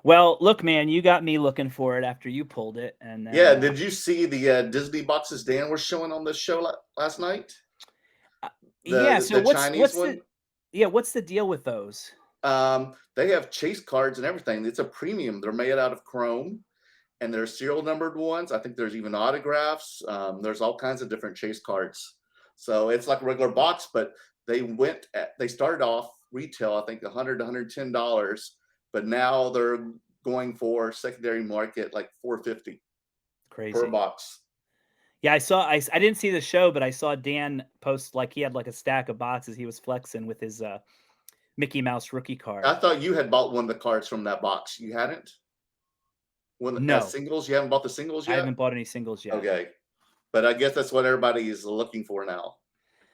Well, look, man, you got me looking for it after you pulled it, and then Yeah, did you see the Disney boxes Dan was showing on the show last night? uh, yeah. The So the Chinese one. what's the deal with those? They have chase cards and everything. It's a premium. They're made out of chrome, and they're serial numbered ones. I think there's even autographs. There's all kinds of different chase cards. So it's like a regular box, but they started off retail, I think $100 to $110, but now they're going for secondary market like $450 per Crazy. box. Yeah, I didn't see the show, but I saw Dan post like he had like a stack of boxes. He was flexing with his Mickey Mouse rookie I card. thought you had bought one of the cards from that box. You hadn't? One No, singles? You haven't bought the singles I yet? haven't bought any singles yet. Okay. But I guess that's what everybody is looking for now,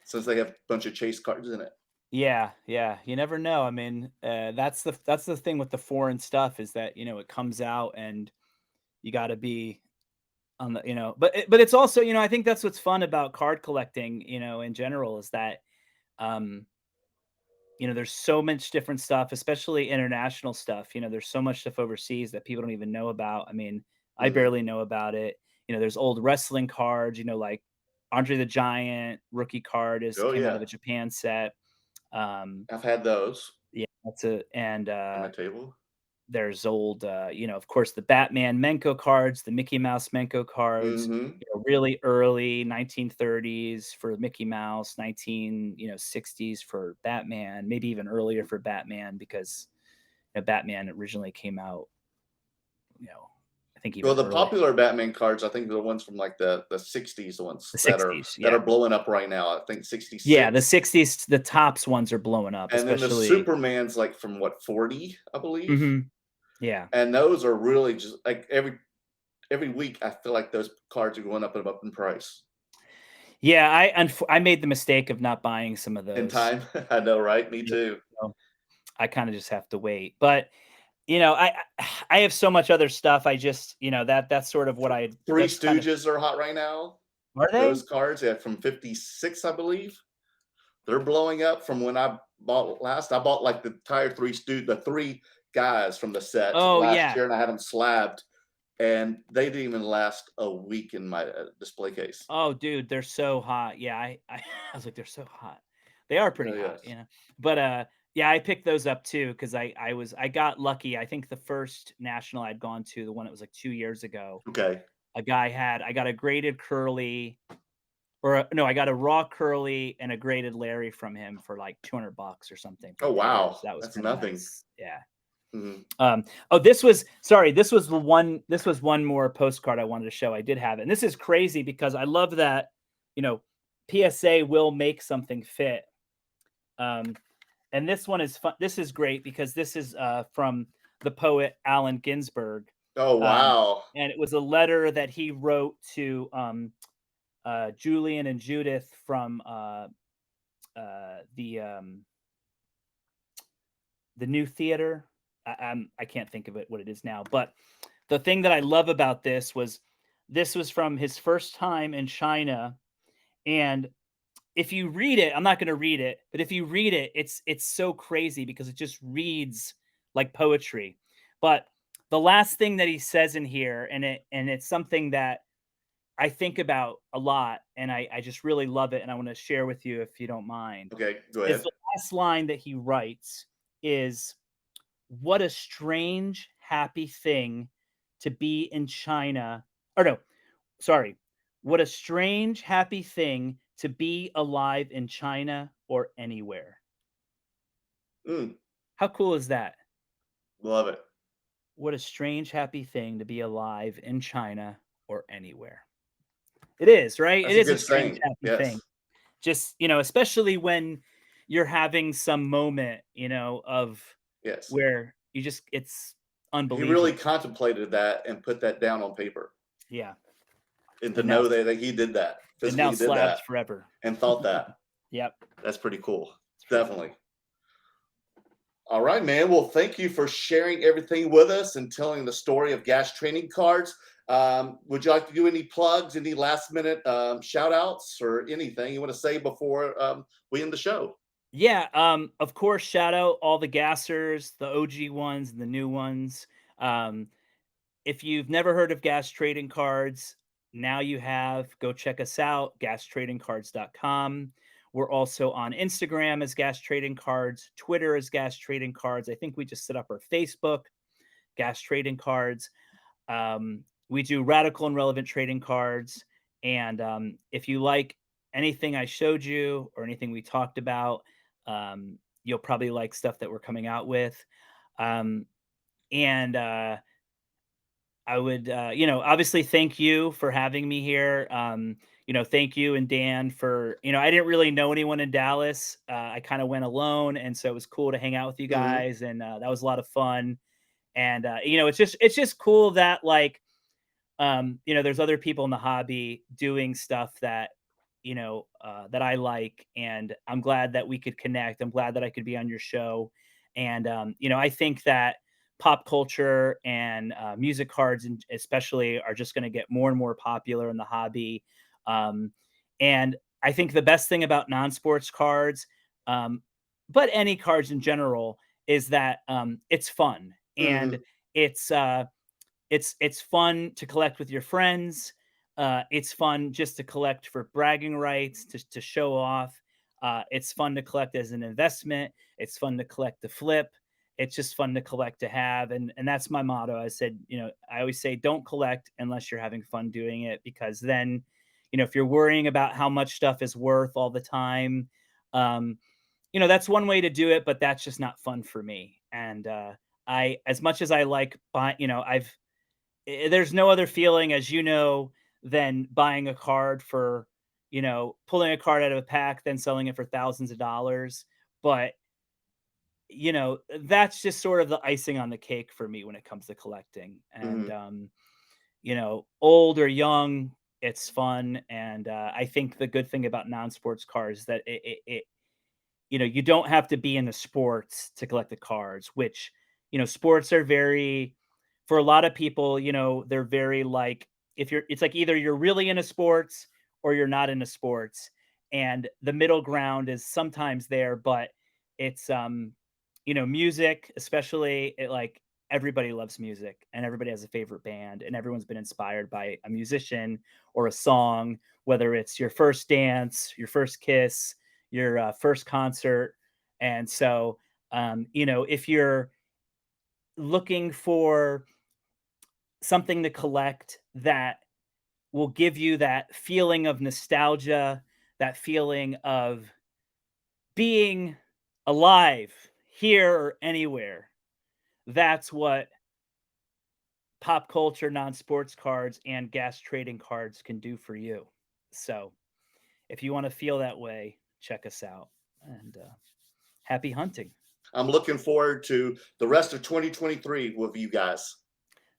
since they have a bunch of chase cards in it. Yeah, yeah. You never know. I mean, that's the thing with the foreign stuff is that it comes out and you got to be on the but it's also I think that's what's fun about card collecting in general is that um there's so much different stuff, especially international stuff. There's so much stuff overseas that people don't even know about. I mean, I Hmm. barely know about it. There's old wrestling cards, like Andre the Giant rookie card is Oh came out of yeah, a Japan set. Um, I've had those yeah, that's a and on my table. there's old, of course, the Batman Menko cards, the Mickey Mouse Menko cards, Hmm. really early 1930s for Mickey Mouse, 60s for Batman, maybe even earlier for Batman because Batman originally came out, you know, I think Well, even the earlier, popular Batman cards, I think, are the ones from like the '60s, the ones the that are 60s. that Yeah. are blowing up right now. I think Yeah, the '66, 60s, the tops ones are blowing up, and then the especially. Superman's like from what, '40, I believe. Mhm. Yeah. And those are really just like every week. I feel like those cards are going up and up in price. Yeah, I made the mistake of not buying some of In those. time, I know, right? Me Yeah, too. so I kinda just have to wait, but I have so much other stuff. I just, that's sort of what I Three that's kind of. Stooges are hot right now. Are Those they? cards, yeah, from '56, I believe. They're blowing up from when I bought last. I bought like the entire the three guys from the set Oh, last yeah. year, and I had them slabbed, and they didn't even last a week in my display case. Oh, dude, they're so hot. Yeah, I I was like, "They're so hot." They are pretty Oh hot, yes. But, yeah, I picked those up too because I got lucky. I think the first national I'd gone to, the one that was, like, 2 years ago, Okay. I got a graded curly no, I got a raw curly and a graded Larry from him for, like, $200 or something for Oh pairs. wow, That was that's kinda nothing. nice. Yeah. Mhm. Oh, this was one more postcard I wanted to show. I did have it. And this is crazy because I love that, you know, PSA will make something fit. Um, and this one is fun. This is great because this is from the poet Allen Ginsberg. Oh Um, wow. and it was a letter that he wrote to Julian and Judith from the new theater. I can't think of it what it is now, but the thing that I love about this was from his first time in China, and if you read it, I'm not going to read it, but if you read it, it's so crazy because it just reads like poetry. But the last thing that he says in here, and it's something that I think about a lot, and I just really love it, and I want to share with you if you don't mind. Okay, go Is ahead. the last line that he writes is what a strange, happy thing to be in China. Or no, sorry. What a strange, happy thing to be alive in China or anywhere. Mm, How cool is that? love it. What a strange, happy thing to be alive in China or anywhere. It is, right? It That's a is a good strange, saying. happy thing. Yes. Just, especially when you're having some moment, of Yes. where you just, it's He really unbelievable. contemplated that and put that down on paper, Yeah. and to And now know that he did that, And now physically did slabs that, forever. and thought that. Yep, That's pretty cool. it's pretty Definitely. cool. All right, man. Well, thank you for sharing everything with us and telling the story of gas training cards. Would you like to do any plugs, any last minute shout outs, or anything you want to say before we end the show? Yeah, of course, shout out all the gassers, the OG ones and the new ones. Um, if you've never heard of Gas Trading Cards, now you have. Go check us out, gastradingcards.com. We're also on Instagram as Gas Trading Cards, Twitter as Gas Trading Cards. I think we just set up our Facebook, Gas Trading Cards. We do radical and relevant trading cards. And if you like anything I showed you or anything we talked about, you'll probably like stuff that we're coming out with. Um, and I would, obviously thank you for having me here. Thank you and Dan for, I didn't really know anyone in Dallas. I kind of went alone. And so it was cool to hang out with you Hmm. guys. And that was a lot of fun. And, it's just cool that like, there's other people in the hobby doing stuff that, that I like, and I'm glad that we could connect. I'm glad that I could be on your show, and I think that pop culture and music cards, and especially, are just going to get more and more popular in the hobby. Um, and I think the best thing about non-sports cards, um, but any cards in general, is that it's fun, and Hmm. it's it's fun to collect with your friends. It's fun just to collect for bragging rights, to show off. It's fun to collect as an investment. It's fun to collect to flip. It's just fun to collect to have, and that's my motto. I said, I always say, don't collect unless you're having fun doing it, because then, if you're worrying about how much stuff is worth all the time, um, that's one way to do it, but that's just not fun for me. And as much as I like buy, there's no other feeling, as than buying a card for, pulling a card out of a pack, then selling it for thousands of dollars. But, that's just sort of the icing on the cake for me when it comes to collecting. And, Hmm. old or young, it's fun. And I think the good thing about non-sports cards is that you don't have to be in the sports to collect the cards, which, sports are very, for a lot of people, they're very like, if you're, it's like either you're really into sports or you're not into sports. And the middle ground is sometimes there, but it's, music, especially, like, everybody loves music and everybody has a favorite band and everyone's been inspired by a musician or a song, whether it's your first dance, your first kiss, your first concert. And so, if you're looking for something to collect that will give you that feeling of nostalgia, that feeling of being alive here or anywhere, that's what pop culture non-sports cards and gas trading cards can do for you. So, if you want to feel that way, check us out. And happy hunting. I'm looking forward to the rest of 2023 with you guys.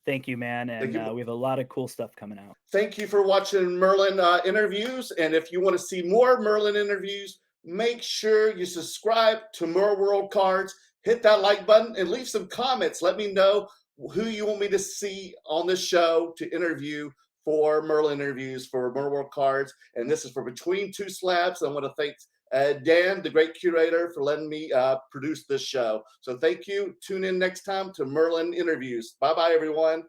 Thank you, man. Thank And you. we have a lot of cool stuff coming out. Thank you for watching Merlin interviews. And if you want to see more Merlin interviews, make sure you subscribe to Mer World Cards, hit that like button, and leave some comments. Let me know who you want me to see on this show to interview for Merlin interviews for Mer World Cards. And this is for Between Two Slabs. I want to thank Dan, the great curator, for letting me produce this show. So thank you. Tune in next time to Merlin interviews. Bye bye, everyone.